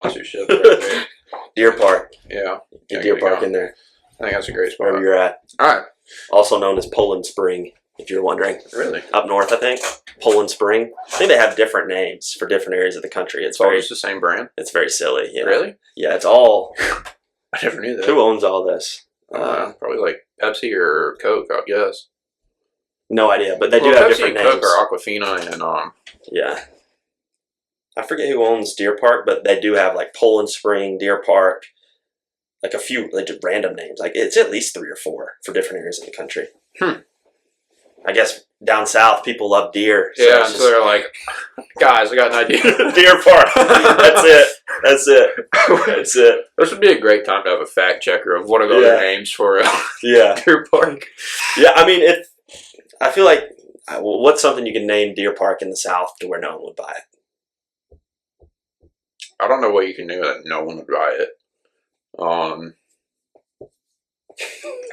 Two ships right there. Deer Park. Yeah. Get Deer Park in there. I think that's a great spot. Wherever you're at. All right. Also known as Poland Spring, if you're wondering. Really? Up north, I think. Poland Spring. I think they have different names for different areas of the country. It's all just the same brand? It's very silly. Yeah. Really? Yeah, it's all... I never knew that. Who owns all this? Probably like Pepsi or Coke, I guess. No idea, but they do have Pepsi different and names. Coke are Aquafina and Yeah. I forget who owns Deer Park, but they do have like Poland Spring, Deer Park, like a few like just random names. Like it's at least 3 or 4 for different areas of the country. I guess down south people love deer. So yeah, so they're like, guys, I got an idea. Deer Park. That's it. That's it. That's it. This would be a great time to have a fact checker of what are the other names for Deer Park. Yeah, I mean, I feel like, what's something you can name Deer Park in the south to where no one would buy it? I don't know what you can do that no one would buy it.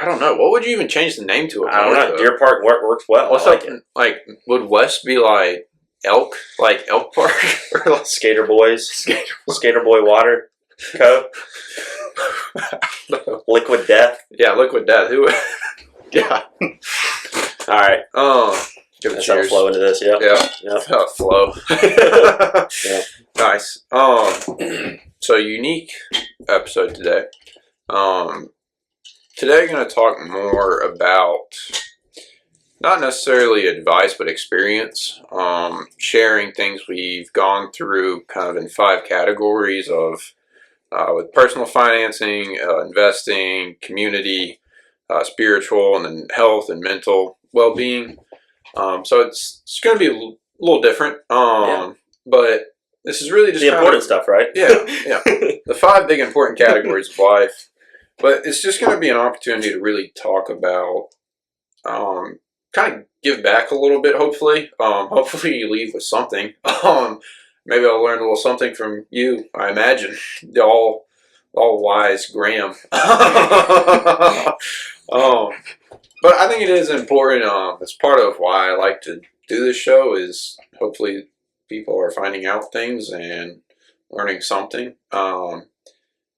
I don't know. What would you even change the name to? I don't know. Deer Park works well. What's like it. Like, would West be like Elk? Like Elk Park? Or like Skater Boys? Skater Boy Water Co. Liquid Death? Yeah, Liquid Death. Who? Yeah. All right. Give it That's a cheers. Flow into this. Yep. Yeah. Flow. Yeah. Nice. So unique episode today. Today, I'm going to talk more about not necessarily advice, but experience. Sharing things we've gone through kind of in 5 categories of with personal financing, investing, community, spiritual, and then health and mental well-being. So it's going to be a little different. But this is really just the important stuff, right? Yeah. The 5 big important categories of life. But it's just going to be an opportunity to really talk about, kind of give back a little bit, hopefully. Hopefully you leave with something. Maybe I'll learn a little something from you, I imagine. The all wise Graham. But I think it is important. It's part of why I like to do this show is hopefully people are finding out things and learning something.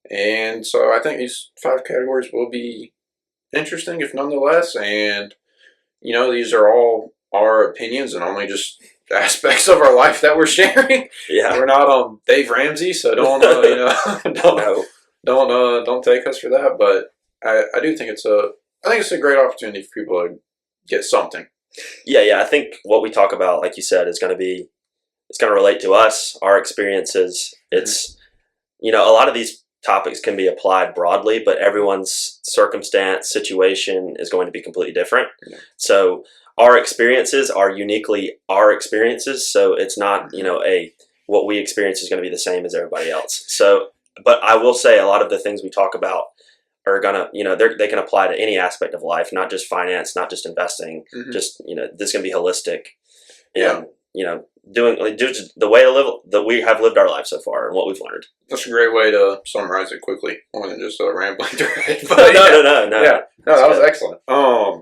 And so I think these 5 categories will be interesting, if nonetheless. And, you know, these are all our opinions and only just aspects of our life that we're sharing. Yeah. We're not Dave Ramsey, so don't don't take us for that. But I do think it's a great opportunity for people to get something. Yeah. I think what we talk about, like you said, it's going to relate to us, our experiences. It's, you know, a lot of these topics can be applied broadly, but everyone's circumstance, situation is going to be completely different. Yeah. So our experiences are uniquely our experiences. So it's not, you know, what we experience is going to be the same as everybody else. So, but I will say a lot of the things we talk about are going to, you know, they can apply to any aspect of life, not just finance, not just investing, just, you know, this is going to be holistic. And, you know, doing the way to live that we have lived our life so far and what we've learned. That's a great way to summarize it quickly, more than just a rambling thread. No. Yeah, that was excellent. I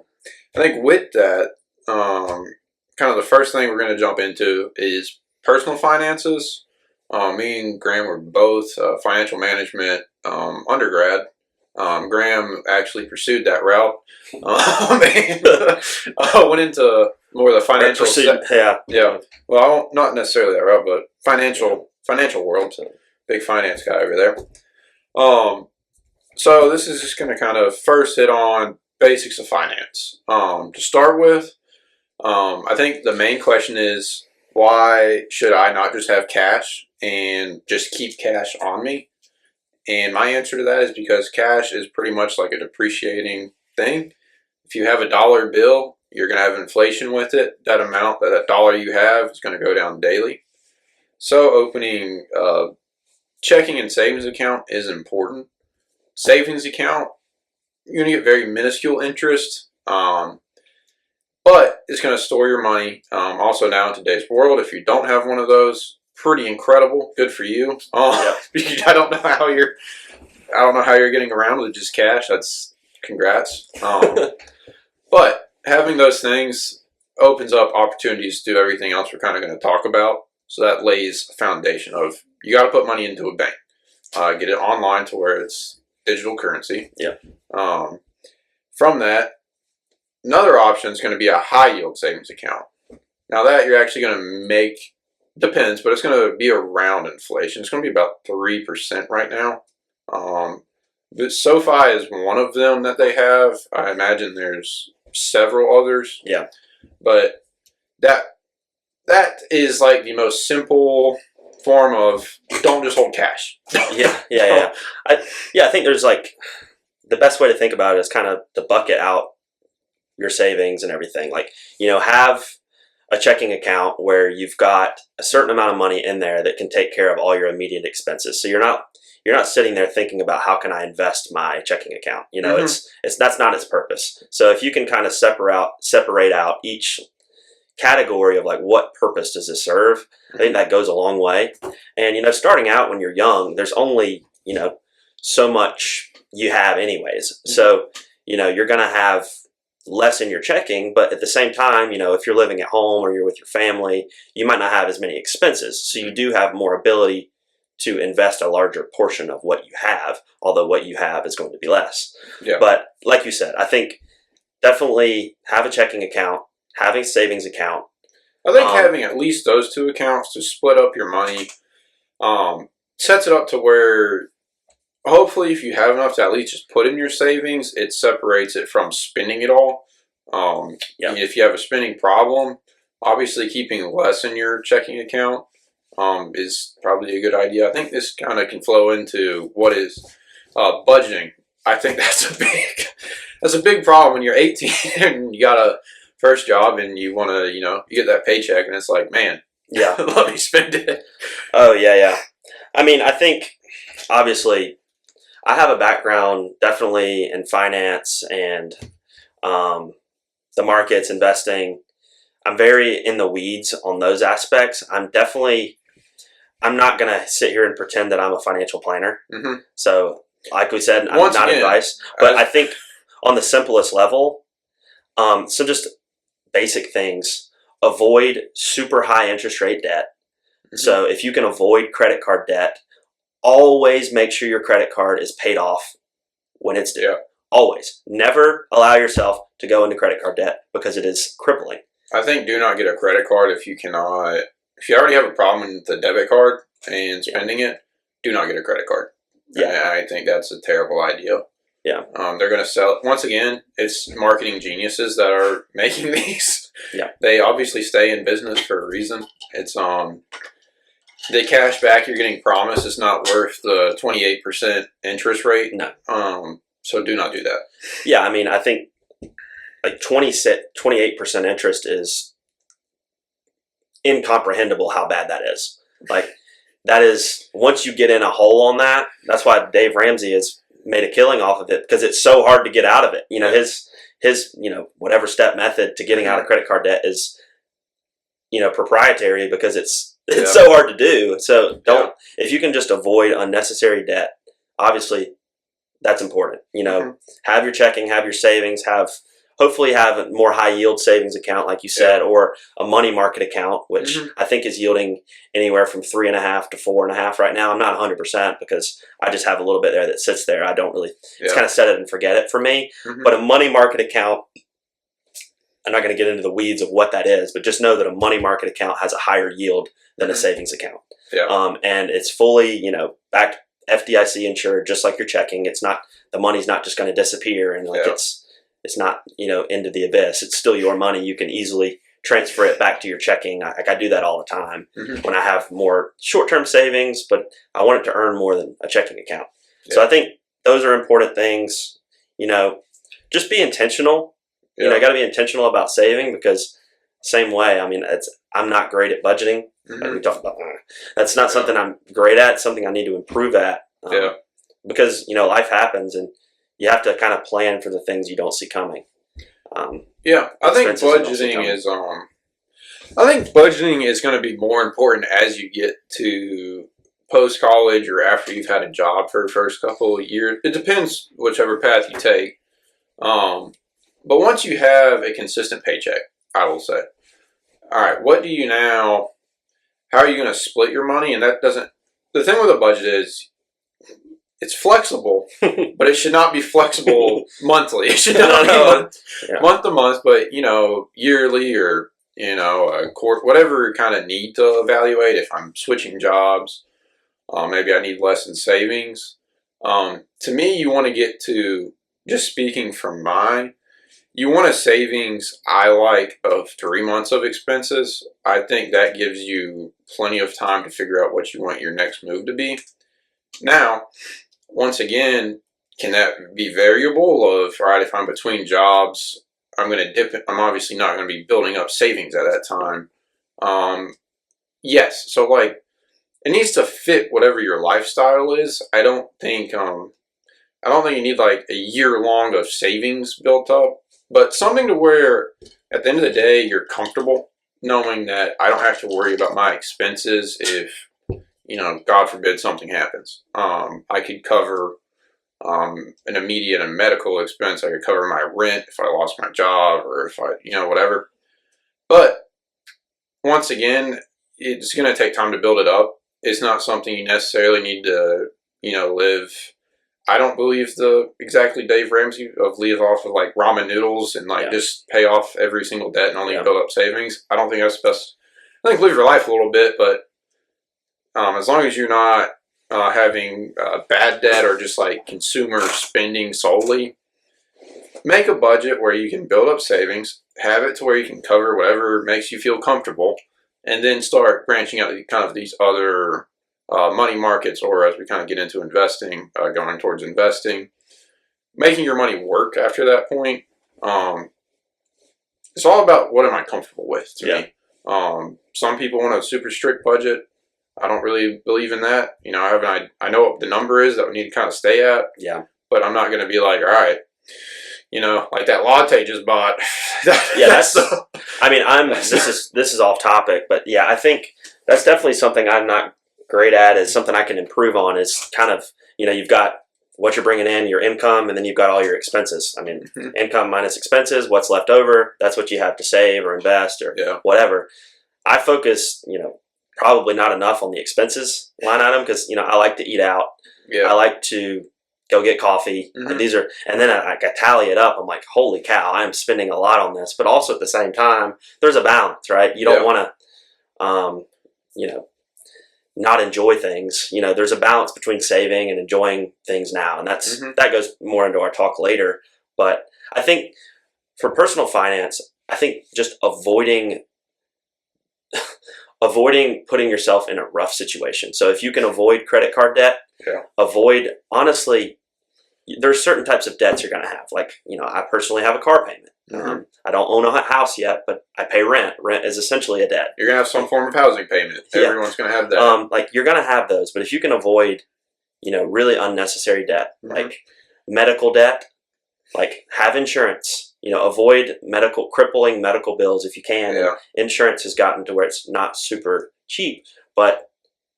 think with that, kind of the first thing we're going to jump into is personal finances. Me and Graham were both financial management undergrad. Graham actually pursued that route. Went into more of the financial yeah. Well, not necessarily that route, but financial world. So big finance guy over there. So this is just going to kind of first hit on basics of finance. To start with, I think the main question is, why should I not just have cash and just keep cash on me? And my answer to that is because cash is pretty much like a depreciating thing. If you have a dollar bill, you're going to have inflation with it. That amount, that dollar you have is going to go down daily. So opening a checking and savings account is important. Savings account, you're going to get very minuscule interest, but it's going to store your money. Also now in today's world, if you don't have one of those, pretty incredible. Good for you. I don't know how you're getting around with just cash. That's congrats. But having those things opens up opportunities to do everything else we're kind of going to talk about. So that lays a foundation of you got to put money into a bank. Get it online to where it's digital currency. Yeah. From that, another option is going to be a high yield savings account. Now that you're actually going to make, depends, but it's going to be around inflation. It's going to be about 3% right now. But SoFi is one of them that they have. I imagine there's several others. Yeah. But that is like the most simple form of don't just hold cash. Yeah. I think there's like the best way to think about it is kind of to bucket out your savings and everything. Like, have a checking account where you've got a certain amount of money in there that can take care of all your immediate expenses. So you're not sitting there thinking about how can I invest my checking account. It's that's not its purpose. So if you can kind of separate out each category of like what purpose does this serve, I think that goes a long way. And starting out when you're young, there's only so much you have anyways. So you're gonna have less in your checking, but at the same time, if you're living at home or you're with your family, you might not have as many expenses. So you do have more ability to invest a larger portion of what you have, although what you have is going to be less. Yeah. But like you said, I think definitely have a checking account, have a savings account. I think having at least those two accounts to split up your money sets it up to where hopefully if you have enough to at least just put in your savings, it separates it from spending it all. If you have a spending problem, obviously keeping less in your checking account is probably a good idea. I think this kind of can flow into what is budgeting. I think that's a big problem when you're 18 and you got a first job and you want to, you get that paycheck and it's like, man, let me spend it. Oh yeah. I mean, I think obviously I have a background definitely in finance and the markets, investing. I'm very in the weeds on those aspects. I'm not going to sit here and pretend that I'm a financial planner. Mm-hmm. So like we said, I'm not advice, but I think on the simplest level, so just basic things, avoid super high interest rate debt. Mm-hmm. So if you can avoid credit card debt, always make sure your credit card is paid off when it's due. Yeah. Always. Never allow yourself to go into credit card debt because it is crippling. I think do not get a credit card if you already have a problem with the debit card and spending it, do not get a credit card. Yeah. I think that's a terrible idea. Yeah. They're going to sell, once again, it's marketing geniuses that are making these. Yeah. They obviously stay in business for a reason. It's, the cash back you're getting promised is not worth the 28% interest rate. No. So do not do that. Yeah. I mean, I think like 28% interest is incomprehensible how bad that is. Like that is, once you get in a hole on that, that's why Dave Ramsey has made a killing off of it because it's so hard to get out of it. His whatever step method to getting out of credit card debt is, proprietary because it's so hard to do. So if you can just avoid unnecessary debt, obviously that's important. Have your checking, have your savings, hopefully have a more high yield savings account, like you said, or a money market account, which I think is yielding anywhere from 3.5 to 4.5 right now. I'm not 100% because I just have a little bit there that sits there. I don't really, it's kind of set it and forget it for me. Mm-hmm. But a money market account, I'm not going to get into the weeds of what that is, but just know that a money market account has a higher yield than a savings account. Yeah. And it's fully, backed FDIC insured, just like your checking. It's not, the money's not just going to disappear and it's not, into the abyss. It's still your money. You can easily transfer it back to your checking. I do that all the time when I have more short-term savings, but I want it to earn more than a checking account. Yeah. So I think those are important things. Just be intentional. You got to be intentional about saving because same way, I mean, I'm not great at budgeting. Like we talked about. That's not something I'm great at. It's something I need to improve at. Because, life happens and you have to kind of plan for the things you don't see coming. I think budgeting is going to be more important as you get to post-college or after you've had a job for the first couple of years. It depends whichever path you take. But once you have a consistent paycheck, I will say, all right, how are you going to split your money? And the thing with a budget is it's flexible, but it should not be flexible monthly. It should not be month to month, but yearly or a whatever kind of need to evaluate. If I'm switching jobs, maybe I need less in savings. To me, you want to get to, just speaking from mine, you want a savings I like of 3 months of expenses. I think that gives you plenty of time to figure out what you want your next move to be. Now, once again, can that be variable of, all right, if I'm between jobs, I'm going to dip it. I'm obviously not going to be building up savings at that time. Yes. So like, it needs to fit whatever your lifestyle is. I don't think you need like a year long of savings built up, but something to where at the end of the day, you're comfortable knowing that I don't have to worry about my expenses if, God forbid something happens. I could cover an immediate and medical expense. I could cover my rent if I lost my job or if I, whatever. But once again, it's going to take time to build it up. It's not something you necessarily need to, live. I don't believe the exactly Dave Ramsey of live off of like ramen noodles and just pay off every single debt and only build up savings. I don't think that's best. I think live your life a little bit, but as long as you're not having bad debt or just like consumer spending solely, make a budget where you can build up savings, have it to where you can cover whatever makes you feel comfortable, and then start branching out kind of these other money markets, or as we kind of get into investing, going towards investing, making your money work after that point. It's all about what am I comfortable with to me. Some people want a super strict budget. I don't really believe in that. I know what the number is that we need to kind of stay at. Yeah. But I'm not going to be like, all right, like that latte just bought. This is off topic, but yeah, I think that's definitely something I'm not great at. Is something I can improve on. Is kind of, you've got what you're bringing in, your income, and then you've got all your expenses. I mean, income minus expenses, what's left over, that's what you have to save or invest or whatever. I focus, probably not enough on the expenses line item because, I like to eat out. Yeah. I like to go get coffee. And then I tally it up. I'm like, holy cow, I am spending a lot on this. But also at the same time, there's a balance, right? You don't want to, not enjoy things. There's a balance between saving and enjoying things now. And that goes more into our talk later. But I think for personal finance, I think just avoiding putting yourself in a rough situation. So if you can avoid credit card debt, honestly, there's certain types of debts you're going to have. Like, I personally have a car payment. I don't own a house yet, but I pay rent. Rent is essentially a debt. You're going to have some form of housing payment. Everyone's going to have that. You're going to have those, but if you can avoid, really unnecessary debt, like medical debt, like have insurance. Avoid crippling medical bills if you can. Yeah. Insurance has gotten to where it's not super cheap, but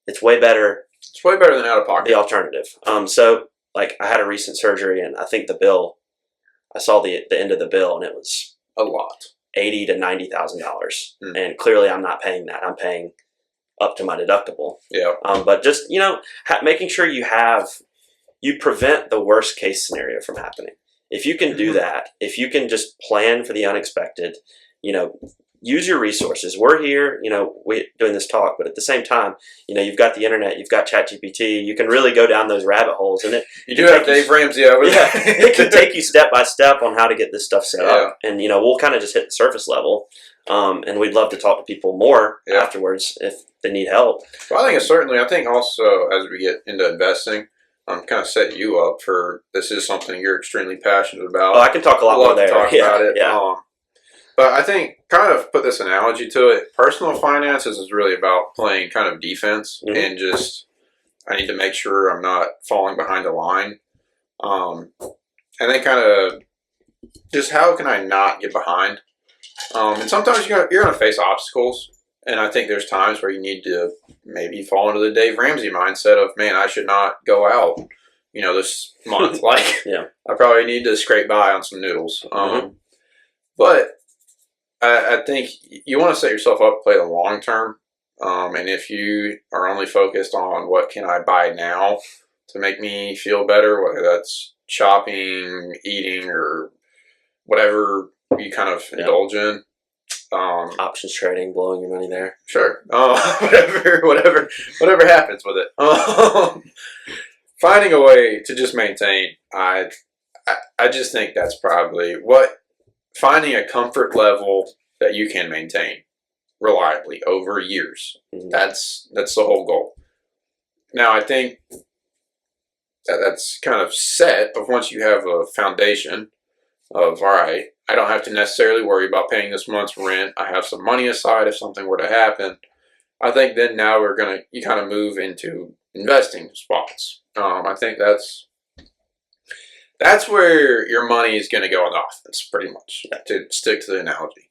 it's way better. It's way better than out of pocket. The alternative. So I had a recent surgery, and I think I saw the end of the bill, and it was a lot, $80,000 to $90,000, and clearly I'm not paying that. I'm paying up to my deductible. Yeah. But just making sure you prevent the worst case scenario from happening. If you can do that, if you can just plan for the unexpected, use your resources. We're here, we're doing this talk, but at the same time, you've got the internet, you've got ChatGPT, you can really go down those rabbit holes. And you do have Dave Ramsey over there. It can take you step by step on how to get this stuff set up. And, we'll kind of just hit the surface level. And we'd love to talk to people more afterwards if they need help. Well, I think also as we get into investing, kind of set you up for, this is something you're extremely passionate about. Oh, I can talk a lot more there. Talk about it. Yeah. But I think, kind of put this analogy to it, personal finances is really about playing kind of defense and just, I need to make sure I'm not falling behind the line. And then kind of just how can I not get behind? And sometimes you're going to face obstacles. And I think there's times where you need to maybe fall into the Dave Ramsey mindset of, man, I should not go out, this month. I probably need to scrape by on some noodles. But I think you want to set yourself up to play the long term. And if you are only focused on what can I buy now, to make me feel better, whether that's shopping, eating, or whatever you kind of indulge in. Options trading, blowing your money there. Sure. Whatever happens with it. Finding a way to just maintain. I just think that's probably finding a comfort level that you can maintain reliably over years. Mm-hmm. That's the whole goal. Now, I think that's kind of set of once you have a foundation of, all right, I don't have to necessarily worry about paying this month's rent. I have some money aside if something were to happen. I think then now you kind of move into investing spots. I think that's where your money is going to go on offense, pretty much, to stick to the analogy.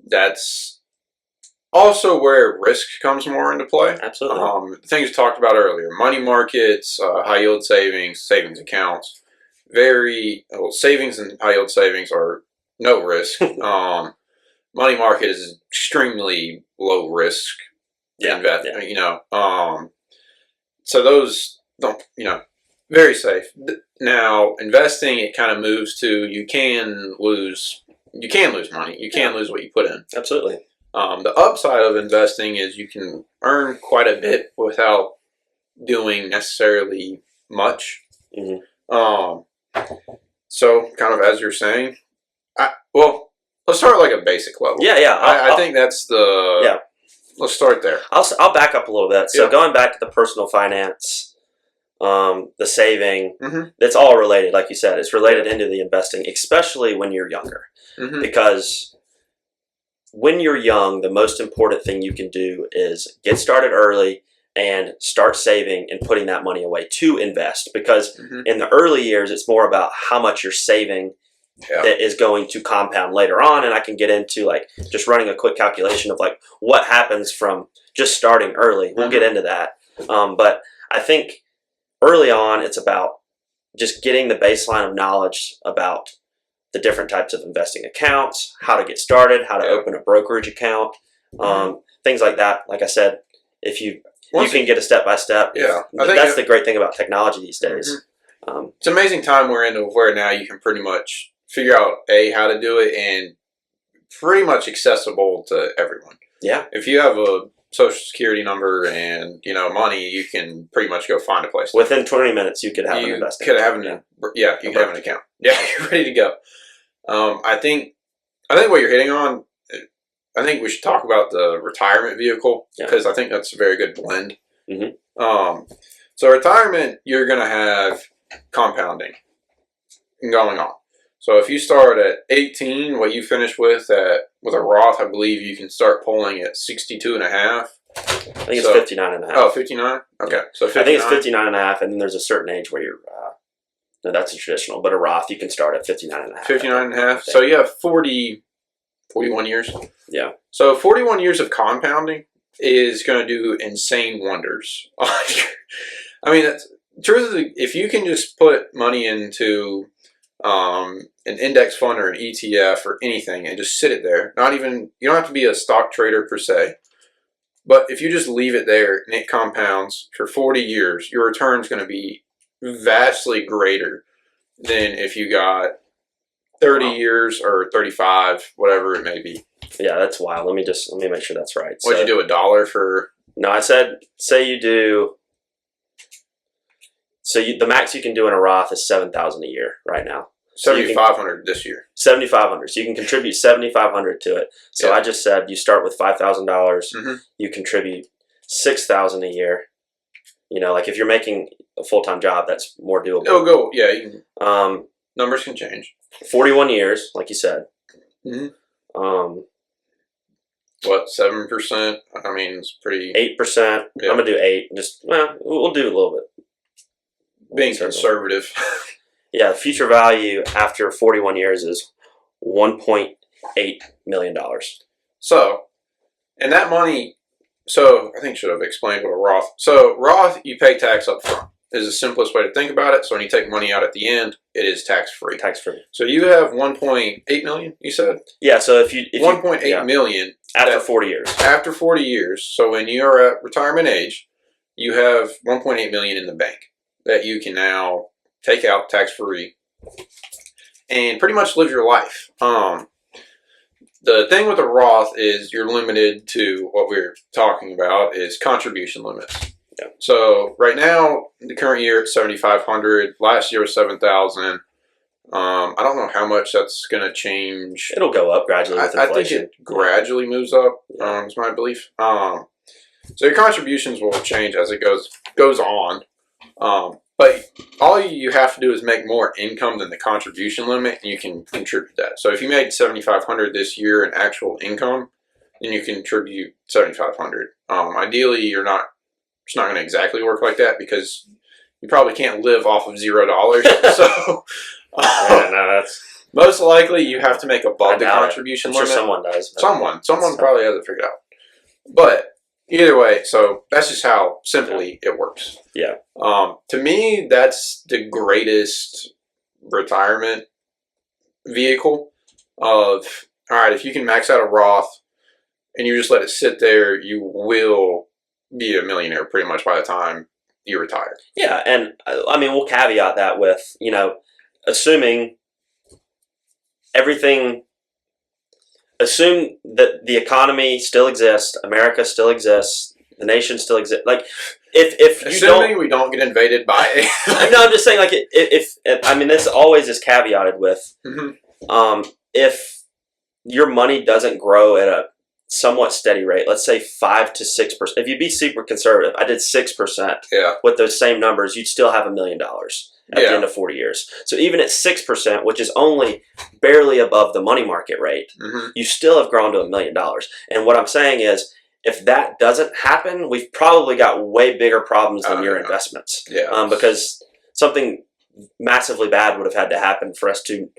That's also where risk comes more into play. Absolutely. Things we talked about earlier: money markets, high yield savings accounts. Savings and high yield savings are no risk. Money market is extremely low risk. So those don't, very safe. Now, investing, it kind of moves to you can lose money. You can lose what you put in. Absolutely. The upside of investing is you can earn quite a bit without doing necessarily much. Mm-hmm. So, kind of as you're saying, let's start like a basic level. Yeah. I think that's the. Let's start there. I'll back up a little bit. So going back to the personal finance, the saving, that's all related. Like you said, it's related into the investing, especially when you're younger. Mm-hmm. Because when you're young, the most important thing you can do is get started early and start saving and putting that money away to invest. Because in the early years, it's more about how much you're saving that is going to compound later on. And I can get into like just running a quick calculation of like what happens from just starting early. We'll get into that. But I think early on, it's about just getting the baseline of knowledge about the different types of investing accounts, how to get started, how to open a brokerage account, things like that. Like I said, if you can get a step-by-step. Yeah. I think that's the great thing about technology these days. It's an amazing time we're in where now you can pretty much figure out how to do it and pretty much accessible to everyone. Yeah. If you have a social security number and money, you can pretty much go find a place. Within 20 minutes, you could have an investing account. You can have an account. Yeah, you're ready to go. I think what you're hitting on, I think we should talk about the retirement vehicle because I think that's a very good blend. Mm-hmm. So retirement, you're going to have compounding going on. So if you start at 18, what you finish with a Roth, I believe you can start pulling at 62 and a half. I think it's 59 and a half. Oh, 59? Okay. So 59. I think it's 59 and a half, and then there's a certain age where you're, no, that's a traditional, but a Roth, you can start at 59 and a half. 59 and a half. So you have 41 years. Yeah. So 41 years of compounding is going to do insane wonders. I mean, truthfully, if you can just put money into an index fund or an ETF or anything and just sit it there, you don't have to be a stock trader per se, but if you just leave it there and it compounds for 40 years, your return is going to be vastly greater than if you got 30 years or 35, whatever it may be. Yeah, that's wild. Let me make sure that's right. What'd you do, $1 for? No, I said, say you do. So the max you can do in a Roth is $7,000 a year right now. $7,500 this year. $7,500. So you can contribute $7,500 to it. So I just said you start with $5,000. You contribute $6,000 a year. Like if you're making a full-time job, that's more doable. It'll go. Yeah. Numbers can change. 41 years, like you said. What, 7%? I mean, it's pretty. 8%. Yeah. I'm gonna do 8. We'll do a little bit. Being conservative. Yeah, the future value after 41 years is $1.8 million. So, and that money, I think I should have explained what a Roth. So, Roth, you pay tax up front. Is the simplest way to think about it. So, when you take money out at the end, it is tax-free. Tax-free. So, you have $1.8 million, you said? Yeah, so if you $1.8 million. After 40 years. After 40 years. So, when you're at retirement age, you have 1.8 million in the bank that you can now take out tax-free and pretty much live your life. The thing with the Roth is you're limited to what we're talking about is contribution limits. Yeah. So right now, the current year it's 7,500. Last year was 7,000. I don't know how much that's going to change. It'll go up gradually with inflation. I think it gradually moves up. Is my belief. So your contributions will change as it goes on. But all you have to do is make more income than the contribution limit, and you can contribute that. So if you made $7,500 this year in actual income, then you contribute $7,500. Ideally, it's not going to exactly work like that because you probably can't live off of $0. So that's most likely you have to make above the contribution limit. Sure someone does. Someone probably has it figured out. But either way, so that's just how simply it works. Yeah. To me, that's the greatest retirement vehicle of, all right, if you can max out a Roth and you just let it sit there, you will be a millionaire pretty much by the time you retire. Yeah, and I mean, we'll caveat that with, assuming assume that the economy still exists, America still exists, the nation still exists. Like, if you assuming we don't get invaded by no, I'm just saying, like, if I mean, this always is caveated with, if your money doesn't grow at a somewhat steady rate, let's say 5 to 6%. If you be super conservative, I did 6%. Yeah. With those same numbers, you'd still have $1 million at the end of 40 years. So even at 6%, which is only barely above the money market rate, you still have grown to $1 million. And what I'm saying is, if that doesn't happen, we've probably got way bigger problems than your investments. Yeah. Because something massively bad would have had to happen for us to,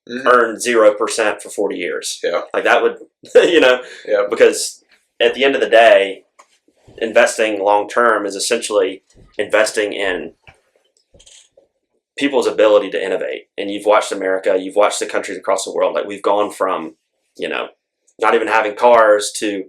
earn 0% for 40 years. Yeah. Like that would, because at the end of the day, investing long term is essentially investing in people's ability to innovate. And you've watched America, you've watched the countries across the world. Like we've gone from, not even having cars to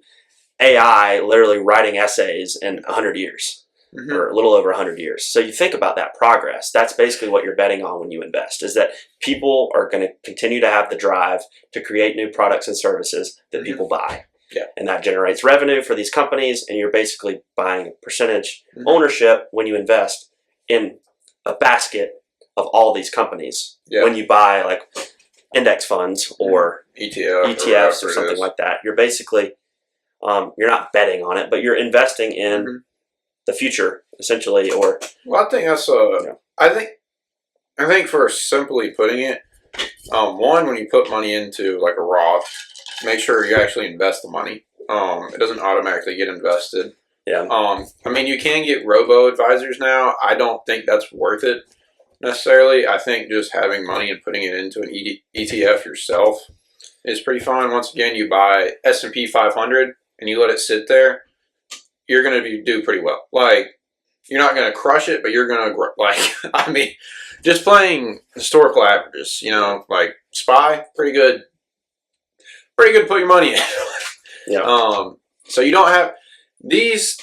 AI literally writing essays in 100 years. Or a little over 100 years. So you think about that progress. That's basically what you're betting on when you invest, is that people are going to continue to have the drive to create new products and services that people buy. Yeah. And that generates revenue for these companies, and you're basically buying a percentage ownership when you invest in a basket of all these companies. Yeah. When you buy like index funds or ETFs or something like that, you're basically, you're not betting on it, but you're investing in the future, essentially. Or well, I think that's I think for simply putting it, one, when you put money into like a Roth, make sure you actually invest the money. It doesn't automatically get invested. Yeah. I mean, you can get robo advisors now. I don't think that's worth it necessarily. I think just having money and putting it into an ETF yourself is pretty fine. Once again, you buy S&P 500 and you let it sit there, you're going to do pretty well. Like, you're not going to crush it, but you're going to grow. Like, I mean, just playing historical averages, like SPY, pretty good to put your money in. Yeah. So you don't have these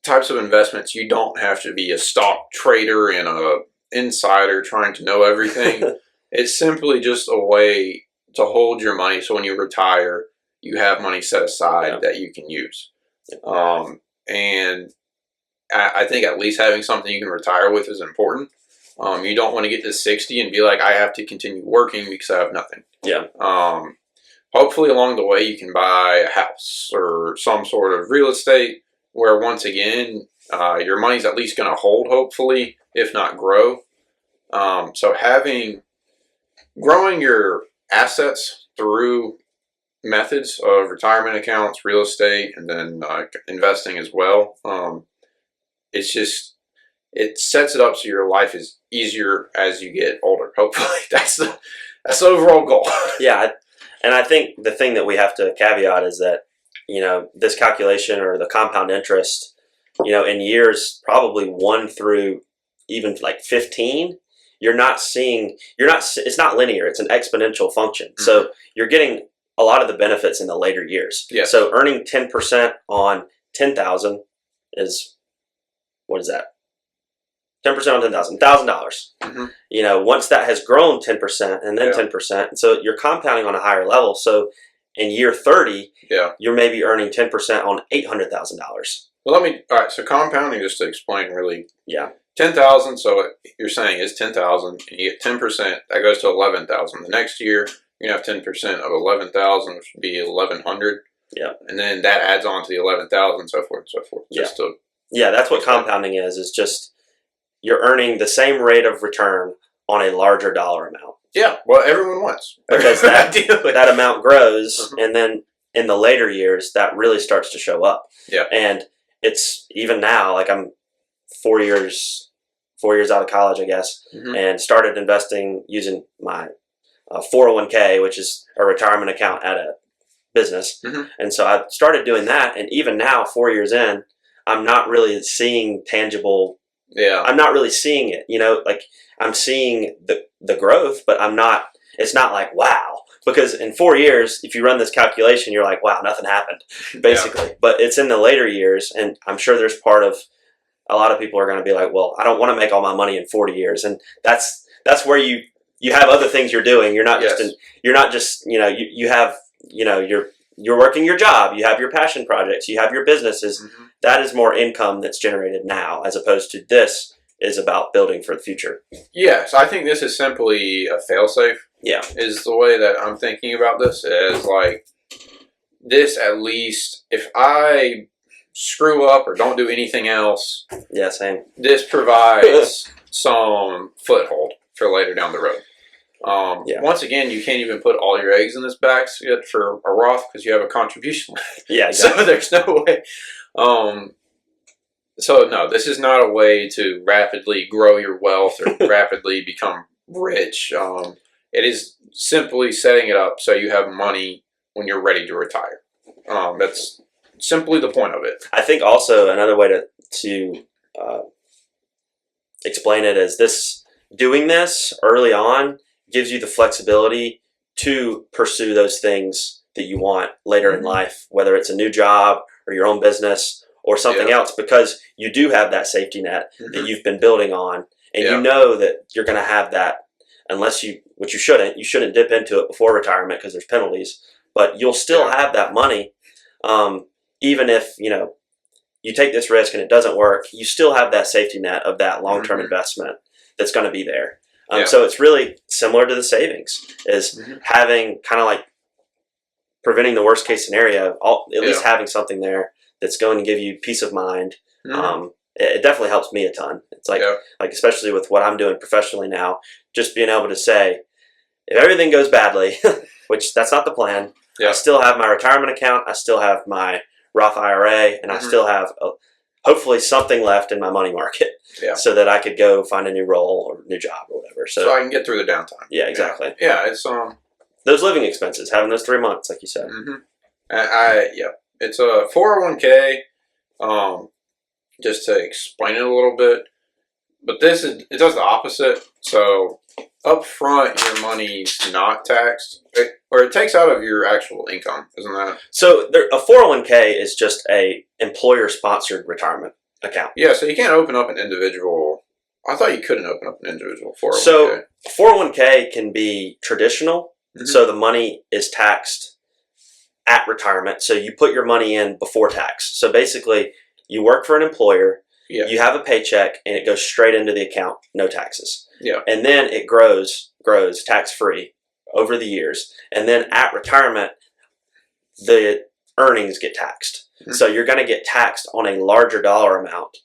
types of investments. You don't have to be a stock trader and a insider trying to know everything. It's simply just a way to hold your money. So when you retire, you have money set aside that you can use. And I think at least having something you can retire with is important. You don't want to get to 60 and be like, I have to continue working because I have nothing. Yeah. Hopefully along the way you can buy a house or some sort of real estate where once again, your money's at least going to hold, hopefully, if not grow. So growing your assets through methods of retirement accounts, real estate, and then investing as well. It sets it up so your life is easier as you get older. Hopefully, that's the overall goal. Yeah, and I think the thing that we have to caveat is that this calculation or the compound interest, in years probably 1 through even like 15, it's not linear. It's an exponential function. So you're getting a lot of the benefits in the later years. Yeah. So earning 10% on 10,000 is what is that? 10% on 10,000, $1,000. Mm-hmm. Once that has grown 10% and then 10%, so you're compounding on a higher level. So in year 30, you're maybe earning 10% on $800,000. Well, all right. So compounding, just to explain, really, 10,000. So you're saying is 10,000, and you get 10%. That goes to 11,000. The next year, you're gonna have 10% of 11,000, which would be 1,100. Yeah. And then that adds on to the 11,000, so forth and so forth. That's what compounding is. Is just you're earning the same rate of return on a larger dollar amount. Yeah. Well, everyone wants because that amount grows, and then in the later years, that really starts to show up. Yeah. And it's even now, like I'm 4 years out of college, I guess, and started investing using my 401k, which is a retirement account at a business. And so I started doing that. And even now, 4 years in, I'm not really seeing tangible. I'm not really seeing it, like I'm seeing the growth, but it's not like, wow, because in 4 years, if you run this calculation, you're like, wow, nothing happened basically, but it's in the later years. And I'm sure there's part of a lot of people are going to be like, well, I don't want to make all my money in 40 years. And that's where you have other things you're doing. You're not just, you have, you're working your job, you have your passion projects, you have your businesses. That is more income that's generated now, as opposed to this is about building for the future. Yes, I think this is simply a failsafe. Yeah. Is the way that I'm thinking about this, is like this, at least if I screw up or don't do anything else. Yeah, same. This provides some foothold for later down the road. Once again, you can't even put all your eggs in this basket for a Roth because you have a contribution. Yeah, exactly. So there's no way. So no, this is not a way to rapidly grow your wealth or rapidly become rich. It is simply setting it up so you have money when you're ready to retire. That's simply the point of it. I think also another way to explain it is this: doing this early on gives you the flexibility to pursue those things that you want later in life, whether it's a new job or your own business or something else, because you do have that safety net that you've been building on, and you know that you're going to have that, unless you shouldn't dip into it before retirement because there's penalties, but you'll still have that money. Even if, you take this risk and it doesn't work, you still have that safety net of that long-term investment that's going to be there. So it's really similar to the savings, is having kind of like preventing the worst case scenario, at least having something there that's going to give you peace of mind. It definitely helps me a ton. It's like especially with what I'm doing professionally now, just being able to say, if everything goes badly, which that's not the plan, I still have my retirement account, I still have my Roth IRA, and I still have hopefully something left in my money market, so that I could go find a new role or new job or whatever. So I can get through the downtime. Yeah, exactly. Yeah, it's those living expenses, having those 3 months, like you said. It's a 401k. Just to explain it a little bit, but it does the opposite. So up front, your money's not taxed, or it takes out of your actual income, isn't that? So a 401k is just a employer-sponsored retirement account. Yeah, so you can't open up an individual. I thought you couldn't open up an individual 401k. So 401k can be traditional, so the money is taxed at retirement. So you put your money in before tax. So basically, you work for an employer, you have a paycheck, and it goes straight into the account, no taxes. Yeah. And then it grows tax-free over the years. And then at retirement, the earnings get taxed. So you're going to get taxed on a larger dollar amount,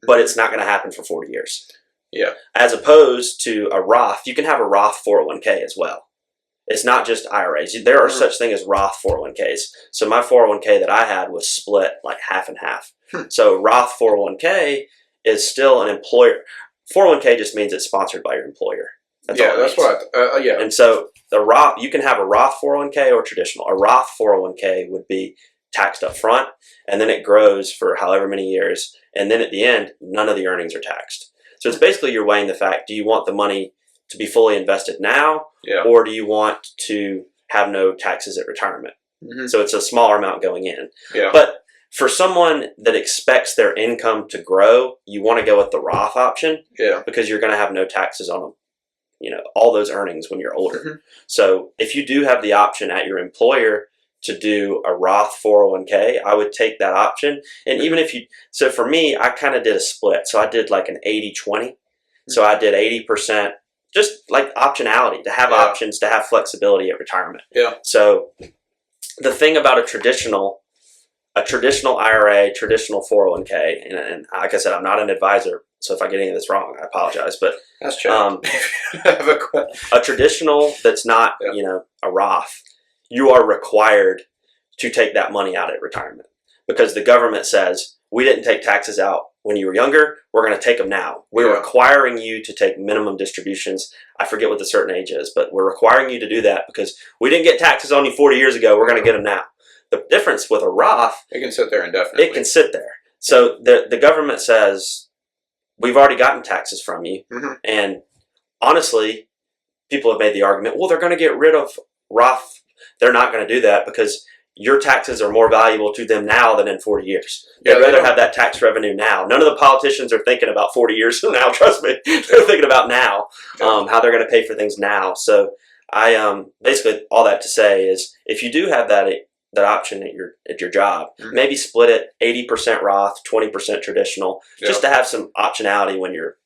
but it's not going to happen for 40 years. Yeah. As opposed to a Roth, you can have a Roth 401k as well. It's not just IRAs. There are such thing as Roth 401ks. So my 401k that I had was split like half and half. So Roth 401k is still an employer. 401k just means it's sponsored by your employer. That's what. And so the Roth, you can have a Roth 401k or traditional. A Roth 401k would be taxed up front, and then it grows for however many years, and then at the end, none of the earnings are taxed. So it's basically you're weighing the fact: do you want the money to be fully invested now, or do you want to have no taxes at retirement? So it's a smaller amount going in. But for someone that expects their income to grow, you want to go with the Roth option. Yeah. Because you're going to have no taxes on them, all those earnings when you're older. Mm-hmm. So if you do have the option at your employer to do a Roth 401k, I would take that option. And even if so for me, I kind of did a split. So I did like an 80-20. Mm-hmm. So I did 80%, just like optionality, to have options, to have flexibility at retirement. Yeah. So the thing about a traditional IRA, traditional 401k, and like I said, I'm not an advisor, so if I get any of this wrong, I apologize. But that's a traditional that's not, a Roth, you are required to take that money out at retirement because the government says, we didn't take taxes out when you were younger, we're going to take them now. We're requiring you to take minimum distributions. I forget what the certain age is, but we're requiring you to do that because we didn't get taxes on you 40 years ago. We're going to get them now. The difference with a Roth, it can sit there indefinitely. It can sit there. So the government says, we've already gotten taxes from you. Mm-hmm. And honestly, people have made the argument, well, they're going to get rid of Roth. They're not going to do that because your taxes are more valuable to them now than in 40 years. They'd rather have that tax revenue now. None of the politicians are thinking about 40 years from now, trust me. They're thinking about now, how they're going to pay for things now. So I basically all that to say is if you do have that option at your job, maybe split it 80% Roth, 20% traditional, just to have some optionality when you're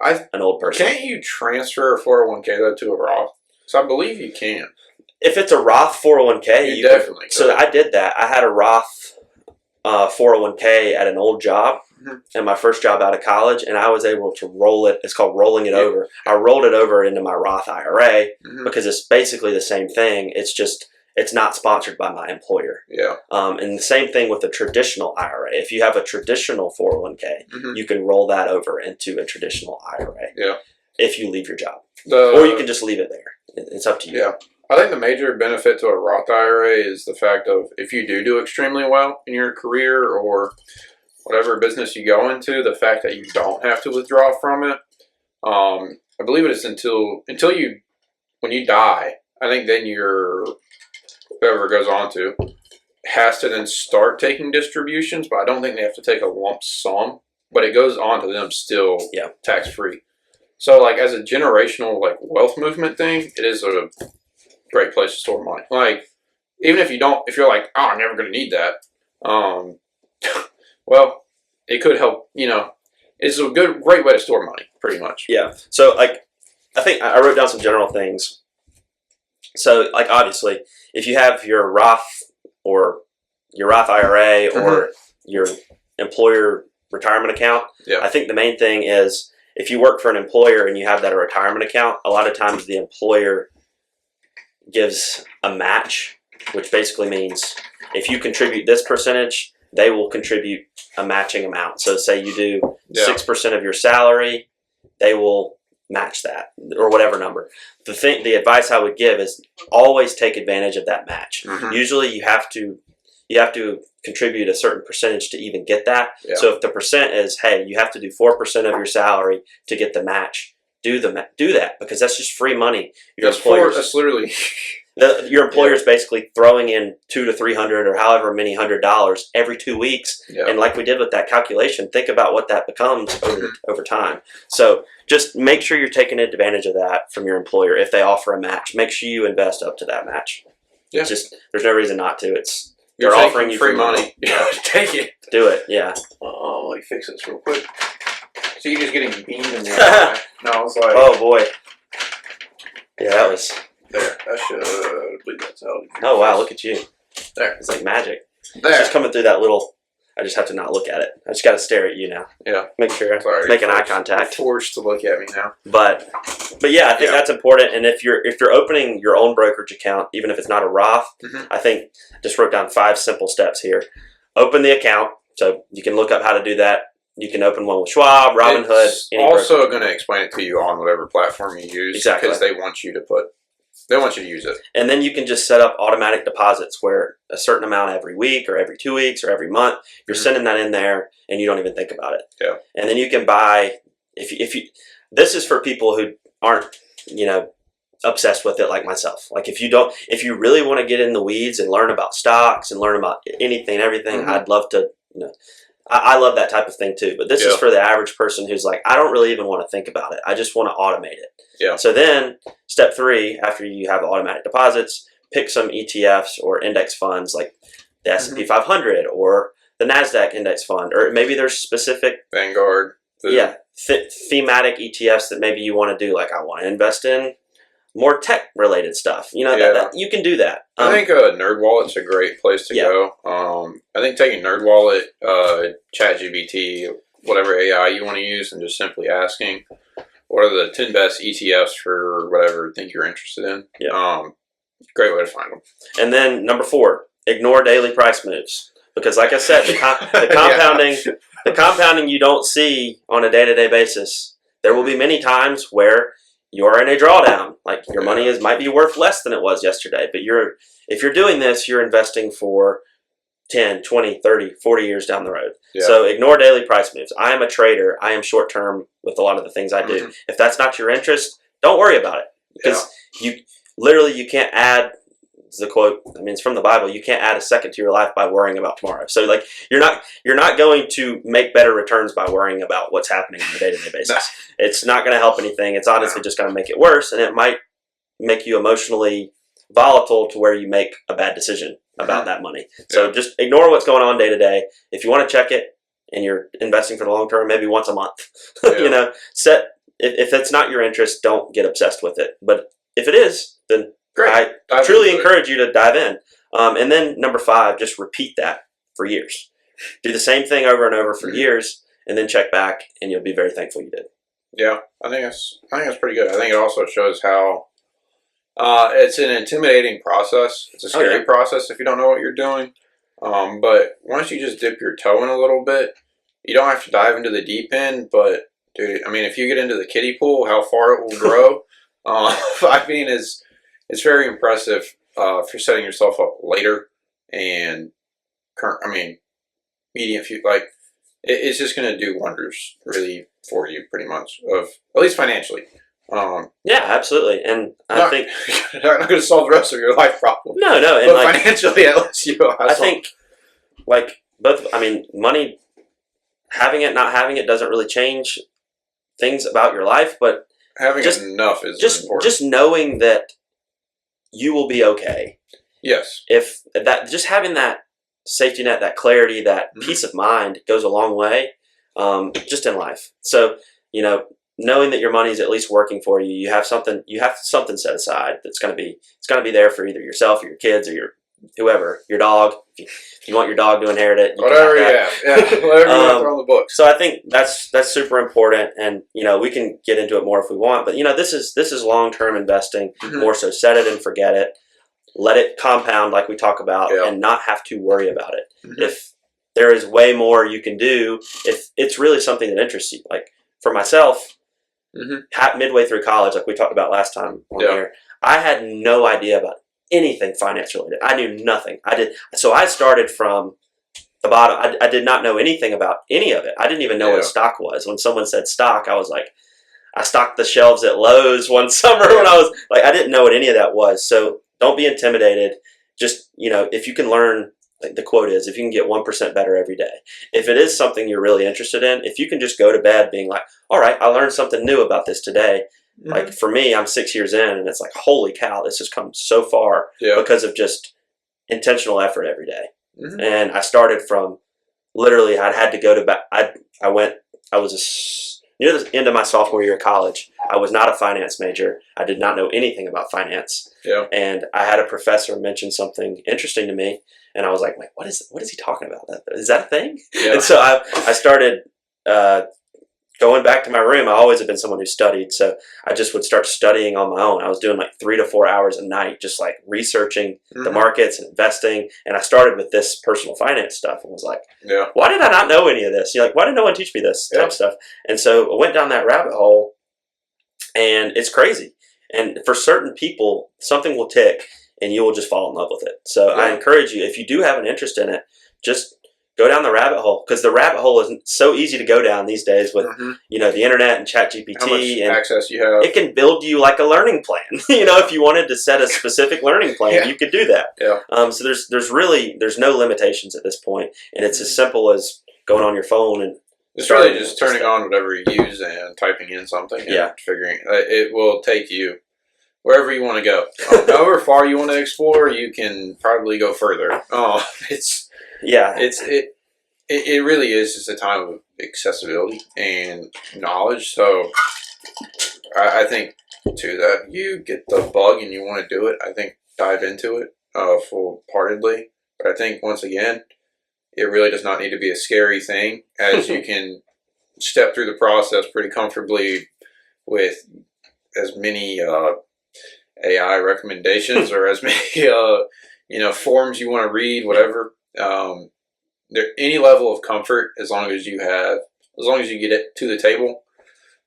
an old person. Can't you transfer a 401k though to a Roth? So I believe you can. If it's a Roth 401k, you definitely could. So I did that. I had a Roth 401k at an old job, and my first job out of college, and I was able to roll it. It's called rolling it over. I rolled it over into my Roth IRA because it's basically the same thing. It's just it's not sponsored by my employer. Yeah. And the same thing with a traditional IRA. If you have a traditional 401k, you can roll that over into a traditional IRA. Yeah. If you leave your job, or you can just leave it there. It's up to you. Yeah. I think the major benefit to a Roth IRA is the fact of if you do extremely well in your career or whatever business you go into, the fact that you don't have to withdraw from it. I believe it is until you, when you die, I think then whoever goes on to has to then start taking distributions, but I don't think they have to take a lump sum, but it goes on to them still tax free. So like as a generational like wealth movement thing, it is a great place to store money. Like even if you're like, oh, I'm never going to need that. Well, it could help, it's a great way to store money pretty much. Yeah. So like, I think I wrote down some general things. So like, obviously if you have your Roth or your Roth IRA or your employer retirement account, I think the main thing is if you work for an employer and you have that retirement account, a lot of times the employer gives a match, which basically means if you contribute this percentage, they will contribute a matching amount. So say you do 6% of your salary, they will match that or whatever number. The advice I would give is always take advantage of that match. Usually you have to contribute a certain percentage to even get that. So if the percent is, hey, you have to do 4% of your salary to get the match, do that because that's just free money. That's literally your employer's basically throwing in $200 to $300 or however many $100 every 2 weeks. And like we did with that calculation, think about what that becomes over time. So just make sure you're taking advantage of that from your employer. If they offer a match, make sure you invest up to that match. There's no reason not to. They're offering you free money. Take it. Do it. Yeah. Let me fix this real quick. So you're just getting beamed in the eye. No, I was like, oh boy. Yeah, that was there. That should bleed that out. Oh wow, look at you. There. It's like magic. There. It's just coming through that little. I just have to not look at it. I just got to stare at you now. Yeah. Make sure. Making eye contact. Forced to look at me now. But yeah, I think that's important. And if you're opening your own brokerage account, even if it's not a Roth, I think just wrote down 5 simple steps here. Open the account, so you can look up how to do that. You can open one with Schwab, Robinhood. It's also going to explain it to you on whatever platform you use, because they want you to use it. And then you can just set up automatic deposits where a certain amount every week or every 2 weeks or every month, you're sending that in there and you don't even think about it. Yeah. And then you can buy, if you this is for people who aren't, obsessed with it like myself. Like if you really want to get in the weeds and learn about stocks and learn about anything and everything, I'd love to I love that type of thing too. But this is for the average person who's like, I don't really even want to think about it. I just want to automate it. Yeah. So then step 3, after you have automatic deposits, pick some ETFs or index funds like the S&P 500 or the NASDAQ index fund, or maybe there's specific Vanguard. Thematic ETFs that maybe you want to do. Like, I want to invest in more tech related stuff. That you can do that. I think NerdWallet's a great place to go. I think taking NerdWallet, ChatGPT, whatever AI you want to use, and just simply asking, what are the 10 best ETFs for whatever you think you're interested in? Yeah. Great way to find them. And then number 4, ignore daily price moves. Because like I said, the compounding you don't see on a day-to-day basis. There will be many times where you're in a drawdown. Like, your money might be worth less than it was yesterday. But if you're doing this, you're investing for 10, 20, 30, 40 years down the road. Yeah. So ignore daily price moves. I am a trader. I am short-term with a lot of the things I do. If that's not your interest, don't worry about it. Because you can't add, the quote, I mean, it's from the Bible, you can't add a second to your life by worrying about tomorrow. So like, you're not going to make better returns by worrying about what's happening on a day-to-day basis. It's not going to help anything. It's honestly just going to make it worse, and it might make you emotionally volatile to where you make a bad decision about that money. So just ignore what's going on day to day. If you want to check it and you're investing for the long term, maybe once a month. If it's not your interest, don't get obsessed with it. But if it is, then great. I truly encourage you to dive in. And then number 5, just repeat that for years. Do the same thing over and over for years, and then check back, and you'll be very thankful you did. Yeah, I think that's pretty good. I think it also shows how it's an intimidating process. It's a scary process if you don't know what you're doing. But once you just dip your toe in a little bit, you don't have to dive into the deep end. But dude, I mean, if you get into the kiddie pool, how far it will grow, I mean, it's very impressive for setting yourself up later and medium. It's just going to do wonders really for you, pretty much, of at least financially. Yeah, absolutely. And I think not going to solve the rest of your life problem. No, and but financially, at least you have think money, having it, not having it doesn't really change things about your life, but having enough is important. Just knowing that you will be okay. Yes. If that, just having that safety net, that clarity, that peace of mind goes a long way, just in life. So, knowing that your money is at least working for you, you have something set aside it's going to be there for either yourself or your kids or your dog. If you want your dog to inherit it, whatever you want on the books. So I think that's super important, and we can get into it more if we want. But this is long-term investing. More so, set it and forget it. Let it compound like we talk about, and not have to worry about it. If there is way more you can do, if it's really something that interests you. Like for myself, midway through college, like we talked about last time on here, I had no idea about anything finance related. I knew nothing. So I started from the bottom. I did not know anything about any of it. I didn't even know what stock was. When someone said stock, I was like, I stocked the shelves at Lowe's one summer when I was like, I didn't know what any of that was. So don't be intimidated. Just, if you can learn, like the quote is, if you can get 1% better every day. If it is something you're really interested in, if you can just go to bed being like, all right, I learned something new about this today. Like for me, I'm 6 years in, and it's like, holy cow, this has come so far because of just intentional effort every day. And I started from literally, I had to go to bed. I was near the end of my sophomore year of college. I was not a finance major. I did not know anything about finance. And I had a professor mention something interesting to me, and I was like, wait, what is he talking about? Is that a thing? And so I started going back to my room. I always have been someone who studied, so I just would start studying on my own. I was doing like 3 to 4 hours a night, just like researching the markets and investing. And I started with this personal finance stuff and was like, why did I not know any of this? Why did no one teach me this type of stuff? And so I went down that rabbit hole, and it's crazy. And for certain people, something will tick and you will just fall in love with it. So I encourage you, if you do have an interest in it, just go down the rabbit hole, because the rabbit hole is so easy to go down these days with the internet and ChatGPT, how much and access you have. it can build you like a learning plan. If you wanted to set a specific learning plan, you could do that. So there's no limitations at this point, and it's as simple as going on your phone and it's really just turning on whatever you use and typing in something and figuring it will take you wherever you want to go. However far you want to explore, you can probably go further. It really is just a time of accessibility and knowledge. So I think too that you get the bug and you want to do it, I think dive into it full-heartedly. But I think once again, it really does not need to be a scary thing, as you can step through the process pretty comfortably with as many AI recommendations or as many forms you want to read, whatever. Any level of comfort, as long as you get it to the table,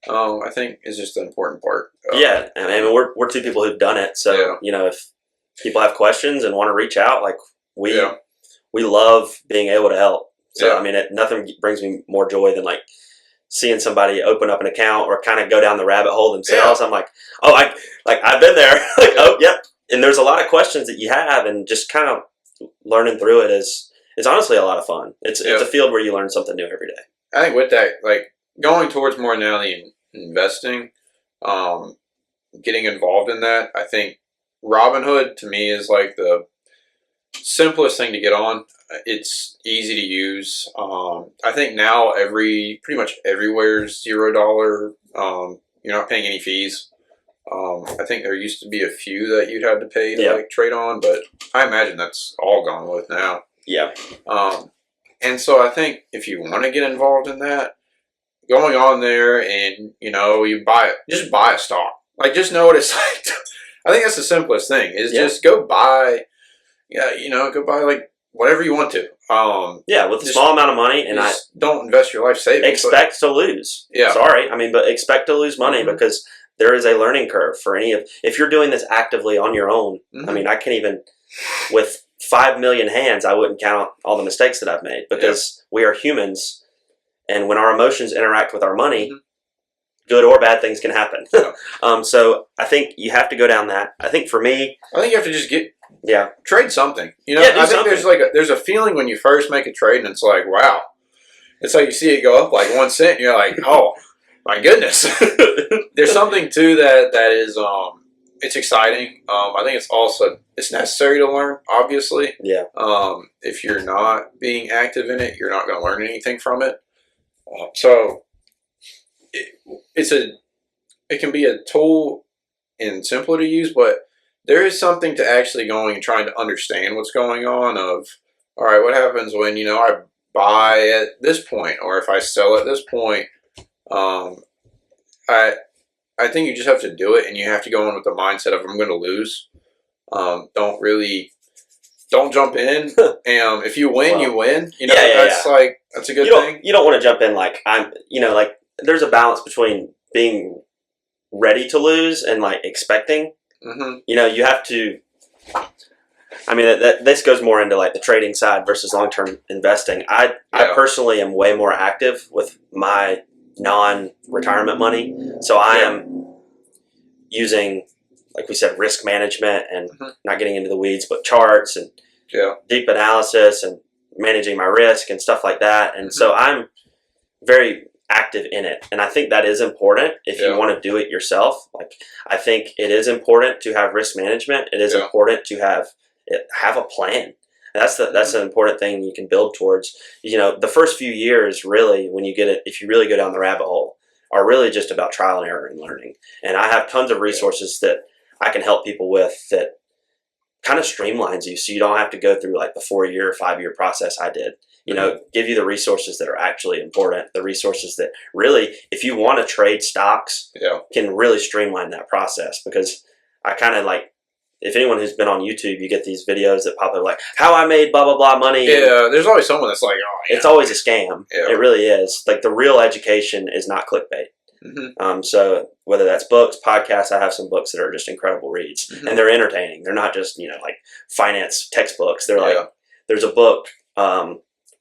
I think is just the important part. I mean, we're two people who've done it, so if people have questions and want to reach out, like we love being able to help. So I mean, nothing brings me more joy than like seeing somebody open up an account or kind of go down the rabbit hole themselves. I'm like, I've been there. Oh, yep. And there's a lot of questions that you have, and just kind of learning through it is honestly a lot of fun. It's a field where you learn something new every day. I think with that, like going towards more now the investing, getting involved in that, I think Robinhood to me is like the simplest thing to get on. It's easy to use. I think now pretty much everywhere is $0. You're not paying any fees. I think there used to be a few that you'd had to pay to like trade on, but I imagine that's all gone with now. And so I think if you want to get involved in that, going on there and you just buy a stock. Like, just know what it's like. I think that's the simplest thing is just go buy. Go buy like whatever you want to. With a small amount of money, and I don't invest your life savings. Expect to lose. Sorry, I mean, but expect to lose money because there is a learning curve for if you're doing this actively on your own. I mean, I can't even with 5 million hands, I wouldn't count all the mistakes that I've made because we are humans, and when our emotions interact with our money, good or bad things can happen. So I think you have to go down that. I think for me, I think you have to just trade something. I think there's a feeling when you first make a trade, and it's like, wow, it's like you see it go up like 1 cent, and you're like, oh my goodness. There's something to that is it's exciting. I think it's necessary to learn, obviously. If you're not being active in it, you're not going to learn anything from it. So it can be a tool and simpler to use, but there is something to actually going and trying to understand what's going on all right, what happens when, I buy at this point, or if I sell at this point. I think you just have to do it, and you have to go in with the mindset of I'm going to lose. Don't jump in. If you win, you win. That's a good thing. You don't want to jump in like there's a balance between being ready to lose and like expecting. You have to. I mean, this goes more into like the trading side versus long-term investing. I personally am way more active with my non-retirement money, so I am using, like we said, risk management and not getting into the weeds, but charts and deep analysis and managing my risk and stuff like that. And so I'm very active in it, and I think that is important if you want to do it yourself. Like, I think it is important to have risk management. It is important to have a plan. That's an important thing you can build towards. The first few years, really, when you get it, if you really go down the rabbit hole, are really just about trial and error and learning. And I have tons of resources that I can help people with that kind of streamlines you, so you don't have to go through like the 4-year, 5-year process I did. Give you the resources that are actually important, the resources that really, if you want to trade stocks, can really streamline that process. Because I kind of like, if anyone who's been on YouTube, you get these videos that pop up like, how I made blah, blah, blah money. There's always someone that's like, oh, yeah. It's always a scam. It really is. Like, the real education is not clickbait. So whether that's books, podcasts, I have some books that are just incredible reads. And they're entertaining. They're not just, like finance textbooks. They're like, there's a book,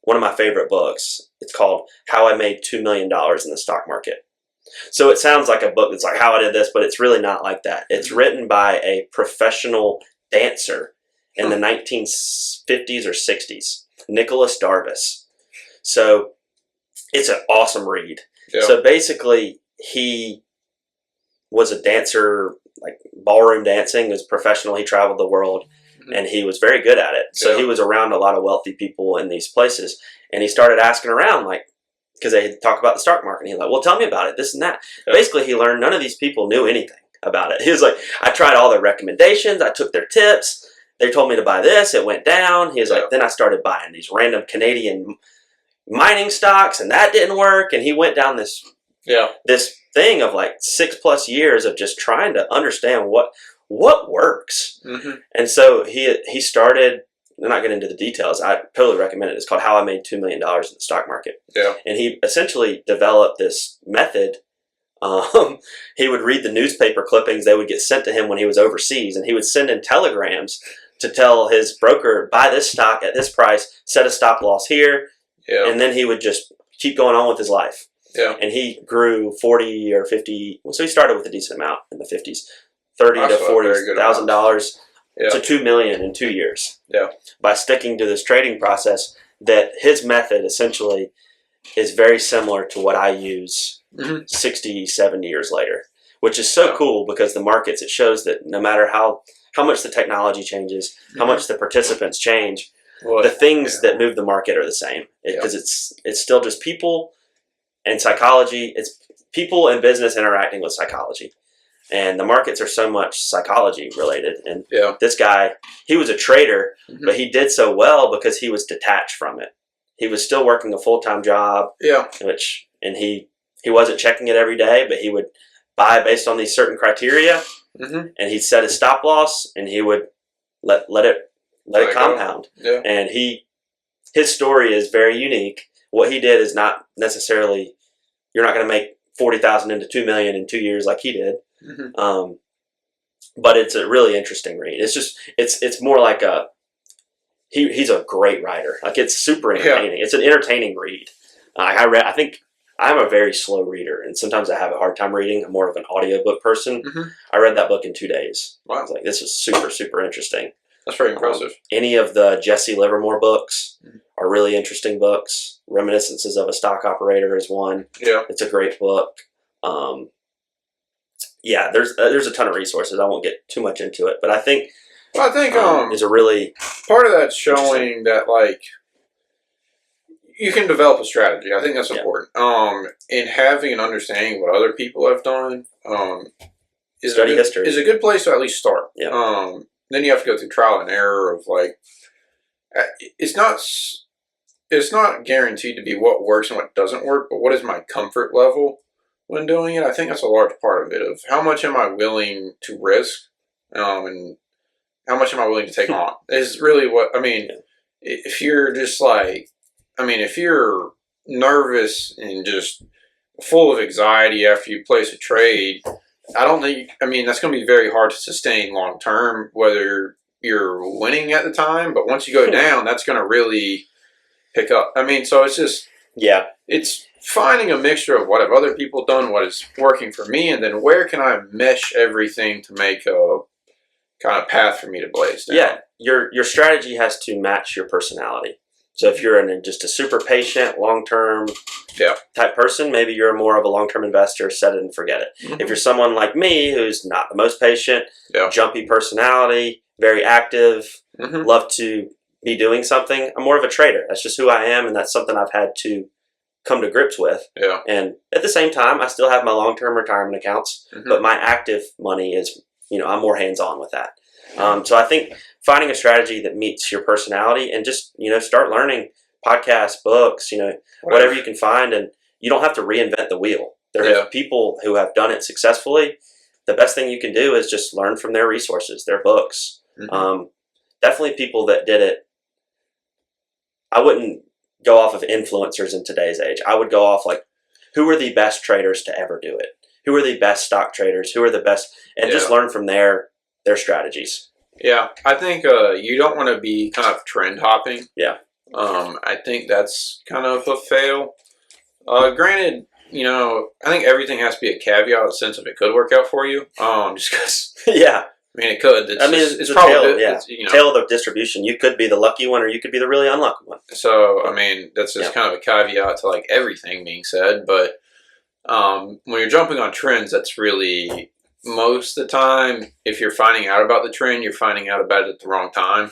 one of my favorite books. It's called How I Made $2 Million in the Stock Market. So it sounds like a book that's like how I did this, but it's really not like that. It's written by a professional dancer in the 1950s or 60s, Nicholas Darvis. So it's an awesome read. Yeah. So basically, he was a dancer, like ballroom dancing, was professional. He traveled the world, and he was very good at it. So he was around a lot of wealthy people in these places, and he started asking around, like, because they talk about the stock market. And he's like, well, tell me about it, this and that. Yeah. Basically, he learned none of these people knew anything about it. He was like, I tried all their recommendations. I took their tips. They told me to buy this. It went down. He was like, then I started buying these random Canadian mining stocks, and that didn't work. And he went down this thing of like 6+ years of just trying to understand what works. And so he started. I'm not getting into the details. I totally recommend it. It's called How I Made $2 Million in the Stock Market. Yeah. And he essentially developed this method. He would read the newspaper clippings. They would get sent to him when he was overseas, and he would send in telegrams to tell his broker, buy this stock at this price, set a stop loss here, and then he would just keep going on with his life. Yeah. And he grew 40 or 50. So he started with a decent amount in the 50s, $30,000 to $40,000 to $2 million in 2 years. Yeah. By sticking to this trading process, that his method essentially is very similar to what I use 60, 70 years later, which is so cool because the markets, it shows that no matter how much the technology changes, how much the participants change, the things that move the market are the same. Because it's still just people and psychology. It's people and business interacting with psychology. And the markets are so much psychology related. And this guy, he was a trader, but he did so well because he was detached from it. He was still working a full-time job, and he wasn't checking it every day, but he would buy based on these certain criteria, and he'd set a stop loss, and he would let it compound. Yeah. And his story is very unique. What he did is not necessarily, you're not going to make 40,000 into 2 million in 2 years like he did. But it's a really interesting read. It's just it's more like he's a great writer. Like, it's super entertaining. It's an entertaining read. I think I'm a very slow reader, and sometimes I have a hard time reading. I'm more of an audiobook person. I read that book in 2 days. Wow. I was like, this is super, super interesting. That's very impressive. Any of the Jesse Livermore books are really interesting books. Reminiscences of a Stock Operator is one. Yeah. It's a great book. There's a ton of resources. I won't get too much into it, but I think is a really part of that's showing that, like, you can develop a strategy. I think that's important. And having an understanding of what other people have done is a good place to at least start. Yeah. Then you have to go through trial and error of, like, it's not guaranteed to be what works and what doesn't work, but what is my comfort level when doing it? I think that's a large part of it, of how much am I willing to risk, and how much am I willing to take on is really what, I mean, if you're just like, if you're nervous and just full of anxiety after you place a trade, I don't think, that's going to be very hard to sustain long term, whether you're winning at the time, but once you go down, that's going to really pick up. So it's just, it's finding a mixture of what have other people done, what is working for me, and then where can I mesh everything to make a kind of path for me to blaze down. Yeah, your strategy has to match your personality. So if you're just a super patient, long-term type person, maybe you're more of a long-term investor, set it and forget it. If you're someone like me who's not the most patient, jumpy personality, very active, love to be doing something, I'm more of a trader. That's just who I am, and that's something I've had to come to grips with. Yeah. And at the same time, I still have my long-term retirement accounts, but my active money is, I'm more hands-on with that. So I think finding a strategy that meets your personality and just, start learning podcasts, books, whatever you can find. And you don't have to reinvent the wheel. There are people who have done it successfully. The best thing you can do is just learn from their resources, their books. Definitely people that did it. I wouldn't go off of influencers in today's age. I would go off like, who are the best traders to ever do it? Who are the best stock traders? Who are the best? And just learn from their strategies. Yeah, I think you don't want to be kind of trend hopping. Yeah. I think that's kind of a fail. Granted, I think everything has to be a caveat in the sense of it could work out for you. Just because, Yeah. I mean, it could. It's a probably tail, good. yeah. Tail of the distribution. You could be the lucky one, or you could be the really unlucky one. So, I mean, that's just kind of a caveat to like everything being said. But when you're jumping on trends, that's really most of the time. If you're finding out about the trend, you're finding out about it at the wrong time.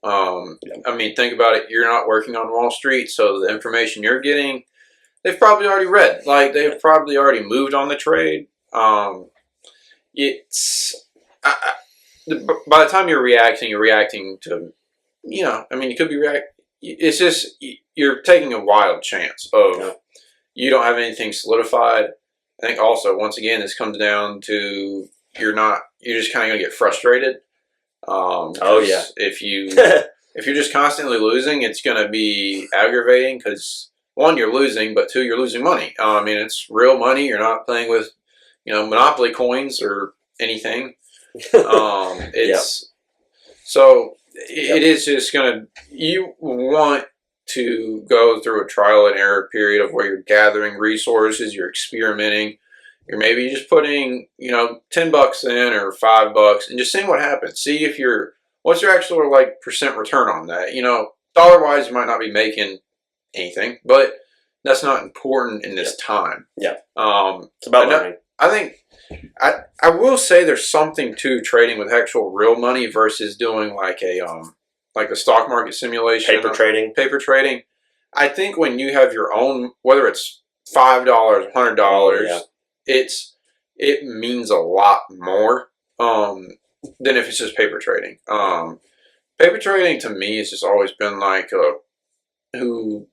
I mean, think about it. You're not working on Wall Street, so the information you're getting, they've probably already read. Like they've probably already moved on the trade. It's by the time you're reacting to, I mean, you could be It's just you're taking a wild chance of you don't have anything solidified. I think also once again this comes down to you're just kind of gonna get frustrated. Oh yeah. If you're just constantly losing, it's gonna be aggravating because one, you're losing, but two, you're losing money. I mean, it's real money. You're not playing with, Monopoly coins or anything. It's so it is just you want to go through a trial and error period of where you're gathering resources, you're experimenting, you're maybe just putting, $10 in or $5 and just seeing what happens. See if what's your actual like percent return on that? Dollar wise, you might not be making anything, but that's not important in this time. Yeah. It's about learning. I think I will say there's something to trading with actual real money versus doing like the stock market simulation, Paper trading. I think when you have your own, whether it's $5, $100, it means a lot more than if it's just paper trading. Paper trading to me has just always been like I don't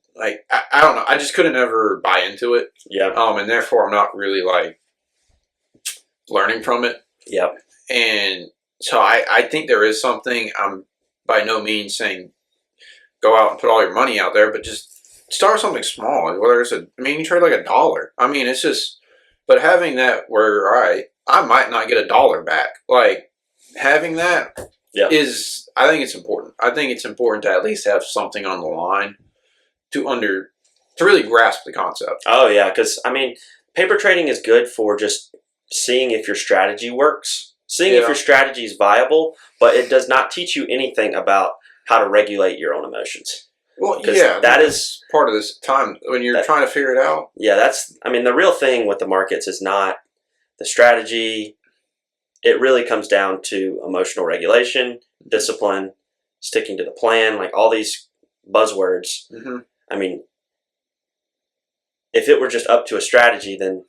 know. I just couldn't ever buy into it. Yeah. And therefore I'm not really like learning from it. Yeah. And so I think there is something. I'm by no means saying go out and put all your money out there, but just start something small. Whether it's you trade like $1. I mean, it's just, but having that where, all right, I might not get $1 back. Like having that is, I think it's important. I think it's important to at least have something on the line to really grasp the concept. Oh yeah, because I mean, paper trading is good for just seeing if your strategy works, seeing if your strategy is viable, but it does not teach you anything about how to regulate your own emotions. Well, yeah, that is part of this time when you're trying to figure it out. Yeah, the real thing with the markets is not the strategy. It really comes down to emotional regulation, discipline, sticking to the plan, like all these buzzwords. Mm-hmm. I mean, if it were just up to a strategy, then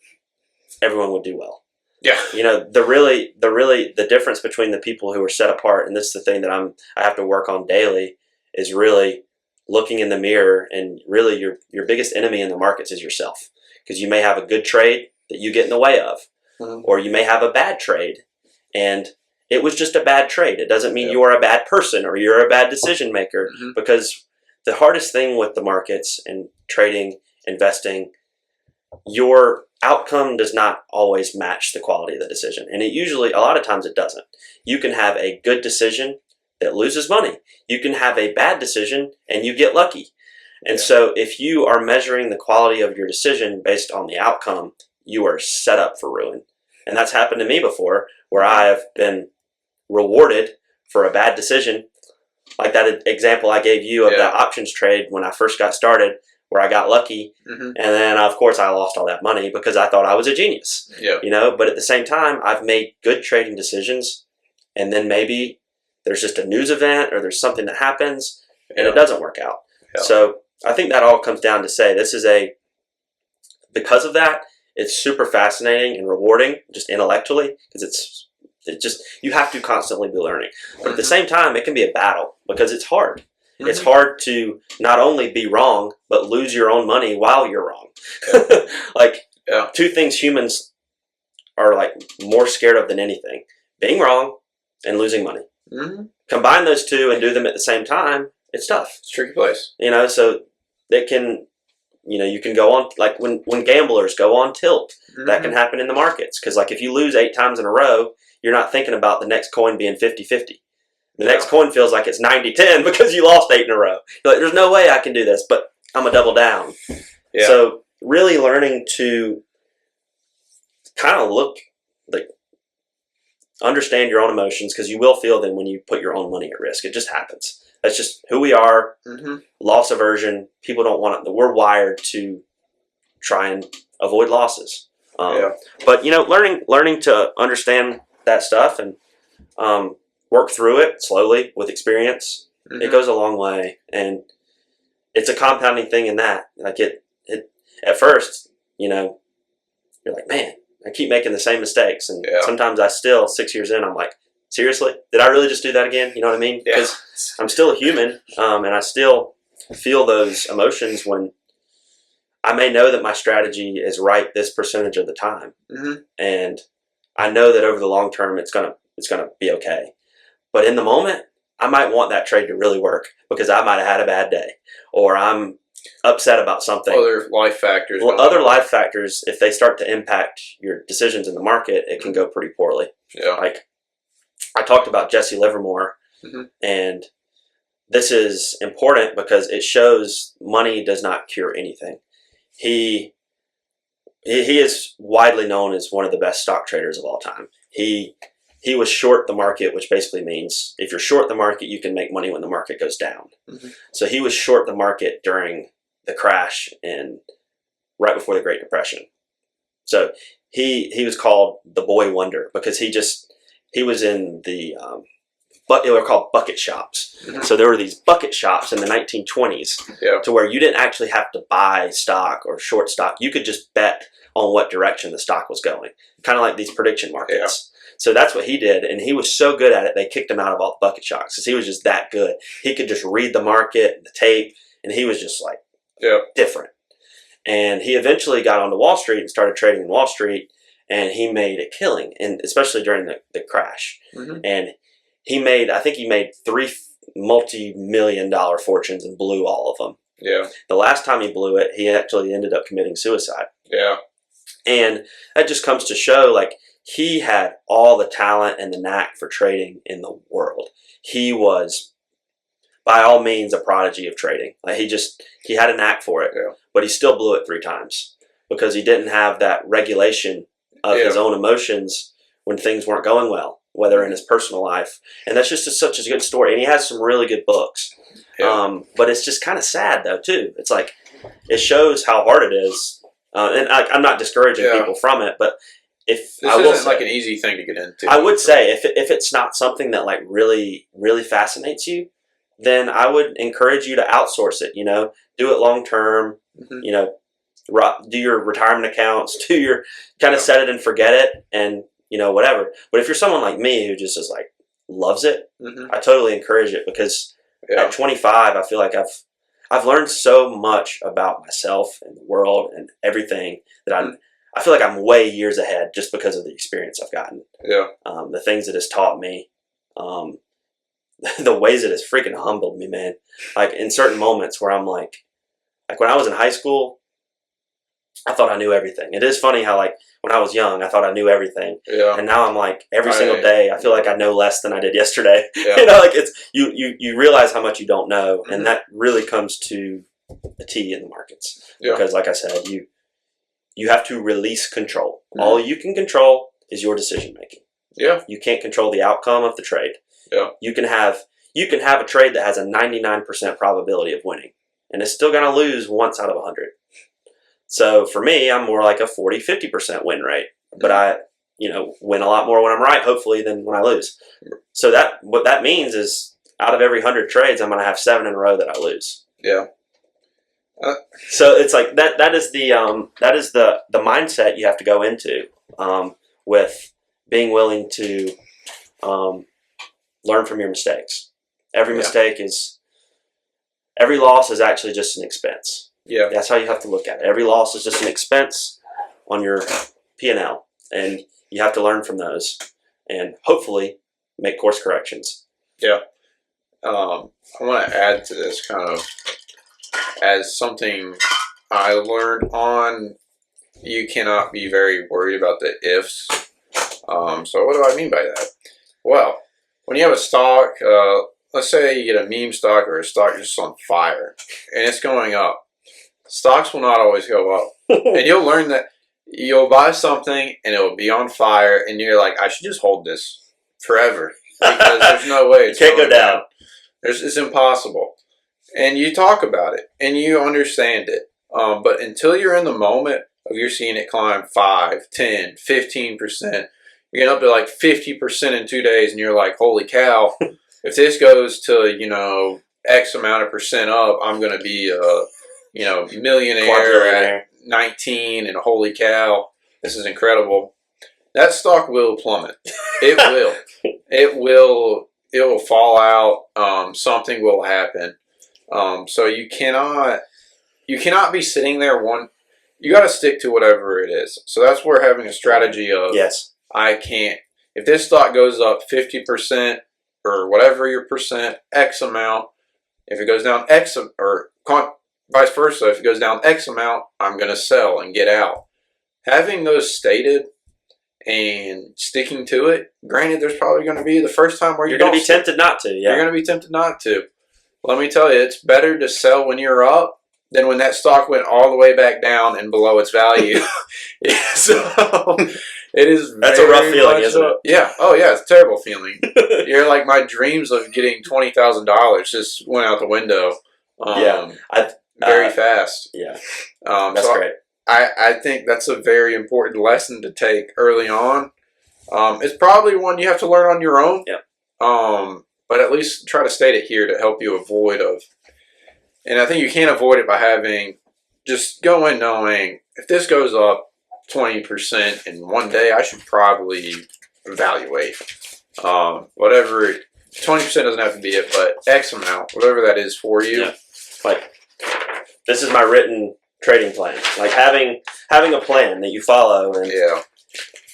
everyone would do well. Yeah. The difference between the people who are set apart, and this is the thing that I have to work on daily, is really looking in the mirror, and really your biggest enemy in the markets is yourself. Because you may have a good trade that you get in the way of, or you may have a bad trade, and it was just a bad trade. It doesn't mean you are a bad person or you're a bad decision maker, because the hardest thing with the markets and trading, investing, your outcome does not always match the quality of the decision. And a lot of times it doesn't. You can have a good decision that loses money. You can have a bad decision and you get lucky. And so if you are measuring the quality of your decision based on the outcome, you are set up for ruin. And that's happened to me before, where I have been rewarded for a bad decision. Like that example I gave you of that options trade when I first got started, where I got lucky, and then of course I lost all that money because I thought I was a genius. Yeah. But at the same time, I've made good trading decisions, and then maybe there's just a news event or there's something that happens and it doesn't work out. Yeah. So I think that all comes down to say because of that, it's super fascinating and rewarding just intellectually, because you have to constantly be learning. But at the same time, it can be a battle because it's hard. It's hard to not only be wrong, but lose your own money while you're wrong. Two things humans are more scared of than anything: being wrong and losing money. Combine those two and do them at the same time, it's tough. It's a tricky place. So they can, you can go on, like when gamblers go on tilt, that can happen in the markets. Because if you lose 8 times in a row, you're not thinking about the next coin being 50-50. The next coin feels like it's 90-10 because you lost 8 in a row. You're like, there's no way I can do this, but I'm a double down. Yeah. So really learning to kind of understand your own emotions, because you will feel them when you put your own money at risk. It just happens. That's just who we are. Loss aversion. People don't want it. We're wired to try and avoid losses. But learning to understand that stuff and work through it slowly with experience, it goes a long way. And it's a compounding thing in that. Like it at first, you're like, man, I keep making the same mistakes. And sometimes I still, 6 years in, I'm like, seriously? Did I really just do that again? You know what I mean? Because I'm still a human, and I still feel those emotions when I may know that my strategy is right this percentage of the time. And I know that over the long term, it's gonna be okay. But in the moment, I might want that trade to really work because I might have had a bad day, or I'm upset about something. Other life factors. Well, other life factors, if they start to impact your decisions in the market, it can go pretty poorly. Yeah. Like I talked about Jesse Livermore, and this is important because it shows money does not cure anything. He is widely known as one of the best stock traders of all time. He was short the market, which basically means if you're short the market, you can make money when the market goes down. So he was short the market during the crash and right before the Great Depression. So he was called the Boy Wonder because he was in the but they were called bucket shops. So there were these bucket shops in the 1920s to where you didn't actually have to buy stock or short stock. You could just bet on what direction the stock was going, kind of like these prediction markets. So that's what he did, and he was so good at it, they kicked him out of all the bucket shops because he was just that good. He could just read the market, the tape, and he was just like different. And he eventually got onto Wall Street and started trading in Wall Street, and he made a killing, and especially during the crash. And I think he made 3 multi-million-dollar fortunes and blew all of them. The last time he blew it, he actually ended up committing suicide. And that just comes to show, like, he had all the talent and the knack for trading in the world. He was, by all means, a prodigy of trading. Like he had a knack for it, but he still blew it 3 times because he didn't have that regulation of his own emotions when things weren't going well, whether in his personal life. And that's just such a good story. And he has some really good books. But it's just kind of sad, though, too. It's like, it shows how hard it is. And I'm not discouraging people from it, but this isn't like an easy thing to get into. I would say if it's not something that like really, really fascinates you, then I would encourage you to outsource it, do it long term, do your retirement accounts, kind of set it and forget it and, whatever. But if you're someone like me who just is like, loves it, I totally encourage it because at 25, I feel like I've learned so much about myself and the world and everything that I feel like I'm way years ahead just because of the experience I've gotten. The things it has taught me, the ways it has freaking humbled me, man. Like in certain moments where I'm like when I was in high school, I thought I knew everything. It is funny how like when I was young, I thought I knew everything. And now I'm like every single day, I feel like I know less than I did yesterday. Like it's you realize how much you don't know, and that really comes to a T in the markets. Because like I said, you have to release control. All you can control is your decision making. You can't control the outcome of the trade. You can have a trade that has a 99% probability of winning, and it's still going to lose once out of 100. So for me, I'm more like a 40-50% win rate, but I win a lot more when I'm right, hopefully, than when I lose. So what that means is out of every 100 trades, I'm going to have 7 in a row that I lose. So it's like that is the mindset you have to go into with being willing to learn from your mistakes. Every loss is actually just an expense. That's how you have to look at it. Every loss is just an expense on your P&L, and you have to learn from those and hopefully make course corrections. I want to add to this kind of as something I learned on. You cannot be very worried about the ifs. So what do I mean by that? Well, when you have a stock, let's say you get a meme stock or a stock that's just on fire and it's going up. Stocks will not always go up. And you'll learn that you'll buy something and it'll be on fire and you're like, I should just hold this forever because there's no way it's can't go down. It's impossible. And you talk about it and you understand it. But until you're in the moment of you're seeing it climb 5, 10, 15%, you're getting up to like 50% in 2 days and you're like, holy cow, if this goes to, X amount of percent up, I'm going to be millionaire at 19 and holy cow, this is incredible. That stock will plummet. It will. It will fall out. Something will happen. So you cannot be sitting there you got to stick to whatever it is. So that's where having a strategy of, yes, if this stock goes up 50% or whatever your percent, X amount, if it goes down X or vice versa, if it goes down X amount, I'm going to sell and get out. Having those stated and sticking to it, granted, there's probably going to be the first time where you're going to be tempted not to. Yeah. You're going to be tempted not to. Let me tell you, it's better to sell when you're up than when that stock went all the way back down and below its value. So it is. That's a rough feeling, isn't it? Yeah. Oh yeah, it's a terrible feeling. You're like, my dreams of getting $20,000 just went out the window. Very fast. Yeah. That's so great. I think that's a very important lesson to take early on. It's probably one you have to learn on your own. Yeah. But at least try to state it here to help you avoid of. And I think you can't avoid it by just go in knowing if this goes up 20% in one day, I should probably evaluate. Whatever, 20% doesn't have to be it, but X amount, whatever that is for you. Yeah. Like, this is my written trading plan. Like having a plan that you follow, and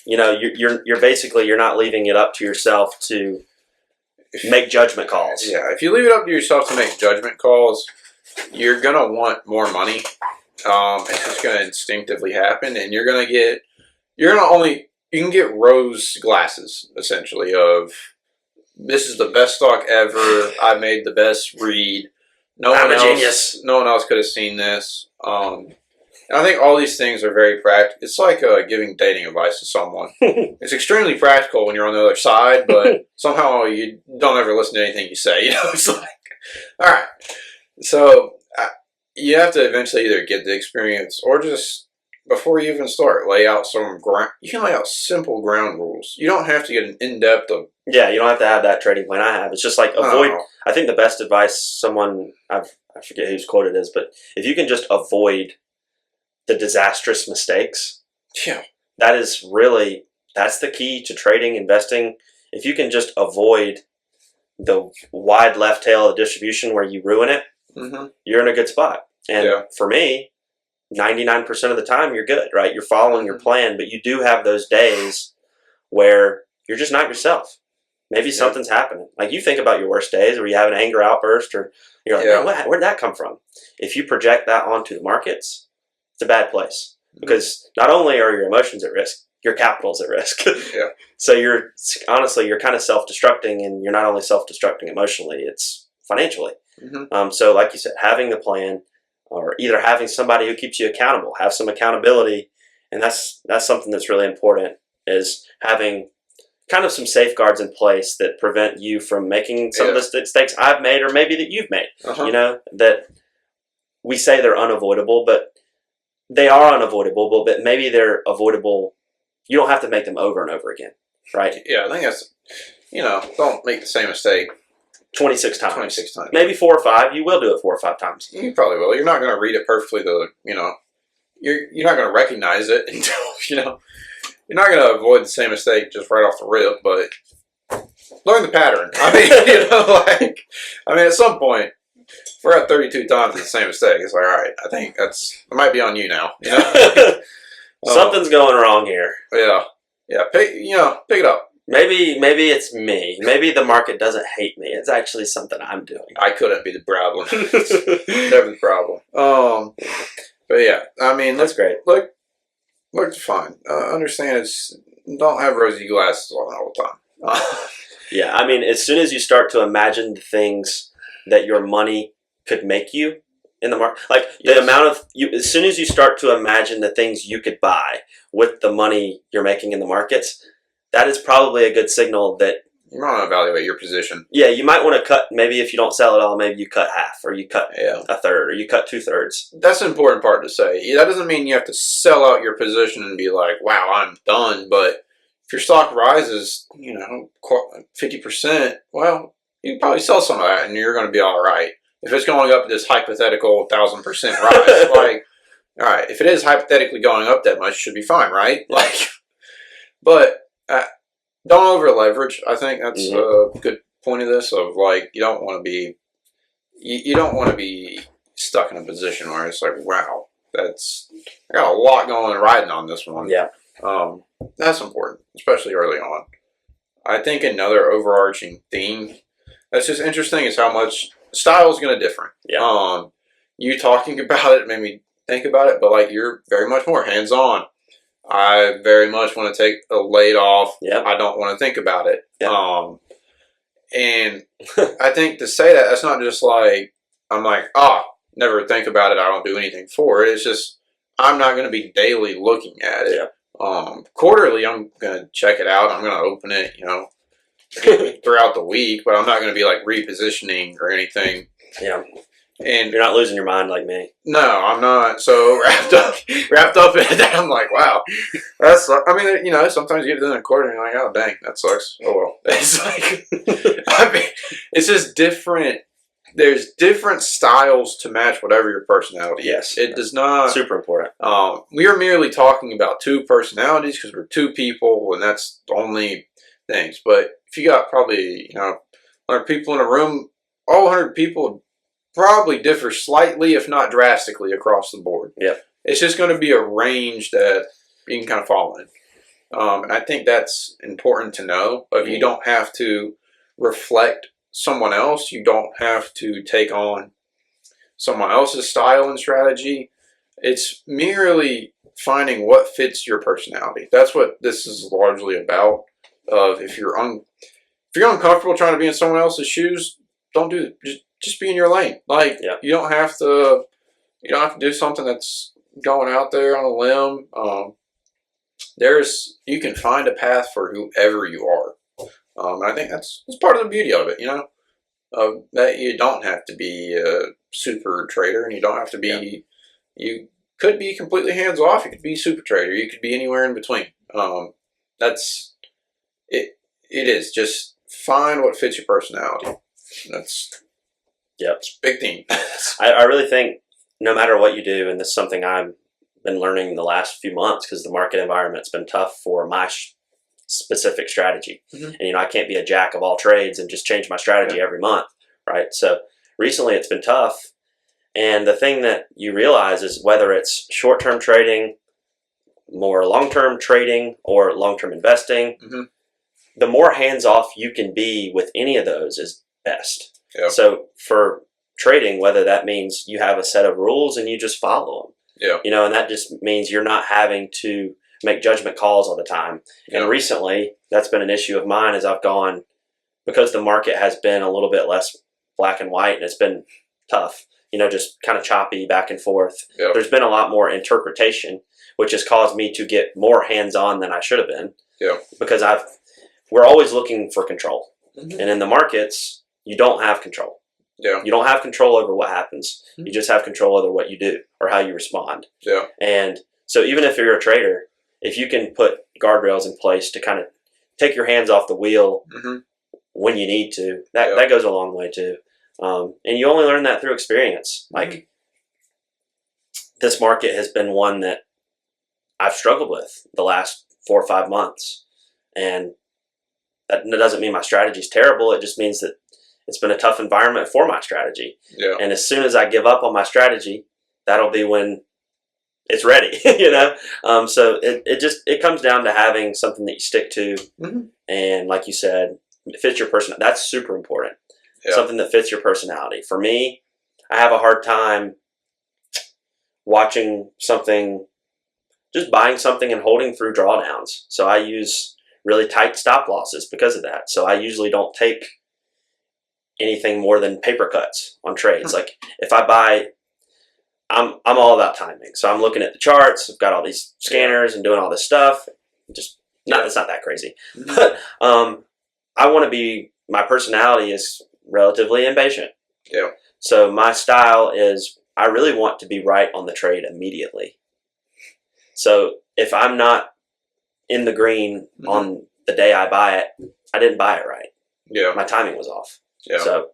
you're basically, you're not leaving it up to yourself to make judgment calls. Yeah, if you leave it up to yourself to make judgment calls, you're gonna want more money. It's just gonna instinctively happen, and you can get rose glasses essentially of this is the best stock ever. I made the best read. I'm a genius. No one else could have seen this. And I think all these things are very practical. It's like giving dating advice to someone. It's extremely practical when you're on the other side, but somehow you don't ever listen to anything you say. It's like, all right. So you have to eventually either get the experience or just, before you even start, lay out some ground. You can lay out simple ground rules. You don't have to get an in-depth of. Yeah, you don't have to have that trading plan I have. It's just like avoid. I think the best advice I forget whose quote it is, but if you can just avoid the disastrous mistakes, that's the key to trading, investing. If you can just avoid the wide left tail of the distribution where you ruin it, you're in a good spot. And for me, 99% of the time you're good, right? You're following your plan, but you do have those days where you're just not yourself. Maybe something's happening. Like, you think about your worst days where you have an anger outburst, or you're like, man, where'd that come from? If you project that onto the markets, it's a bad place, because not only are your emotions at risk, your capital's at risk. So you're kind of self-destructing, and you're not only self-destructing emotionally, it's financially. So like you said, having the plan, or either having somebody who keeps you accountable, have some accountability. And that's something that's really important, is having kind of some safeguards in place that prevent you from making some of the mistakes I've made, or maybe that you've made. That we say they're unavoidable, but they are unavoidable, but maybe they're avoidable. You don't have to make them over and over again, right? Yeah, I think that's, don't make the same mistake 26 times. Maybe 4 or 5. You will do it 4 or 5 times. You probably will. You're not going to read it perfectly, though. You're not going to recognize it until, you're not going to avoid the same mistake just right off the rip, but learn the pattern. At some point, if we're at 32 times the same mistake, it's like, all right, I think it might be on you now. Something's going wrong here. Yeah. Pick it up. Maybe it's me. Maybe the market doesn't hate me. It's actually something I'm doing. I couldn't be the problem. Never the problem. But yeah, that's great. Look fine. Understand don't have rosy glasses on all the time. Yeah, I mean, as soon as you start to imagine the things that your money could make you in the market, like the amount of you, as soon as you start to imagine the things you could buy with the money you're making in the markets, that is probably a good signal that you want to evaluate your position. Yeah, you might want to cut. Maybe if you don't sell it all, maybe you cut half, or you cut a third, or you cut 2/3. That's an important part to say. That doesn't mean you have to sell out your position and be like, "Wow, I'm done." But if your stock rises, 50%, well, you can probably sell some of that, and you're going to be all right. If it's going up this hypothetical 1,000% rise, like, all right, if it is hypothetically going up that much, it should be fine, right? Like, but don't over leverage. I think that's a good point of this. Of like, you don't want to be, you don't want to be stuck in a position where it's like, wow, I got a lot going riding on this one. Yeah, that's important, especially early on. I think another overarching theme that's just interesting is how much style is going to differ. Yeah. You talking about it made me think about it, but like you're very much more hands on. I very much want to take a laid off. Yep. I don't want to think about it. Yep. And I think to say that, that's not just like, I'm like, never think about it. I don't do anything for it. It's just, I'm not going to be daily looking at it. Yep. Quarterly, I'm going to check it out. I'm going to open it, throughout the week, but I'm not going to be like repositioning or anything. Yeah. And you're not losing your mind like me. No, I'm not. So wrapped up in that, I'm like, wow, that's. I mean, sometimes you get to the quarter and you're like, oh dang, that sucks. Oh well. It's like, it's just different. There's different styles to match whatever your personality is. It does not. Super important. We are merely talking about two personalities because we're two people, and that's the only things. But if you got probably 100 people in a room, all 100 people probably differ slightly, if not drastically, across the board. Yeah, it's just going to be a range that you can kind of fall in, and I think that's important to know. But you don't have to reflect someone else. You don't have to take on someone else's style and strategy. It's merely finding what fits your personality. That's what this is largely about. If you're uncomfortable trying to be in someone else's shoes, don't do it. Just be in your lane. Like, you don't have to do something that's going out there on a limb. You can find a path for whoever you are. And I think that's part of the beauty of it, that you don't have to be a super trader, and you don't have to be, you could be completely hands off. You could be super trader. You could be anywhere in between. That's it. It is just find what fits your personality. It's a big thing. I really think no matter what you do, and this is something I've been learning the last few months because the market environment's been tough for my specific strategy. And I can't be a jack of all trades and just change my strategy every month, right? So recently it's been tough. And the thing that you realize is whether it's short-term trading, more long-term trading, or long-term investing, the more hands-off you can be with any of those is best. So for trading, whether that means you have a set of rules and you just follow them, and that just means you're not having to make judgment calls all the time. And recently, that's been an issue of mine as I've gone, because the market has been a little bit less black and white and it's been tough, just kind of choppy back and forth. There's been a lot more interpretation, which has caused me to get more hands-on than I should have been. Because we're always looking for control. And in the markets, you don't have control. You don't have control over what happens. You just have control over what you do or how you respond. And so even if you're a trader, if you can put guardrails in place to kind of take your hands off the wheel when you need to, that goes a long way too. And you only learn that through experience. Like, this market has been one that I've struggled with the last 4 or 5 months. And that doesn't mean my strategy is terrible. It just means that it's been a tough environment for my strategy. And as soon as I give up on my strategy, that'll be when it's ready, So it comes down to having something that you stick to. And like you said, it fits your personality. That's super important. Something that fits your personality. For me, I have a hard time watching something, just buying something and holding through drawdowns. So I use really tight stop losses because of that. So I usually don't take anything more than paper cuts on trades. Like if I buy, I'm all about timing. So I'm looking at the charts. I've got all these scanners and doing all this stuff. Just it's not that crazy, but I want to be. My personality is relatively impatient. Yeah. So my style is I really want to be right on the trade immediately. So if I'm not in the green on the day I buy it, I didn't buy it right. Yeah. My timing was off. Yeah. So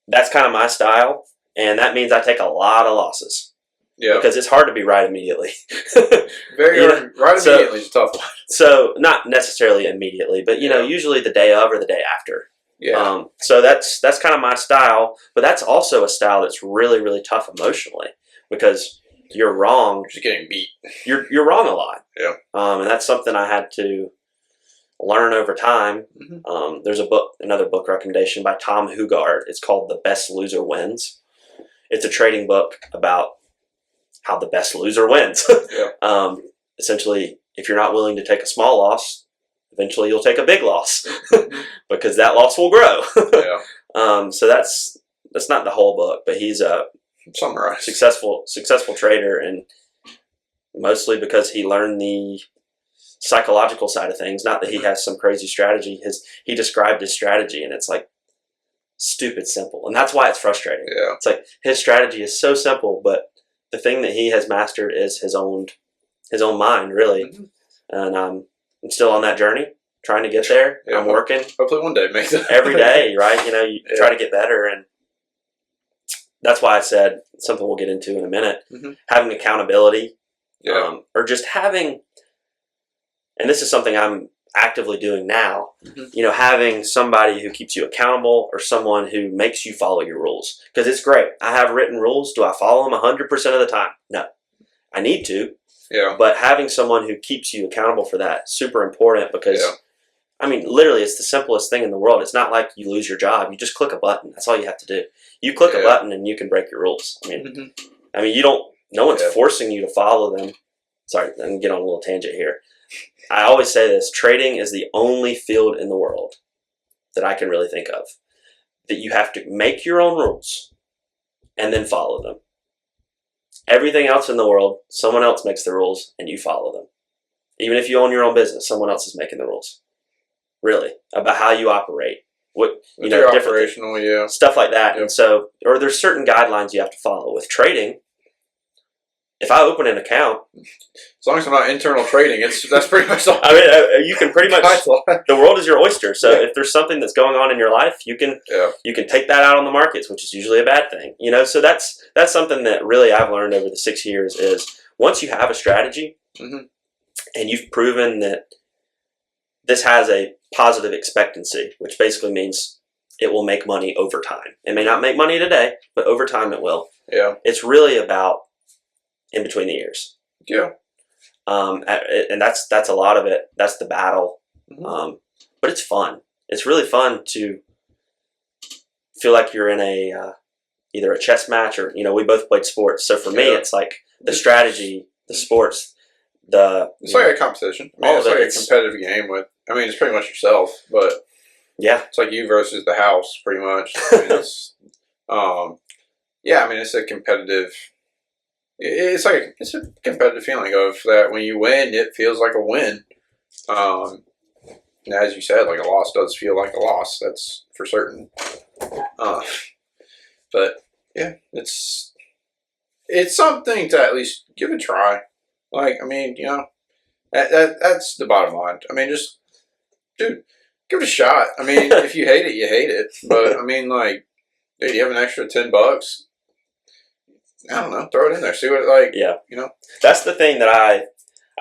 that's kind of my style, and that means I take a lot of losses. Yeah. Because it's hard to be right immediately. Very hard. Right immediately is a tough one. So not necessarily immediately, but usually the day of or the day after. Yeah. So that's kind of my style, but that's also a style that's really, really tough emotionally because you're wrong. You're just getting beat. You're wrong a lot. Yeah. And that's something I had to learn over time. There's another book recommendation by Tom Hugard. It's called The Best Loser Wins. It's a trading book about how the best loser wins. Yeah. Essentially, if you're not willing to take a small loss, eventually you'll take a big loss because that loss will grow. Yeah. So that's not the whole book, but he's a successful trader, and mostly because he learned the psychological side of things. Not that he has some crazy strategy. He described his strategy, and it's like stupid simple, and that's why it's frustrating. Yeah. It's like his strategy is so simple, but the thing that he has mastered is his own mind, really. And I'm still on that journey, trying to get there. Yeah, I'm working. Hopefully one day make it. Every day, right? You try to get better, and that's why I said something we'll get into in a minute. Having accountability, or just having, and this is something I'm actively doing now, having somebody who keeps you accountable or someone who makes you follow your rules. Because it's great. I have written rules. Do I follow them 100% of the time? No. I need to. Yeah. But having someone who keeps you accountable for that, super important because, I mean, literally it's the simplest thing in the world. It's not like you lose your job. You just click a button. That's all you have to do. You click a button and you can break your rules. I mean, no one's forcing you to follow them. Sorry, I'm going to get on a little tangent here. I always say this, trading is the only field in the world that I can really think of that you have to make your own rules and then follow them. Everything else in the world, someone else makes the rules and you follow them. Even if you own your own business, someone else is making the rules. Really, about how you operate. Different operational, stuff like that. And so, or there's certain guidelines you have to follow. With trading, if I open an account, as long as I'm not internal trading, that's pretty much all. I mean, you can pretty much. The world is your oyster. So if there's something that's going on in your life, you can take that out on the markets, which is usually a bad thing. So that's something that really I've learned over the 6 years is once you have a strategy and you've proven that this has a positive expectancy, which basically means it will make money over time. It may not make money today, but over time it will. Yeah. It's really about in between the ears. Yeah. And that's a lot of it. That's the battle. But it's fun. It's really fun to feel like you're in either a chess match or, we both played sports. So for me, it's like the strategy, the sports, it's like a competition. I mean, it's like a competitive game with, it's pretty much yourself, but it's like you versus the house pretty much. It's a competitive. It's a competitive feeling of that when you win, it feels like a win. And as you said, like a loss does feel like a loss. That's for certain. But yeah, it's something to at least give a try. That's the bottom line. Just dude, give it a shot. If you hate it, you hate it. But dude, you have an extra $10. I don't know. Throw it in there. See what That's the thing that I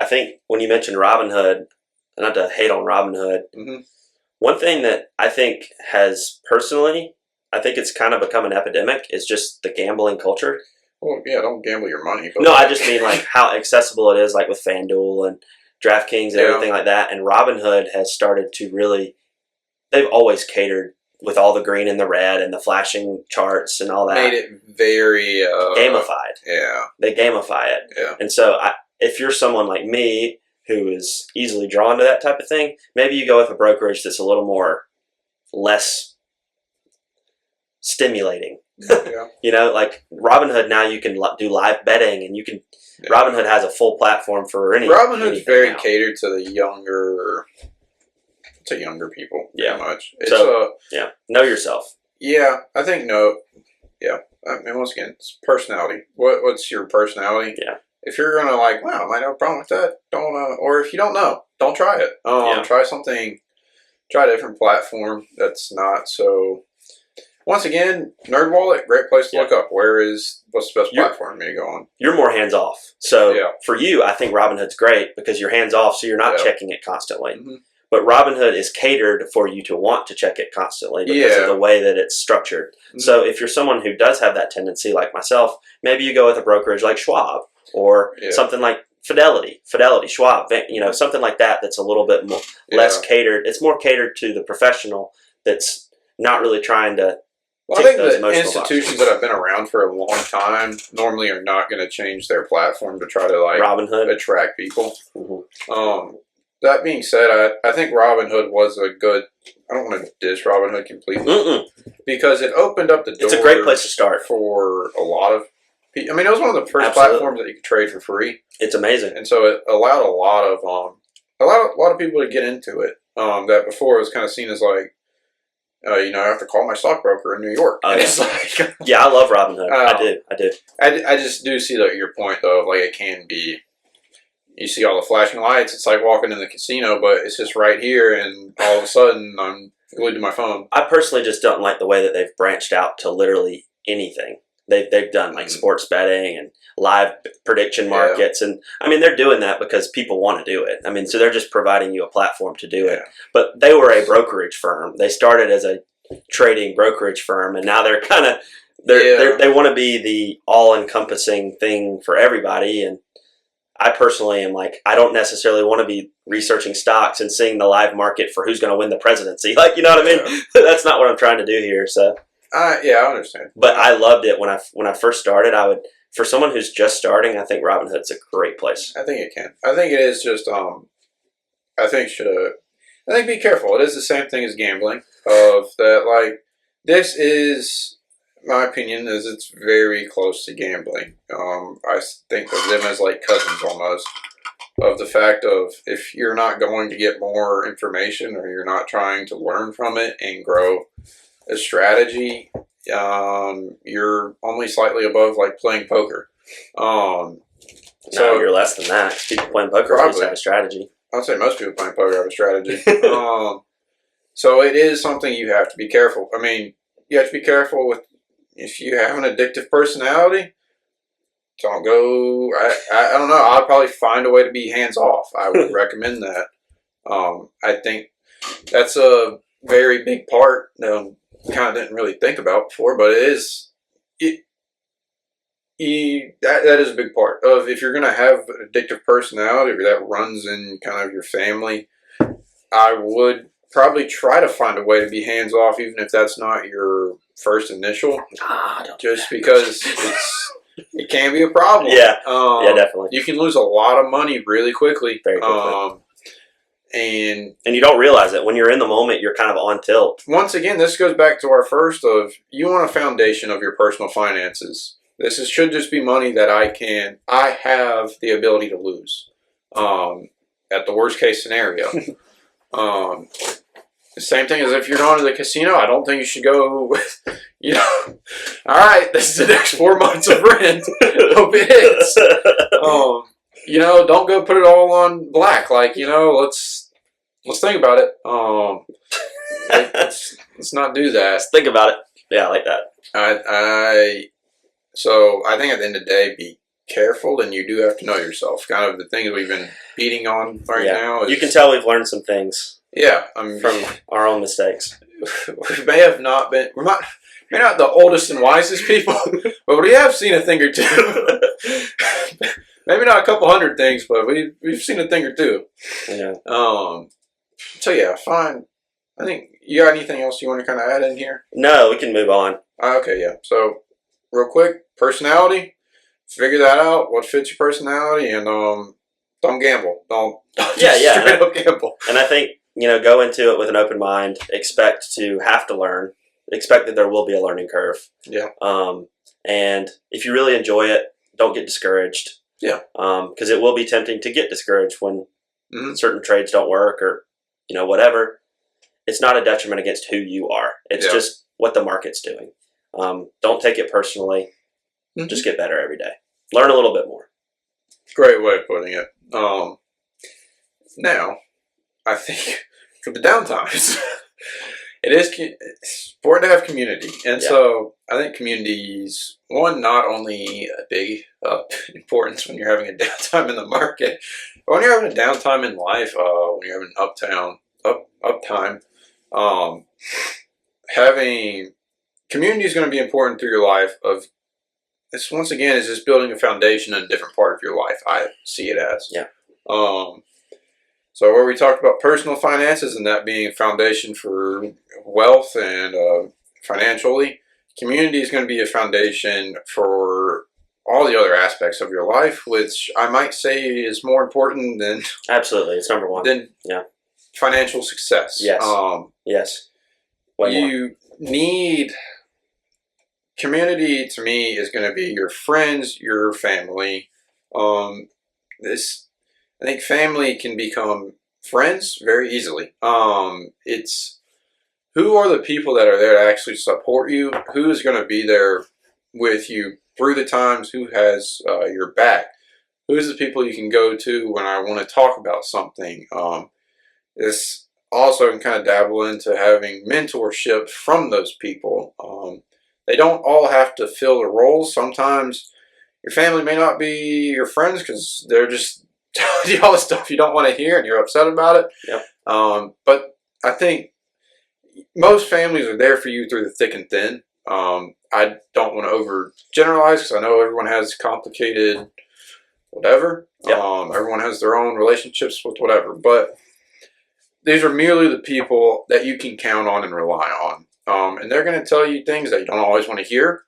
think when you mentioned Robinhood, not to hate on Robinhood, one thing that I think has personally, I think it's kind of become an epidemic is just the gambling culture. Well, yeah, don't gamble your money. But no, I just mean like how accessible it is, like with FanDuel and DraftKings and everything like that. And Robinhood has started to really, they've always catered with all the green and the red and the flashing charts and all that. Made it very gamified. Yeah. They gamify it. Yeah. And so if you're someone like me who is easily drawn to that type of thing, maybe you go with a brokerage that's a little more less stimulating. Yeah. You know, like Robinhood now you can do live betting, and you can. Yeah. Robinhood has a full platform for anything. Robinhood's very now. Catered to the younger people. Yeah, much. It's know yourself. Yeah, I think no. Yeah, I mean, once again, it's personality. What's your personality? Yeah. If you're gonna like, wow, I might have a problem with that. Don't. Or if you don't know, don't try it. Try something. Try a different platform that's not so. Once again, NerdWallet, great place to look up. What's the best platform for me to go on? You're more hands off. So for you, I think Robinhood's great because you're hands off, so you're not checking it constantly. Mm-hmm. But Robinhood is catered for you to want to check it constantly because of the way that it's structured. Mm-hmm. So if you're someone who does have that tendency, like myself, maybe you go with a brokerage like Schwab or something like Fidelity, Schwab, something like that that's a little bit more, less catered. It's more catered to the professional that's not really trying to. Well, I think the institutions that have been around for a long time normally are not going to change their platform to try to Robinhood attract people. Mm-hmm. That being said, I think Robinhood was a good. I don't want to diss Robinhood completely because it opened up the door. It's a great place to start for a lot of people. I mean, it was one of the first platforms that you could trade for free. It's amazing, and so it allowed a lot of people to get into it. That before it was kind of seen as like. I have to call my stockbroker in New York. It's like, I love Robinhood. I do. I just do see your point though. Like it can be, you see all the flashing lights. It's like walking in the casino, but it's just right here, and all of a sudden I'm glued to my phone. I personally just don't like the way that they've branched out to literally anything. They've done like sports betting and live prediction markets, and I mean they're doing that because people want to do it. I mean, so they're just providing you a platform to do it. But they were a brokerage firm. They started as a trading brokerage firm, and now they're kind of they want to be the all-encompassing thing for everybody. And I personally am like, I don't necessarily want to be researching stocks and seeing the live market for who's going to win the presidency. Like, you know what I mean? That's not what I'm trying to do here. So. I understand. But I loved it when I first started. For someone who's just starting, I think Robinhood's a great place. I think it can. I think it is just. I think be careful. It is the same thing as gambling. Of that, like this is my opinion. Is it's very close to gambling. I think of them as like cousins almost. Of the fact of if you're not going to get more information or you're not trying to learn from it and grow a strategy, you're only slightly above like playing poker. So you're less than that. People playing poker at least have a strategy. I'd say most people playing poker have a strategy. So it is something you have to be careful. I mean, you have to be careful with if you have an addictive personality. Don't go. I don't know. I'd probably find a way to be hands off. I would recommend that. I think that's a very big part. Kind of didn't really think about before, but it is. That is a big part of if you're going to have an addictive personality or that runs in kind of your family. I would probably try to find a way to be hands off, even if that's not your first initial. Just because it can be a problem. Yeah, definitely. You can lose a lot of money really quickly. Very quickly. And you don't realize it. When you're in the moment, you're kind of on tilt. Once again, this goes back to our first of you want a foundation of your personal finances. This should just be money that I have the ability to lose. At the worst case scenario. Same thing as if you're going to the casino. I don't think you should go with, all right, this is the next 4 months of rent. Hope it hits. Don't go put it all on black. Like, let's think about it. Let's not do that. Let's think about it. Yeah, I like that. So I think at the end of the day, be careful, and you do have to know yourself. Kind of the thing that we've been beating on now. You can tell we've learned some things. Yeah, from our own mistakes. We may have not been. We're not the oldest and wisest people, but we have seen a thing or two. Maybe not a couple hundred things, but we've seen a thing or two. Yeah. So yeah, fine. I think you got anything else you want to kind of add in here? No, we can move on. Okay, yeah. So, real quick, personality. Figure that out. What fits your personality, and don't gamble. Don't Yeah, just yeah. straight up gamble. And I think, go into it with an open mind, expect to have to learn, expect that there will be a learning curve. Yeah. And if you really enjoy it, don't get discouraged. Yeah. Because it will be tempting to get discouraged when Mm-hmm. certain trades don't work or, whatever. It's not a detriment against who you are. It's just what the market's doing. Don't take it personally. Mm-hmm. Just get better every day. Learn a little bit more. Great way of putting it. Now, I think for the downtimes, it's important to have community. And so I think communities, one, not only a big importance when you're having a downtime in the market, but when you're having a downtime in life, when you're having uptime, having community is going to be important through your life. This once again is just building a foundation in a different part of your life. I see it as. Yeah. So where we talked about personal finances and that being a foundation for wealth and financially, community is going to be a foundation for all the other aspects of your life, which I might say is more important than absolutely, it's number one. Than financial success. Yes. Yes. You need community. To me, is going to be your friends, your family. I think family can become friends very easily. It's who are the people that are there to actually support you? Who is going to be there with you through the times? Who has your back? Who's the people you can go to when I want to talk about something? This also can kind of dabble into having mentorship from those people. They don't all have to fill the roles. Sometimes your family may not be your friends because they're just telling you all the stuff you don't want to hear and you're upset about it. Yep. But I think most families are there for you through the thick and thin. I don't want to overgeneralize because I know everyone has complicated whatever. Yep. Everyone has their own relationships with whatever. But these are merely the people that you can count on and rely on. And they're going to tell you things that you don't always want to hear.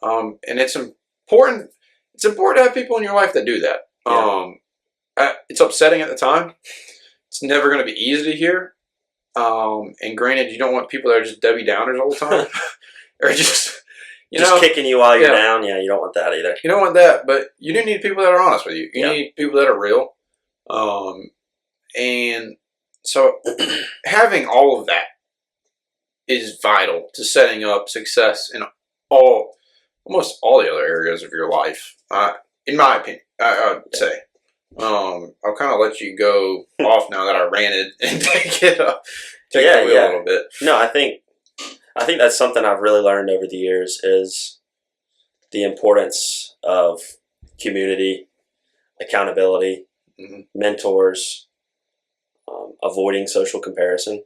And it's important. It's important to have people in your life that do that. It's upsetting at the time. It's never going to be easy to hear. And granted, you don't want people that are just Debbie Downers all the time, or just kicking you while you're down. Yeah, you don't want that either. You don't want that, but you do need people that are honest with you. You need people that are real. And so having all of that is vital to setting up success in almost all the other areas of your life. In my opinion, I would say. I'll kind of let you go off now that I ranted and take the wheel a little bit. No, I think that's something I've really learned over the years is the importance of community, accountability, mentors, avoiding social comparison.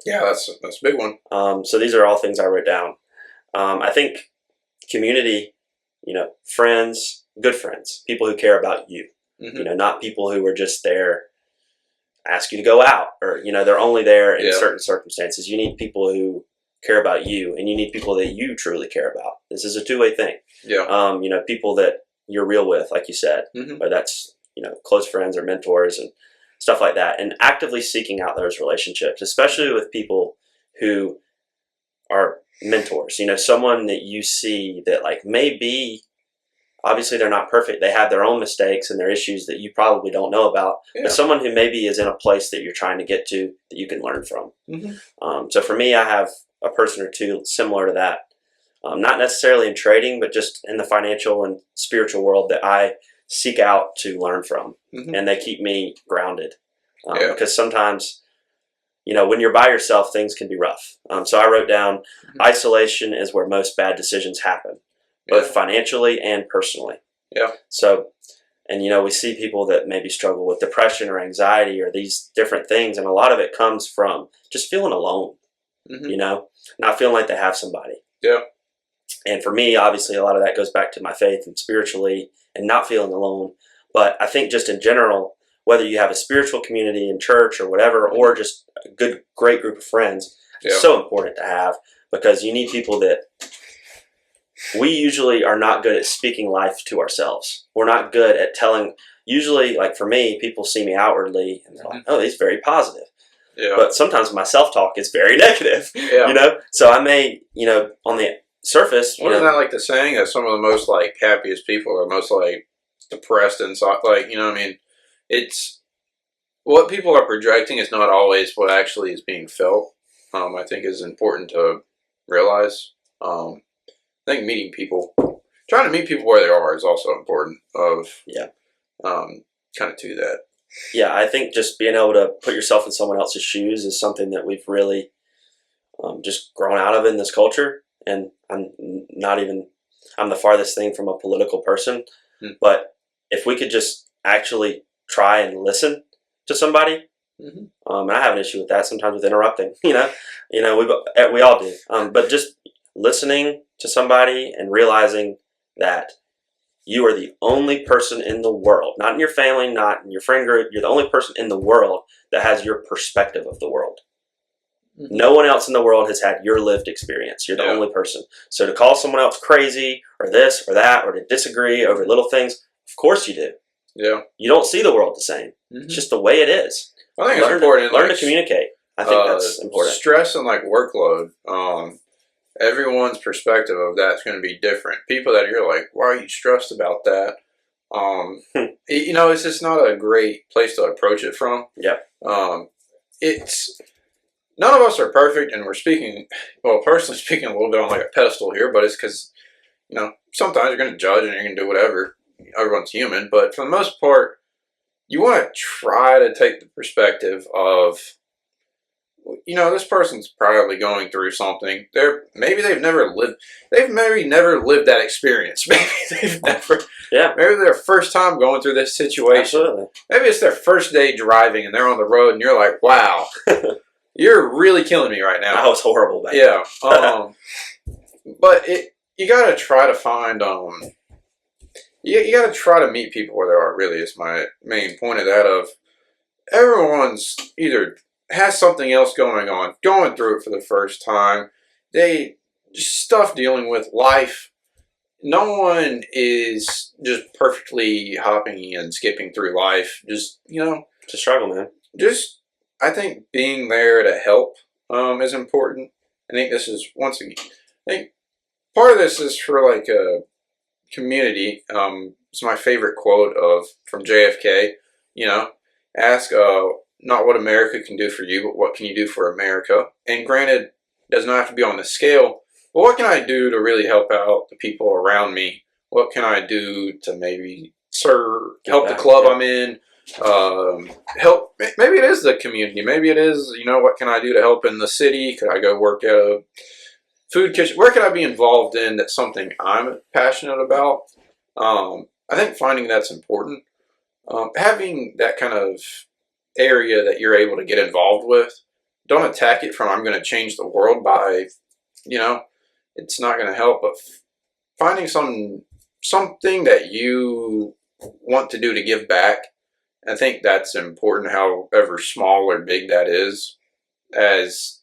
Yeah, that's a big one. So these are all things I wrote down. I think community, friends, good friends, people who care about you. Not people who are just there, ask you to go out, or they're only there in certain circumstances. You need people who care about you, and you need people that you truly care about. This is a two-way thing. Yeah. People that you're real with, like you said, whether that's close friends or mentors and stuff like that, and actively seeking out those relationships, especially with people who are mentors. Someone that you see that maybe. Obviously, they're not perfect. They have their own mistakes and their issues that you probably don't know about. Yeah. But someone who maybe is in a place that you're trying to get to that you can learn from. So for me, I have a person or two similar to that. Not necessarily in trading, but just in the financial and spiritual world that I seek out to learn from. And they keep me grounded. Because sometimes, when you're by yourself, things can be rough. So I wrote down, isolation is where most bad decisions happen. Both financially and personally. Yeah. So, and we see people that maybe struggle with depression or anxiety or these different things, and a lot of it comes from just feeling alone. Not feeling like they have somebody. Yeah. And for me, obviously, a lot of that goes back to my faith and spiritually, and not feeling alone. But I think just in general, whether you have a spiritual community in church or whatever, or just a great group of friends, it's so important to have, because you need people that. We usually are not good at speaking life to ourselves. We're not good at telling, usually, like for me, people see me outwardly and they're like, oh, he's very positive. Yeah. But sometimes my self-talk is very negative, Yeah. you know? So I may, you know, on the surface, Wasn't that like the saying that some of the most like happiest people are most like depressed inside? Like, you know what I mean? It's what people are projecting is not always what actually is being felt. I think is important to realize. I think meeting people, trying to meet people where they are, is also important. Kind of to that. Yeah, I think just being able to put yourself in someone else's shoes is something that we've really just grown out of in this culture. And I'm the farthest thing from a political person. But if we could just actually try and listen to somebody, and I have an issue with that sometimes with interrupting, we all do. But just listening to somebody and realizing that you are the only person in the world, not in your family, not in your friend group, you're the only person in the world that has your perspective of the world. No one else in the world has had your lived experience. You're the only person. So to call someone else crazy or this or that or to disagree over little things, of course you do. Yeah. You don't see the world the same. It's just the way it is. I think it's important. Learn to communicate. I think that's important. Stress and like workload. Everyone's perspective of that's going to be different. People that you're like, why are you stressed about that? It's just not a great place to approach it from. Yeah. It's none of us are perfect, and we're speaking. Well, personally speaking, a little bit on like a pedestal here, but it's because sometimes you're going to judge and you're going to do whatever. Everyone's human, but for the most part, you want to try to take the perspective of, this person's probably going through something. Maybe they've never lived that experience. Maybe they've never. Yeah. Maybe their first time going through this situation. Absolutely. Maybe it's their first day driving and they're on the road and you're like, wow, you're really killing me right now. That was horrible back then. But you got to try to find you got to try to meet people where they are. Really, is my main point of that. Of everyone's either has something else going through it for the first time. They just stuff dealing with life. No one is just perfectly hopping and skipping through life. Just it's a struggle, man. Just I think being there to help is important. I think this is once again. I think part of this is for like a community. It's my favorite quote from JFK. Ask not what America can do for you, but what can you do for America? And granted, it does not have to be on the scale, but what can I do to really help out the people around me? What can I do to maybe help the club I'm in? Help, maybe it is the community. Maybe it is, what can I do to help in the city? Could I go work at a food kitchen? Where can I be involved in that's something I'm passionate about? I think finding that's important. Having that kind of area that you're able to get involved with, don't attack it from I'm going to change the world by, it's not going to help, but finding something that you want to do to give back. I think that's important, however small or big that is, as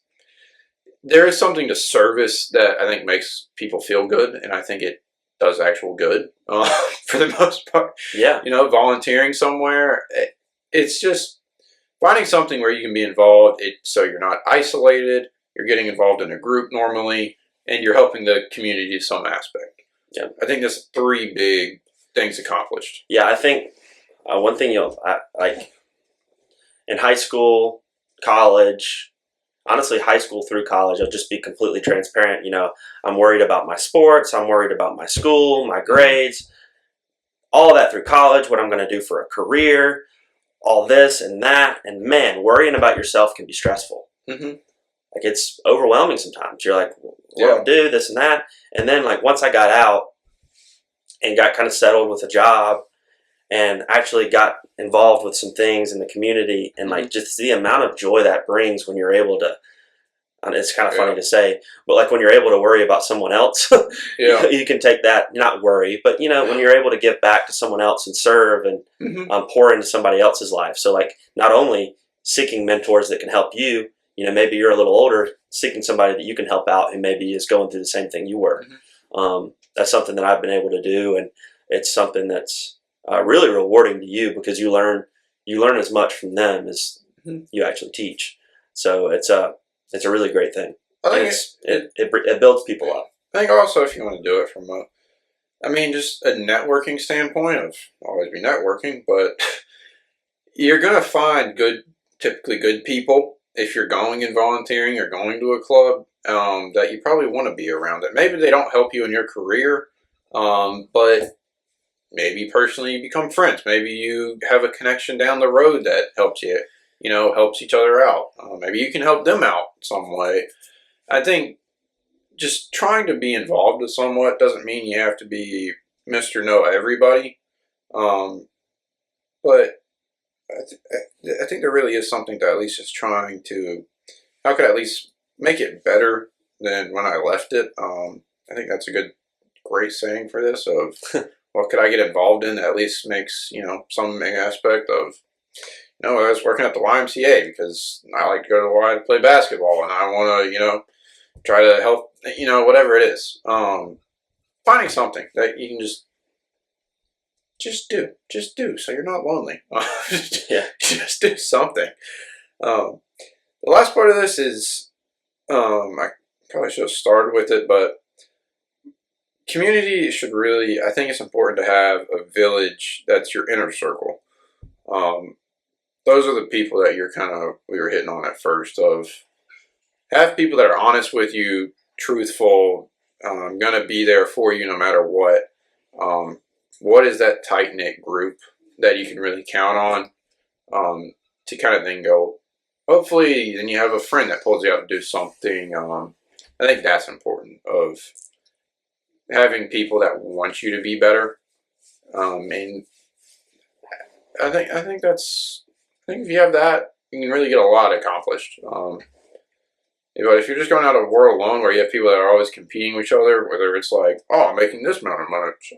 there is something to service that I think makes people feel good, and I think it does actual good for the most part. Yeah. Volunteering somewhere, it's just finding something where you can be involved, so you're not isolated, you're getting involved in a group normally, and you're helping the community to some aspect. Yeah. I think that's 3 big things accomplished. Yeah, I think one thing like in high school, college, honestly, high school through college, I'll just be completely transparent. I'm worried about my sports. I'm worried about my school, my grades, all of that through college, what I'm going to do for a career, all this and that. And man, worrying about yourself can be stressful. Mm-hmm. Like it's overwhelming sometimes. You're like, what do I do, this and that. And then like once I got out and got kind of settled with a job and actually got involved with some things in the community and like just the amount of joy that brings when you're able to, and it's kind of funny to say, but like when you're able to worry about someone else, you can take that, not worry, but when you're able to give back to someone else and serve and pour into somebody else's life. So like not only seeking mentors that can help you, maybe you're a little older, seeking somebody that you can help out who maybe is going through the same thing you were. That's something that I've been able to do, and it's something that's really rewarding to you because you learn as much from them as you actually teach. So it's a really great thing. I think it builds people up. I think also if you want to do it from just a networking standpoint of always be networking, but you're going to find typically good people if you're going and volunteering or going to a club that you probably want to be around. That maybe they don't help you in your career, but maybe personally you become friends. Maybe you have a connection down the road that helps you, helps each other out. Maybe you can help them out some way. I think just trying to be involved with somewhat doesn't mean you have to be Mr. Know Everybody. But I think there really is something to at least just trying to, how could I at least make it better than when I left it? I think that's a great saying for this of what could I get involved in that at least makes, some aspect of, I was working at the YMCA because I like to go to the Y to play basketball and I want to, try to help, whatever it is. Finding something that you can just do so you're not lonely. Yeah. Just do something. The last part of this is, I probably should have started with it, but community should really, I think it's important to have a village that's your inner circle. Those are the people that we were hitting on at first of, have people that are honest with you, truthful, gonna be there for you no matter what. What is that tight-knit group that you can really count on to kind of then go, hopefully then you have a friend that pulls you out to do something. I think that's important of having people that want you to be better. And I think if you have that, you can really get a lot accomplished. But if you're just going out of the world alone where you have people that are always competing with each other, whether it's like, oh, I'm making this amount of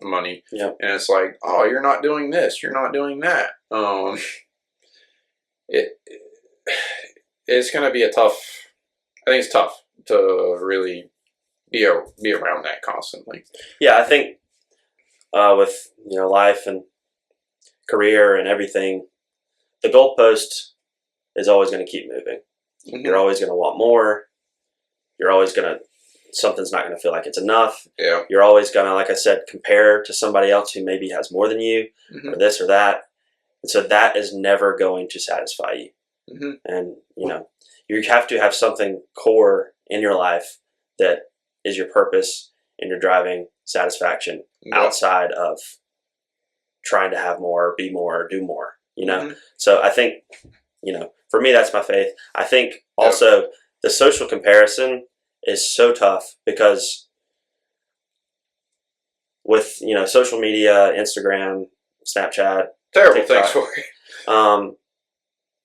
money, yeah. And it's like, oh, you're not doing this, you're not doing that. It's going to be I think it's tough to really be around that constantly. Yeah, I think with life and career and everything, the goalpost is always going to keep moving. Mm-hmm. You're always going to want more. You're always going to, something's not going to feel like it's enough. Yeah. You're always going to, like I said, compare to somebody else who maybe has more than you, mm-hmm. or this or that. And so that is never going to satisfy you. Mm-hmm. And, you have to have something core in your life that is your purpose and your driving satisfaction, yeah. outside of trying to have more, be more, do more, Mm-hmm. So I think, for me, that's my faith. I think also the social comparison is so tough because with, social media, Instagram, Snapchat, terrible TikTok, things for you.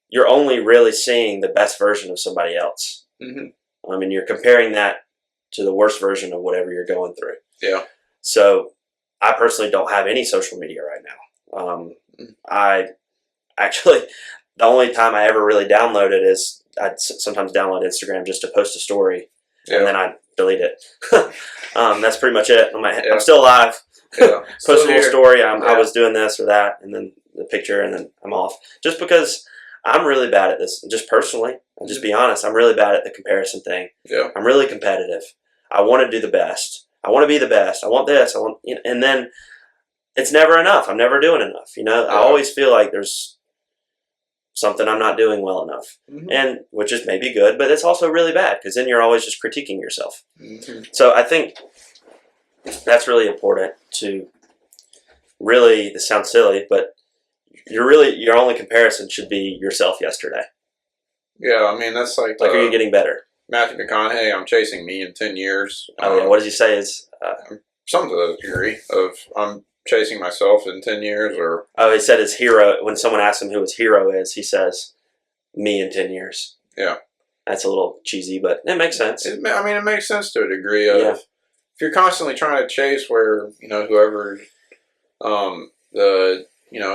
You're only really seeing the best version of somebody else. Mm-hmm. And you're comparing that to the worst version of whatever you're going through. Yeah. So I personally don't have any social media right now. I actually, the only time I ever really download it is I'd sometimes download Instagram just to post a story, and then I delete it. That's pretty much it. I'm still alive. Yeah. Post a little story. I was doing this or that, and then the picture, and then I'm off. Just because I'm really bad at this, just personally. I'll just be honest. I'm really bad at the comparison thing. Yeah. I'm really competitive. I want to do the best. I want to be the best. I want this. I want, and then it's never enough. I'm never doing enough. I always feel like there's something I'm not doing well enough, mm-hmm. and which is maybe good, but it's also really bad because then you're always just critiquing yourself. Mm-hmm. So I think that's really important to really. This sounds silly, but your only comparison should be yourself yesterday. Yeah, that's like are you getting better? Matthew McConaughey, I'm chasing me in 10 years. Oh yeah, what does he say? Is something to the degree of I'm chasing myself in 10 years, or he said his hero. When someone asks him who his hero is, he says, "Me in 10 years." Yeah, that's a little cheesy, but it makes sense. It makes sense to a degree. If you're constantly trying to chase where whoever, the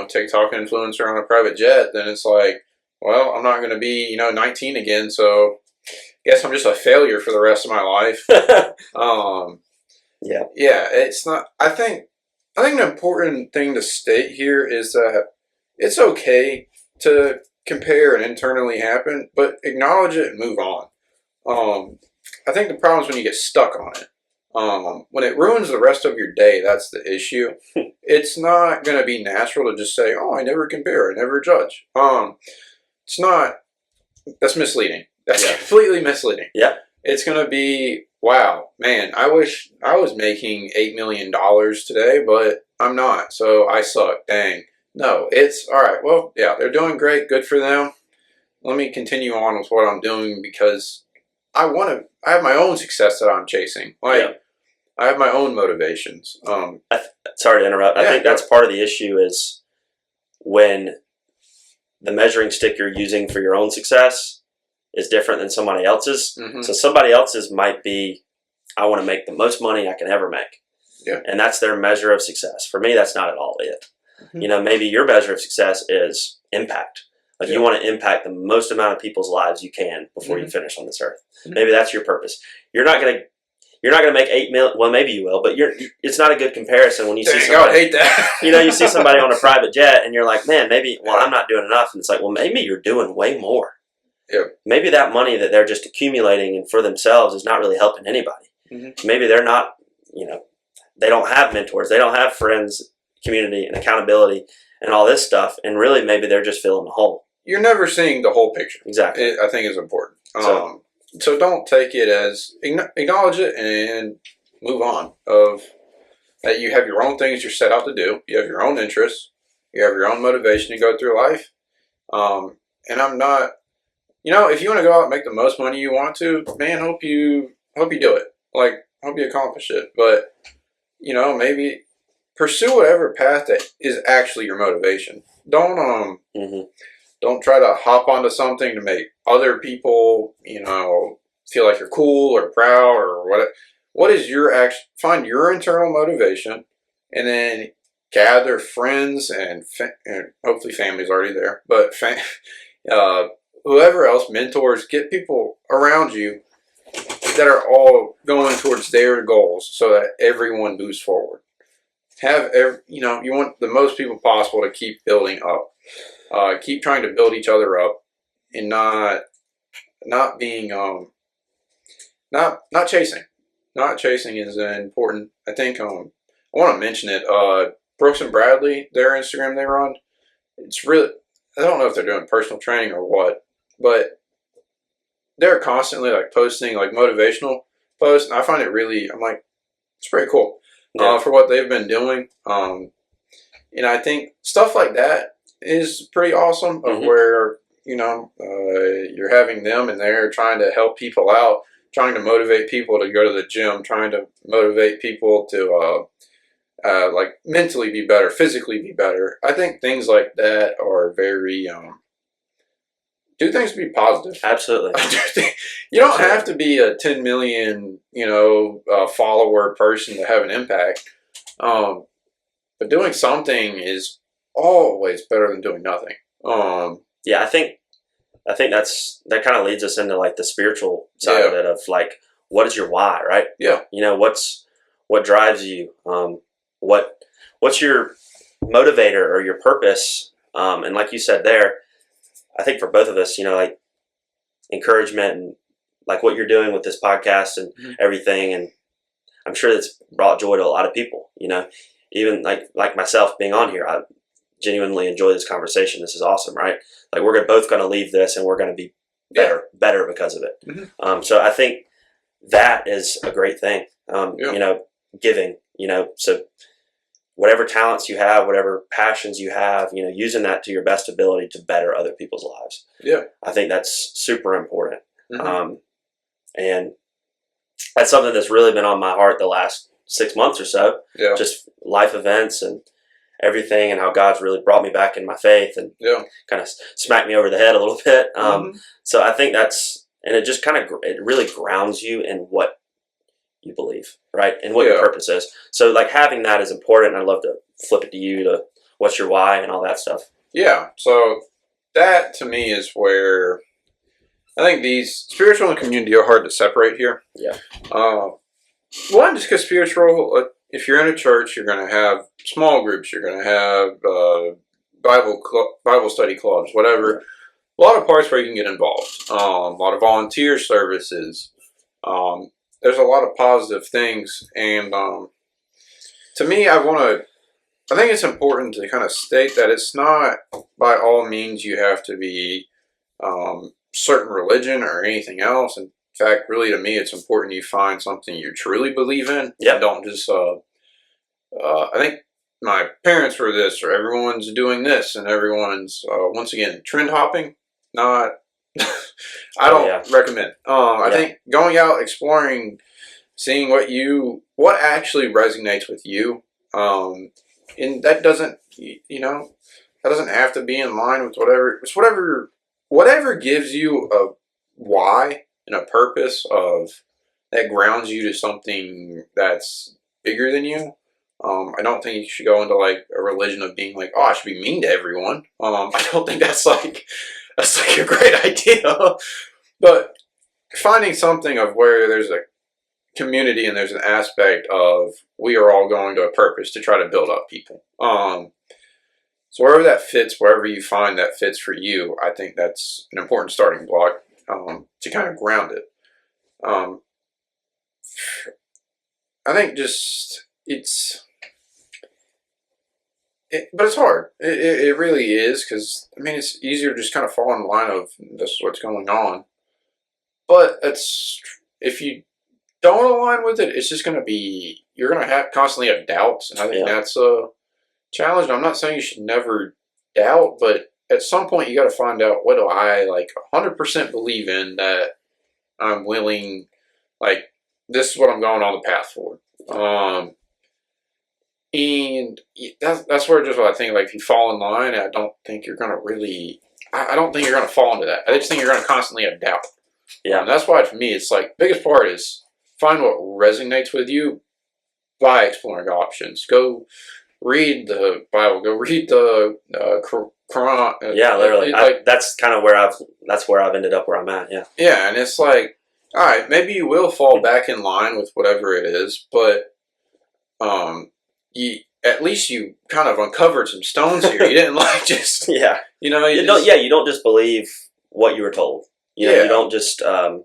TikTok influencer on a private jet, then it's like, well, I'm not going to be 19 again, so I guess I'm just a failure for the rest of my life. Yeah, it's not. I think I think the important thing to state here is that it's okay to compare and internally happen, but acknowledge it and move on. I think the problem is when you get stuck on it. When it ruins the rest of your day, that's the issue. It's not going to be natural to just say, "Oh, I never compare, I never judge." It's not. That's misleading. That's completely misleading. Yeah. It's going to be, wow, man, I wish I was making $8 million today, but I'm not, so I suck. Dang. No, it's all right. Well, yeah, they're doing great. Good for them. Let me continue on with what I'm doing because I have my own success that I'm chasing. Like, I have my own motivations. Sorry to interrupt. I think that's part of the issue is when the measuring stick you're using for your own success is different than somebody else's. Mm-hmm. So somebody else's might be, I want to make the most money I can ever make. Yeah. And that's their measure of success. For me, that's not at all it. Mm-hmm. Maybe your measure of success is impact. Like you want to impact the most amount of people's lives you can before you finish on this earth. Mm-hmm. Maybe that's your purpose. You're not going to make 8 million. Well, maybe you will, but it's not a good comparison when you see somebody. I hate that. You see somebody on a private jet, and you're like, man, maybe. Well, I'm not doing enough, and it's like, well, maybe you're doing way more. Yeah. Maybe that money that they're just accumulating and for themselves is not really helping anybody. Mm-hmm. Maybe they're not. They don't have mentors. They don't have friends, community, and accountability, and all this stuff. And really, maybe they're just filling a hole. You're never seeing the whole picture. Exactly. I think is important. So don't take it as acknowledge it and move on. That you have your own things you're set out to do. You have your own interests. You have your own motivation to go through life. And I'm not. If you want to go out and make the most money you want to, man, hope you do it. Like, hope you accomplish it. But maybe pursue whatever path that is actually your motivation. Don't Don't try to hop onto something to make other people, feel like you're cool or proud or what. What is your find your internal motivation, and then gather friends and hopefully family's already there, but whoever else, mentors, get people around you that are all going towards their goals, so that everyone moves forward. You want the most people possible to keep building up. Keep trying to build each other up, and not being not chasing. Not chasing is important. I think I want to mention it. Brooks and Bradley, their Instagram they run. It's really, I don't know if they're doing personal training or what, but they're constantly like posting like motivational posts, and I find it really. I'm like, it's pretty cool for what they've been doing. And I think stuff like that is pretty awesome. Of where you're having them and they're trying to help people out, trying to motivate people to go to the gym, trying to motivate people to like mentally be better, physically be better. I think things like that are very do things to be positive. Absolutely. You don't have to be a 10 million follower person to have an impact, but doing something is always better than doing nothing. I think that kind of leads us into like the spiritual side of it, of like, what is your why, right? Yeah. What drives you? What's your motivator or your purpose? And like you said there, I think for both of us, like encouragement and like what you're doing with this podcast and everything, and I'm sure that's brought joy to a lot of people. Even like myself being on here, I genuinely enjoy this conversation. This is awesome, right? Like we're both going to leave this and we're going to be better because of it. Mm-hmm. So I think that is a great thing. Giving. So whatever talents you have, whatever passions you have, using that to your best ability to better other people's lives. Yeah, I think that's super important. Mm-hmm. And that's something that's really been on my heart the last 6 months or so. Yeah, just life events and everything, and how God's really brought me back in my faith and kind of smacked me over the head a little bit. So I think and it just it really grounds you in what you believe, right? And what your purpose is. So like having that is important. And I'd love to flip it to you to what's your why and all that stuff. Yeah. So that to me is where I think these spiritual and community are hard to separate here. Yeah. One, just because spiritual, if you're in a church, you're going to have small groups. You're going to have Bible study clubs, whatever. A lot of parts where you can get involved. A lot of volunteer services. There's a lot of positive things, and to me, I think it's important to kind of state that it's not by all means you have to be certain religion or anything else. In fact, really, to me, it's important you find something you truly believe in. Yep. And don't just. I think my parents were this, or everyone's doing this, and everyone's once again trend hopping. Not. I don't recommend. I think going out, exploring, seeing what actually resonates with you, and that doesn't, that doesn't have to be in line with whatever. It's whatever gives you a why and a purpose that grounds you to something that's bigger than you. I don't think you should go into like a religion of being like, oh, I should be mean to everyone. I don't think that's like a great idea. But finding something of where there's a community and there's an aspect of we are all going to a purpose to try to build up people. So wherever that fits, wherever you find that fits for you, I think that's an important starting block to kind of ground it. I think but it's hard. It really is, because I mean it's easier to just kind of fall in line of this is what's going on. But if you don't align with it, it's just going to be you're going to constantly have doubts, and I think that's a challenge. And I'm not saying you should never doubt, but at some point you got to find out, what do I like 100% believe in that I'm willing, like this is what I'm going on the path for. And that's where just what I think, like if you fall in line, I don't think you're going to really, I don't think you're going to fall into that. I just think you're going to constantly have doubt. Yeah. And that's why for me, it's like biggest part is find what resonates with you by exploring options. Go read the Bible. Go read the Quran. Yeah, literally. That's kind of where I've ended up where I'm at. Yeah. Yeah, and it's like, all right, maybe you will fall back in line with whatever it is, but at least you kind of uncovered some stones here. You didn't like just you don't just believe what you were told. You don't just. I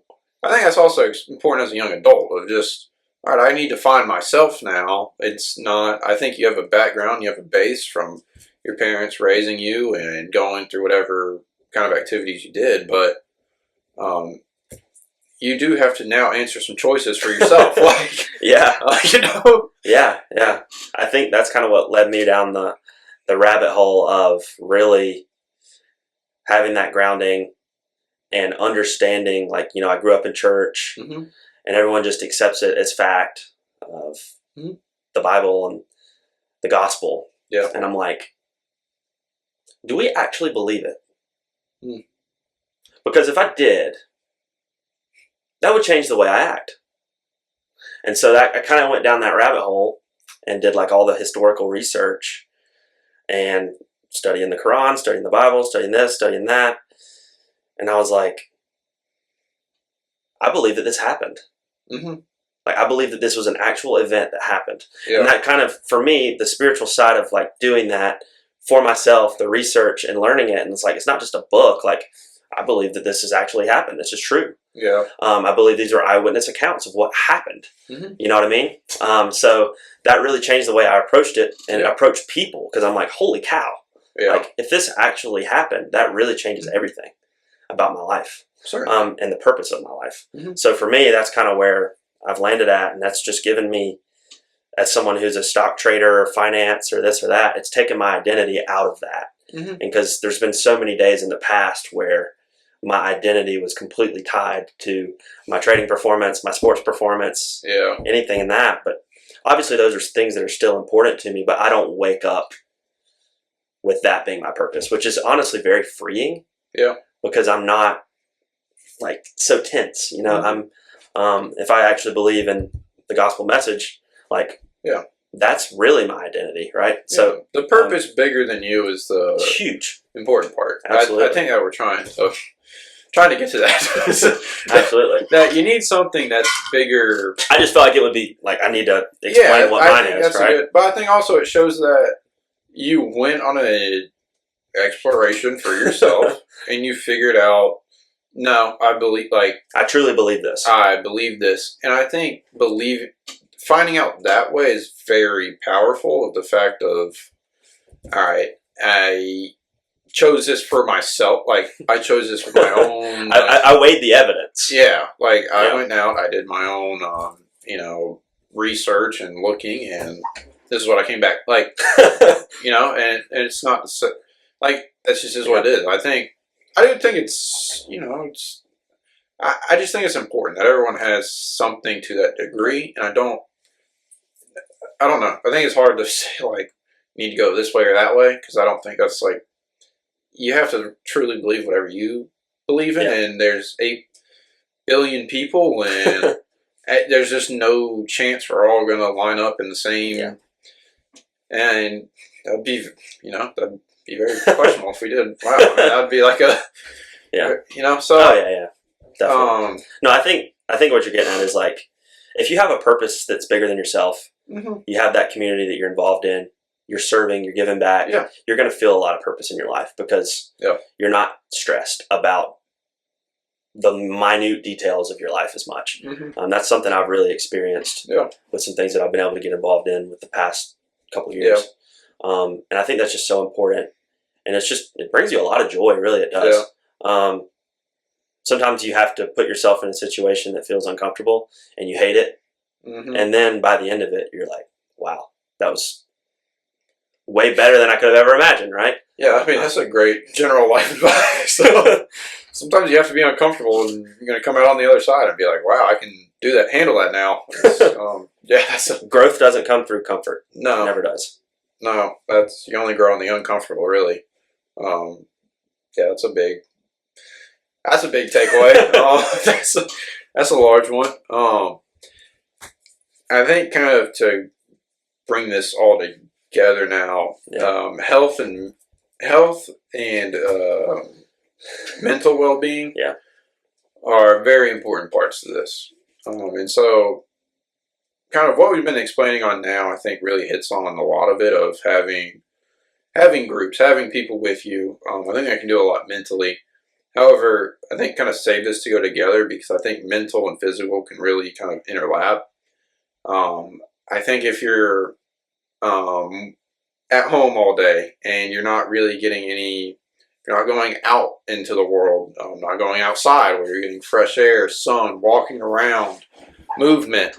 think that's also important as a young adult of just, all right, I need to find myself now. It's not. I think you have a background, you have a base from your parents raising you and going through whatever kind of activities you did, but you do have to now answer some choices for yourself. Like, Yeah. I think that's kind of what led me down the rabbit hole of really having that grounding and understanding. Like, I grew up in church, and everyone just accepts it as fact of the Bible and the gospel. Yeah. And I'm like, do we actually believe it? Because if I did, that would change the way I act. And so I kind of went down that rabbit hole and did like all the historical research and studying the Quran, studying the Bible, studying this, studying that. And I was like, I believe that this happened. Like, I believe that this was an actual event that happened. Yeah. And that kind of, for me, the spiritual side of like doing that for myself, the research and learning it. And it's like, it's not just a book. Like, I believe that this has actually happened. This is true. Yeah. I believe these are eyewitness accounts of what happened. You know what I mean? So that really changed the way I approached it and approached people, because I'm like, holy cow. Yeah. Like, if this actually happened, that really changes everything about my life. Certainly. And the purpose of my life. So for me, that's kind of where I've landed at, and that's just given me, as someone who's a stock trader or finance or this or that, it's taken my identity out of that. And because there's been so many days in the past where my identity was completely tied to my trading performance, my sports performance, anything in that. But obviously those are things that are still important to me, but I don't wake up with that being my purpose, which is honestly very freeing. Yeah. Because I'm not like so tense, I'm, if I actually believe in the gospel message, like, that's really my identity, right? Yeah. So the purpose bigger than you is the huge, important part. Absolutely. I think that we're trying. So trying to get to that. Absolutely. That you need something that's bigger. I just felt like it would be like I need to explain what mine is, right? But I think also it shows that you went on a exploration for yourself and you figured out. No, I truly believe this. I believe this, and I think finding out that way is very powerful. Of the fact of, all right, I chose this for myself. Like I chose this for my own. I weighed the evidence. Yeah, like I went out, I did my own, research and looking, and this is what I came back like, and it's not like that's just is what it is. I do think it's I just think it's important that everyone has something to that degree, and I don't know. I think it's hard to say like you need to go this way or that way because I don't think that's like you have to truly believe whatever you believe in, and there's 8 billion people, and there's just no chance we're all going to line up in the same. And that'd be very questionable if we did. Wow, I mean, that'd be like a So definitely. No, I think what you're getting at is like if you have a purpose that's bigger than yourself, you have that community that you're involved in. You're serving, you're giving back, you're going to feel a lot of purpose in your life because you're not stressed about the minute details of your life as much. That's something I've really experienced with some things that I've been able to get involved in with the past couple of years. And I think that's just so important. And it brings you a lot of joy, really, it does. Sometimes you have to put yourself in a situation that feels uncomfortable and you hate it. And then by the end of it, you're like, wow, that was way better than I could have ever imagined, right? Yeah, I mean, that's a great general life advice. So sometimes you have to be uncomfortable and you're going to come out on the other side and be like, wow, I can handle that now. Growth doesn't come through comfort. No. It never does. No, you only grow in the uncomfortable, really. That's a big takeaway. That's a large one. I think kind of to bring this all together now, health and mental well-being are very important parts to this. And so kind of what we've been explaining on now, I think really hits on a lot of it of having groups, having people with you. I think I can do a lot mentally. However, I think kind of save this to go together because I think mental and physical can really kind of interlap. I think if you're at home all day and you're not really getting you're not going out into the world, not going outside where you're getting fresh air, sun, walking around, movement,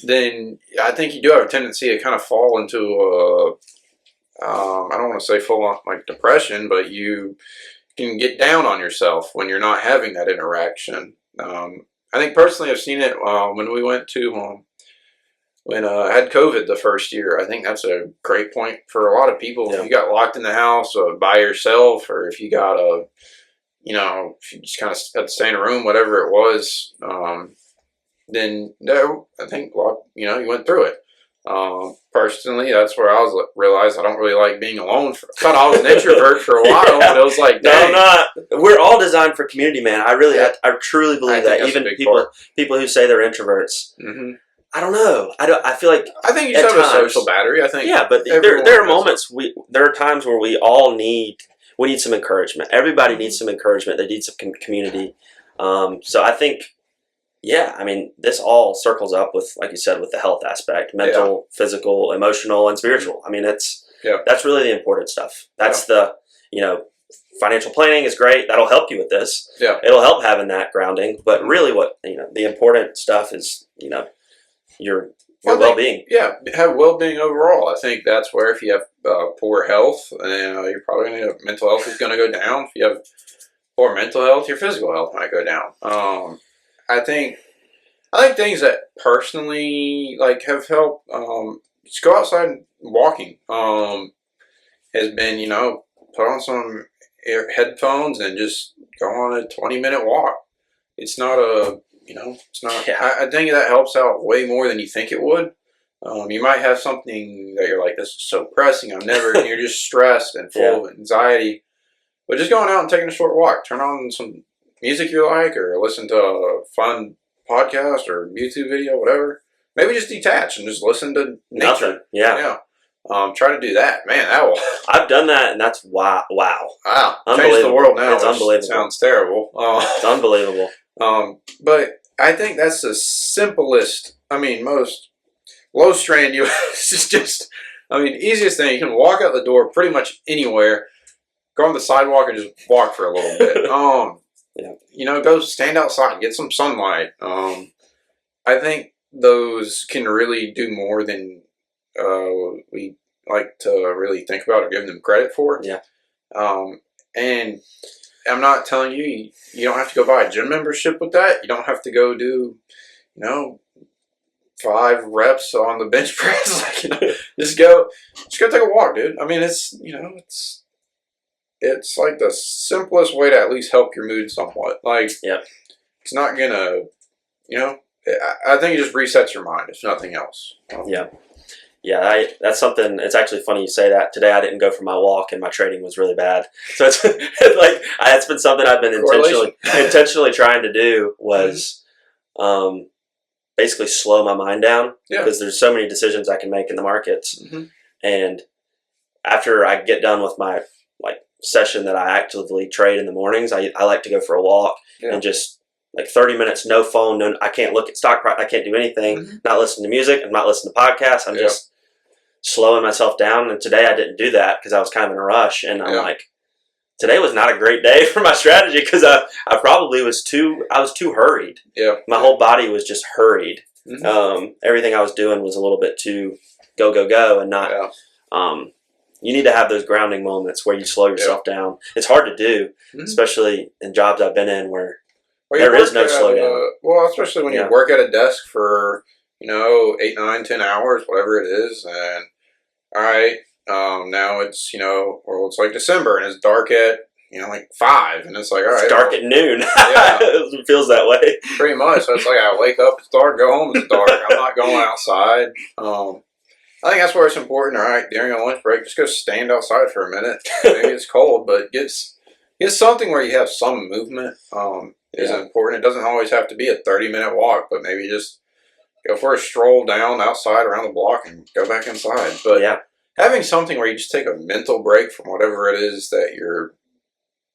then I think you do have a tendency to kind of fall into I don't want to say full on like depression, but you can get down on yourself when you're not having that interaction. I think personally I've seen it when we went to when I had COVID the first year. I think that's a great point for a lot of people. If you got locked in the house by yourself, or if you got if you just kind of had to stay in a room, whatever it was, then I think you went through it. Personally, that's where I realized I don't really like being alone. I thought I was an introvert for a while, but it was like, dang. No, I'm not. We're all designed for community, man. I truly believe that. Even people who say they're introverts. I don't know. I feel like I think you just have a social battery. I think. Yeah, but there are moments there are times where we all need some encouragement. Everybody needs some encouragement. They need some community. So I think. Yeah, I mean, this all circles up with, like you said, with the health aspect, mental, physical, emotional, and spiritual. I mean, that's really the important stuff. That's the, financial planning is great. That'll help you with this. Yeah. It'll help having that grounding. But really what, the important stuff is, your well-being. Have well-being overall. I think that's where if you have poor health, you're probably going to, mental health is going to go down. If you have poor mental health, your physical health might go down. I think things that personally have helped. Just go outside and walking. Has been put on some headphones and just go on a 20-minute walk. It's not it's not. I think that helps out way more than you think it would. You might have something that you're like, this is so pressing. and you're just stressed and full of anxiety. But just going out and taking a short walk, turn on some music you like, or listen to a fun podcast or YouTube video, whatever. Maybe just detach and just listen to nature. Nothing. Yeah. Try to do that. Man, that will. I've done that, and that's wow. Wow. Change the world now. It's unbelievable. Sounds terrible. It's unbelievable. But I think that's the simplest, most low strain it's just, easiest thing. You can walk out the door pretty much anywhere, go on the sidewalk and just walk for a little bit. Go stand outside, get some sunlight. I think those can really do more than we like to really think about or give them credit for. Yeah. And I'm not telling you don't have to go buy a gym membership with that. You don't have to go do, 5 reps on the bench press. Just go take a walk, dude. It's like the simplest way to at least help your mood somewhat. It's not gonna, I think it just resets your mind, if nothing else. Yeah, that's something. It's actually funny you say that. Today I didn't go for my walk, and my training was really bad. So it's it's been something I've been intentionally trying to do was, basically slow my mind down because there's so many decisions I can make in the markets, and after I get done with my session that I actively trade in the mornings, I like to go for a walk and just 30 minutes, no phone, I can't look at stock price, I can't do anything, not listen to music, I'm not listening to podcasts, I'm just slowing myself down. And today I didn't do that because I was kind of in a rush, and I'm like, today was not a great day for my strategy because I probably was too hurried. Yeah, my whole body was just hurried. Everything I was doing was a little bit too go, and not. You need to have those grounding moments where you slow yourself down. It's hard to do, especially in jobs I've been in where there is no slowdown. Especially when you work at a desk for 8, 9, 10 hours, whatever it is, and all right. Now it's it's like December and it's dark at 5, and it's like, all right, it's dark at noon. It feels that way. Pretty much. So it's like I wake up, it's dark, go home, it's dark. I'm not going outside. I think that's where it's important. All right, during a lunch break, just go stand outside for a minute. Maybe it's cold, but get something where you have some movement. Is important. It doesn't always have to be a 30-minute walk, but maybe just go for a stroll down outside around the block and go back inside. But having something where you just take a mental break from whatever it is that you're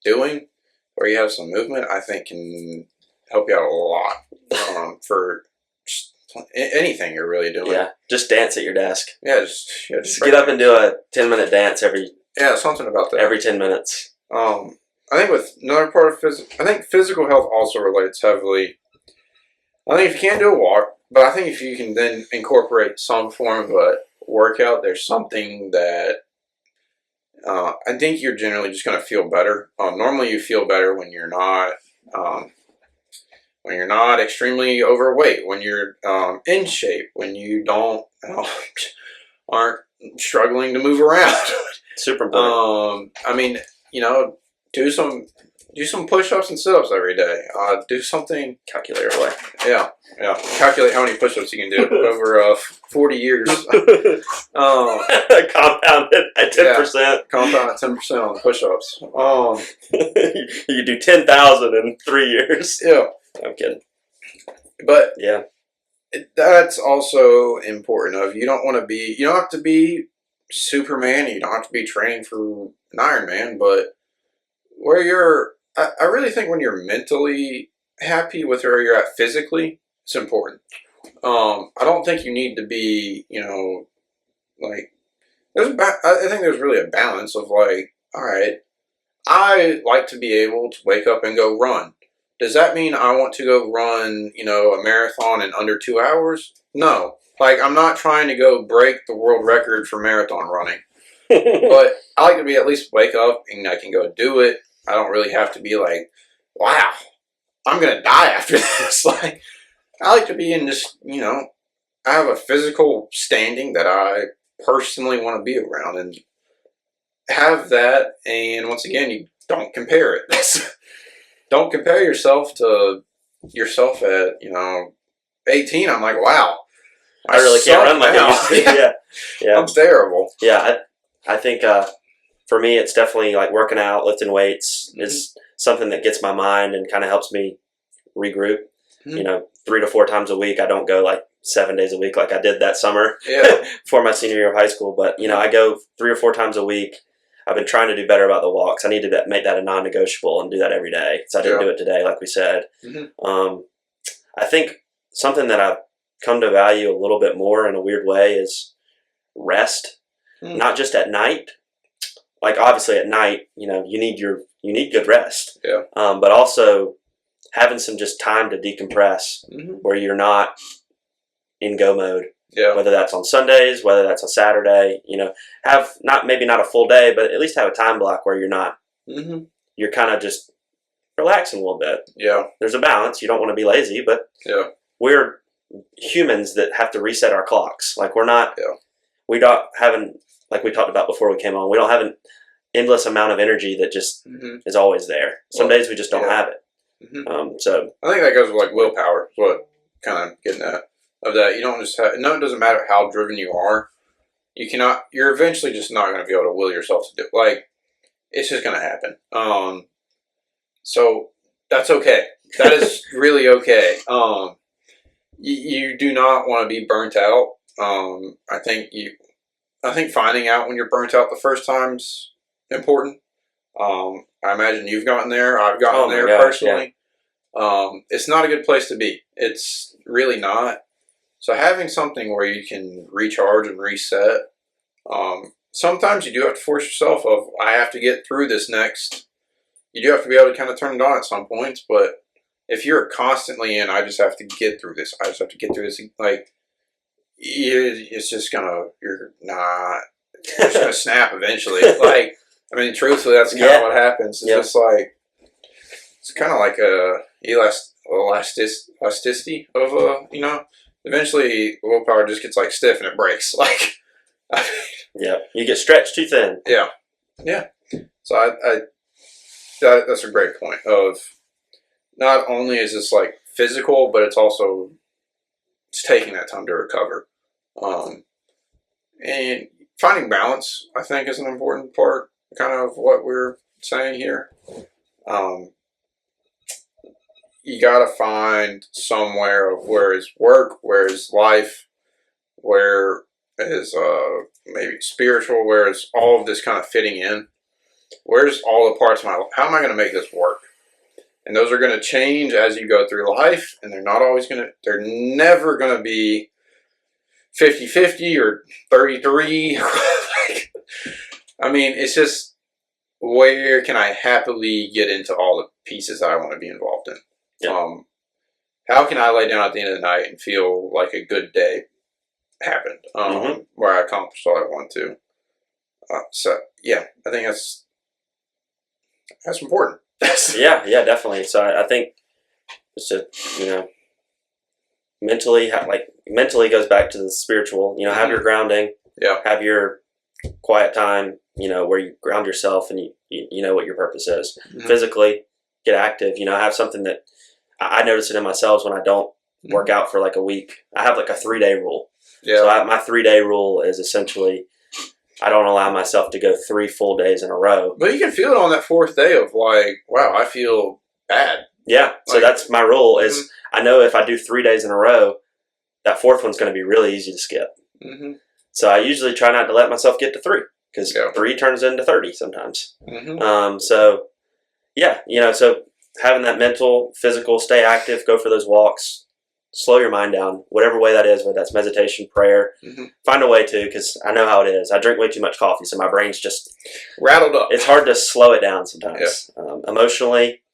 doing, where you have some movement, I think can help you out a lot for just anything you're really doing. Yeah, just dance at your desk. Just get up and do a 10-minute dance every. Yeah, something about that. Every 10 minutes. I think with another part of physical health also relates heavily. I think if you can't do a walk, but I think if you can then incorporate some form of a workout, there's something that I think you're generally just going to feel better. Normally, you feel better when you're not extremely overweight, when you're in shape, when you aren't struggling to move around. Super important. Do some push-ups and sit-ups every day. Do something. Calculator away. Yeah. Calculate how many push-ups you can do over 40 years. Compounded at 10%. Compound at 10% on the push-ups. You do 10,000 in 3 years. Yeah. I'm kidding. But that's also important. You don't have to be Superman. You don't have to be training for an Ironman, but I really think when you're mentally happy with where you're at physically, it's important. I don't think you need to be, I think there's really a balance of all right, I like to be able to wake up and go run. Does that mean I want to go run, a marathon in under 2 hours? No. I'm not trying to go break the world record for marathon running. But I like to be at least wake up and I can go do it. I don't really have to be wow, I'm going to die after this. I like to be in this, I have a physical standing that I personally want to be around and have that. And once again, you don't compare it. Don't compare yourself to yourself at, 18. I'm like, wow. I really can't run like I used to. Yeah. I'm terrible. Yeah, I think for me, it's definitely like working out, lifting weights. It's something that gets my mind and kind of helps me regroup. 3 to 4 times a week. I don't go like 7 days a week like I did that summer for my senior year of high school. But, I go 3 or 4 times a week. I've been trying to do better about the walks. I need to make that a non-negotiable and do that every day. So I didn't do it today, like we said. I think something that I've come to value a little bit more in a weird way is rest. Not just at night. Like obviously at night, you need good rest. But also having some just time to decompress where you're not in go mode. Whether that's on Sundays, whether that's on Saturday, have maybe not a full day, but at least have a time block where you're not, you're kind of just relaxing a little bit. There's a balance. You don't want to be lazy, but we're humans that have to reset our clocks. Like we don't having, like we talked about before we came on, we don't have an endless amount of energy that just is always there. Some days we just don't have it. So I think that goes with like willpower. Is what kind of getting at. Of that, you don't just have. No, it doesn't matter how driven you are. You cannot. You're eventually just not going to be able to will yourself to do. Like, it's just going to happen. So that's okay. That is really okay. You do not want to be burnt out. I think finding out when you're burnt out the first time's important. I imagine you've gotten there. I've gotten there personally. It's not a good place to be. It's really not. So having something where you can recharge and reset, sometimes you do have to force yourself I have to get through this next. You do have to be able to kind of turn it on at some points, but if you're constantly in, I just have to get through this. I just have to get through this. Like, it's just you're just gonna snap eventually. Like, I mean, truthfully, that's kind of what happens. It's just like, it's kind of like a elasticity of eventually willpower just gets like stiff and it breaks. Like, you get stretched too thin. So that's a great point. Of not only is this like physical, but it's taking that time to recover. And finding balance, I think, is an important part, kind of what we're saying here. You got to find somewhere of where is work, where is life, where is maybe spiritual, where is all of this kind of fitting in. Where's all the parts of my life? How am I going to make this work? And those are going to change as you go through life, and they're never going to be 50-50 or 33. I mean, it's just, where can I happily get into all the pieces that I want to be involved in? How can I lay down at the end of the night and feel like a good day happened, where I accomplished all I want to? I think that's important. Definitely. So I think just mentally goes back to the spiritual. Have your grounding. Have your quiet time. Where you ground yourself and you know what your purpose is. Physically, get active. Have something that I notice it in myself when I don't work out for like a week. I have like a 3-day rule. So my 3-day rule is essentially, I don't allow myself to go 3 full days in a row. But you can feel it on that 4th day of like, wow, I feel bad. So that's my rule is I know if I do 3 days in a row, that 4th one's going to be really easy to skip. So I usually try not to let myself get to 3 because 3 turns into 30 sometimes. So having that mental, physical, stay active, go for those walks, slow your mind down, whatever way that is, whether that's meditation, prayer, find a way to, because I know how it is. I drink way too much coffee, so my brain's just rattled up. It's hard to slow it down sometimes. Emotionally,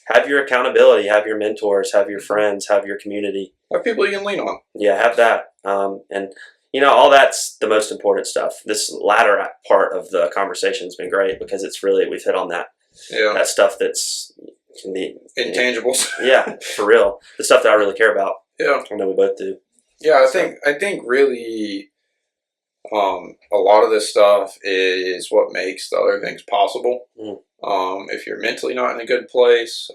have your accountability, have your mentors, have your friends, have your community. Have people you can lean on. Have that. And all that's the most important stuff. This latter part of the conversation has been great because it's really, we've hit on that. That stuff that's can be intangibles. For real. The stuff that I really care about. I know we both do. I think really a lot of this stuff is what makes the other things possible. If you're mentally not in a good place,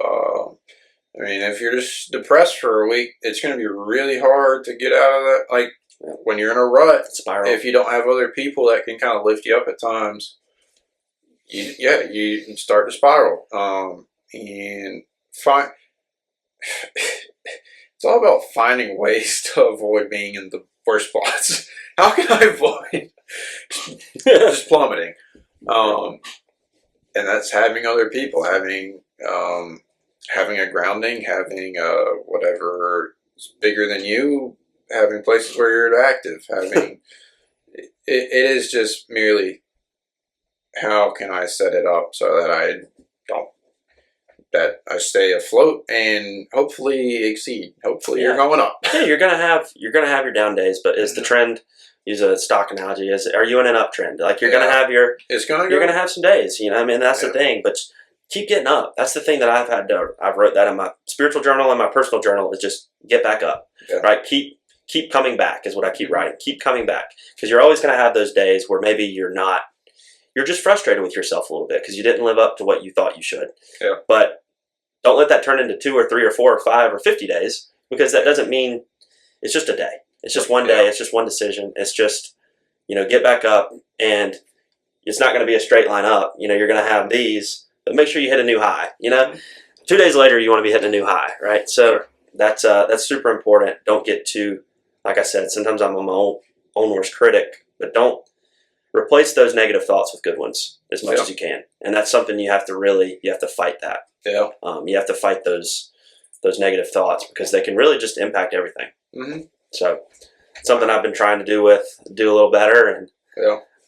if you're just depressed for a week, it's going to be really hard to get out of that. Like when you're in a rut, spiral. If you don't have other people that can kind of lift you up at times, you start to spiral. And find it's all about finding ways to avoid being in the worst spots. How can I avoid just plummeting? And that's having other people, having a grounding, having whatever is bigger than you, having places where you're active, having it is just merely how can I set it up so that I stay afloat and hopefully exceed. Hopefully you're going up. Yeah, you're gonna have your down days, but is the trend? Use a stock analogy. Are you in an uptrend? Like you're gonna have you're gonna have some days. I mean that's the thing, but keep getting up. That's the thing that I've wrote that in my spiritual journal and my personal journal is just get back up. Right? Keep coming back is what I keep writing. Keep coming back because you're always gonna have those days where maybe you're just frustrated with yourself a little bit because you didn't live up to what you thought you should. Yeah. But don't let that turn into 2 or 3 or 4 or 5 or 50 days because that doesn't mean it's just a day. It's just one day. It's just one decision. It's just, get back up and it's not going to be a straight line up. You're going to have these, but make sure you hit a new high. 2 days later, you want to be hitting a new high, right? So that's super important. Don't get too, like I said, sometimes I'm my own worst critic, but don't replace those negative thoughts with good ones as much as you can. And that's something you have to fight that. Yeah. You have to fight those negative thoughts because they can really just impact everything. Mm-hmm. So something I've been trying to do a little better, and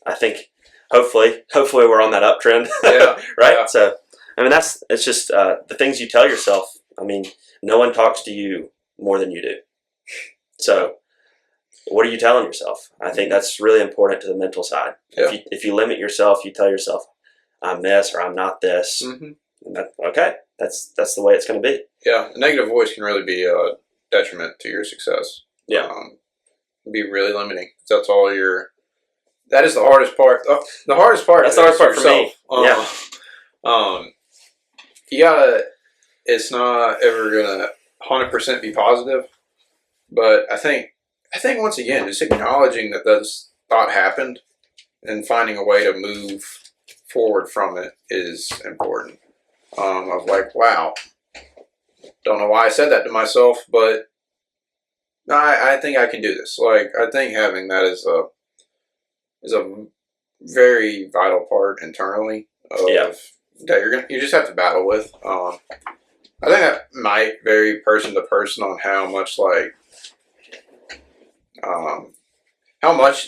I think hopefully we're on that uptrend. Yeah. Right. Yeah. So I mean it's just the things you tell yourself. I mean, no one talks to you more than you do. So what are you telling yourself? I think that's really important to the mental side. Yeah. If you limit yourself, you tell yourself, I'm this or I'm not this. Mm-hmm. That's the way it's going to be. Yeah, a negative voice can really be a detriment to your success. Yeah, be really limiting. That is the hardest part. The hardest part. That's the hardest part for me. You gotta. It's not ever gonna 100% be positive, but I think once again, just acknowledging that this thought happened and finding a way to move forward from it is important. Of like, wow, don't know why I said that to myself, but I think I can do this. Like, I think having that is a very vital part internally of that you just have to battle with. I think that might vary person to person on how much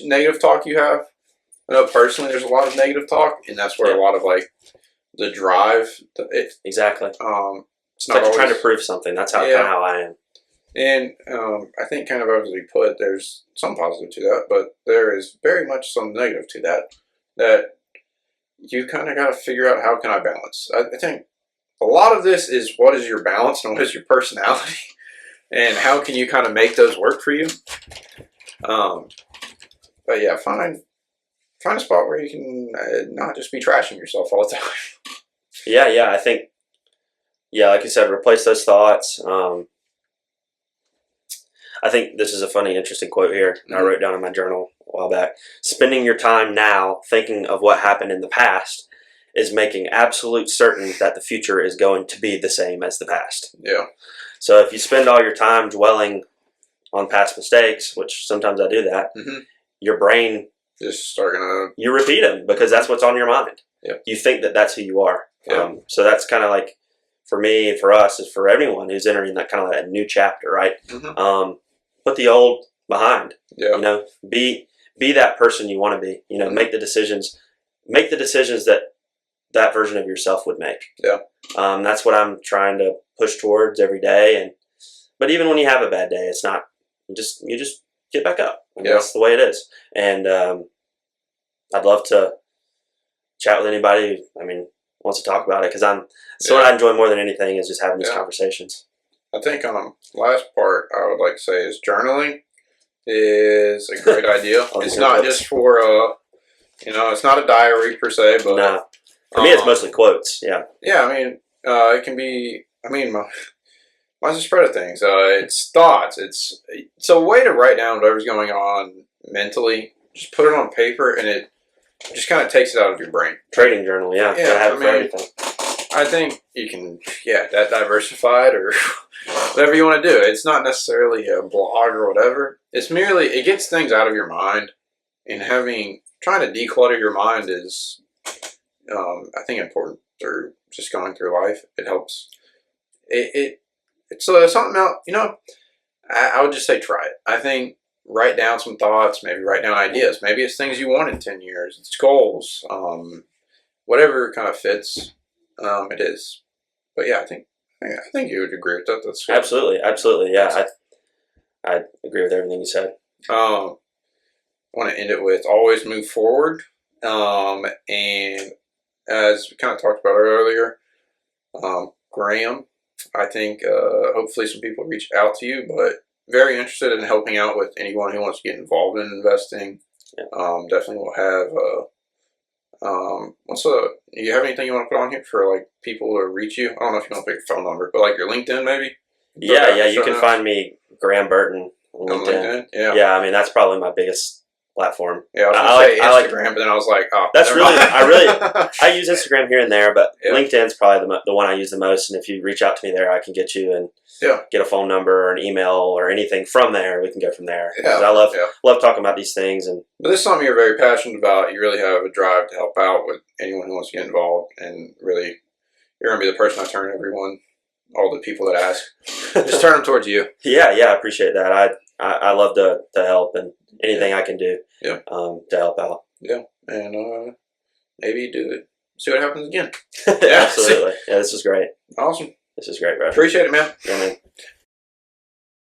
negative talk you have. I know personally there's a lot of negative talk, and that's where a lot of the drive. Exactly. It's not always trying to prove something. That's kind of how I am. And I think kind of as we put, there's some positive to that, but there is very much some negative to that. That you kind of got to figure out how can I balance. I think a lot of this is what is your balance and what is your personality, and how can you kind of make those work for you. But yeah, find a spot where you can not just be trashing yourself all the time. Yeah, I think, like you said, replace those thoughts. I think this is a funny, interesting quote here. I wrote down in my journal a while back. Spending your time now thinking of what happened in the past is making absolute certain that the future is going to be the same as the past. Yeah. So if you spend all your time dwelling on past mistakes, which sometimes I do that, your brain you repeat them because that's what's on your mind. Yeah. You think that that's who you are. Yeah. So that's kind of like, for me and for us, is for everyone who's entering that kind of that new chapter, right? Put the old behind. Yeah. Be that person you want to be. Make the decisions that version of yourself would make. Yeah. That's what I'm trying to push towards every day. But even when you have a bad day, it's not. You just get back up. That's the way it is. And I'd love to chat with anybody who wants to talk about it, because what I enjoy more than anything is just having these conversations. I think last part I would like to say is journaling is a great idea. It's not just for it's not a diary per se, but no. For me it's mostly quotes. Yeah. Yeah, it can be. Mine's a spread of things. It's thoughts. It's a way to write down whatever's going on mentally. Just put it on paper, and just kind of takes it out of your brain. Trading journal, yeah. Yeah, have I it for mean, everything. I think you can, that diversified or whatever you want to do. It's not necessarily a blog or whatever. It's merely, it gets things out of your mind, and trying to declutter your mind is, I think, important through just going through life. It helps. It's something else, I would just say try it. I think write down some thoughts, maybe write down ideas. Maybe it's things you want in 10 years. It's goals, whatever kind of fits. It is, but yeah, I think you would agree with that. That's good. Absolutely. Yeah, I agree with everything you said. I want to end it with always move forward. And as we kind of talked about earlier, Graham, I think hopefully some people reach out to you, but very interested in helping out with anyone who wants to get involved in investing. Yeah. Definitely will have. You have anything you want to put on here for like people to reach you? I don't know if you want to put your phone number, but like your LinkedIn maybe. Yeah. You can find me Graham Burton on LinkedIn. Yeah. I mean that's probably my biggest platform. Yeah, I was gonna say Instagram, but then I was like, oh, that's really I use Instagram here and there, but LinkedIn's probably the one I use the most. And if you reach out to me there, I can get you and get a phone number or an email or anything from there. We can go from there. Yeah, I love talking about these things. But this is something you're very passionate about. You really have a drive to help out with anyone who wants to get involved, and really, you're gonna be the person I turn everyone, all the people that ask, just turn them towards you. Yeah, I appreciate that. I love to help and anything I can do to help out. Yeah, and maybe do it. See what happens again. Absolutely. Yeah, this is great. Awesome. This is great, bro. Appreciate it, man. Yeah, man.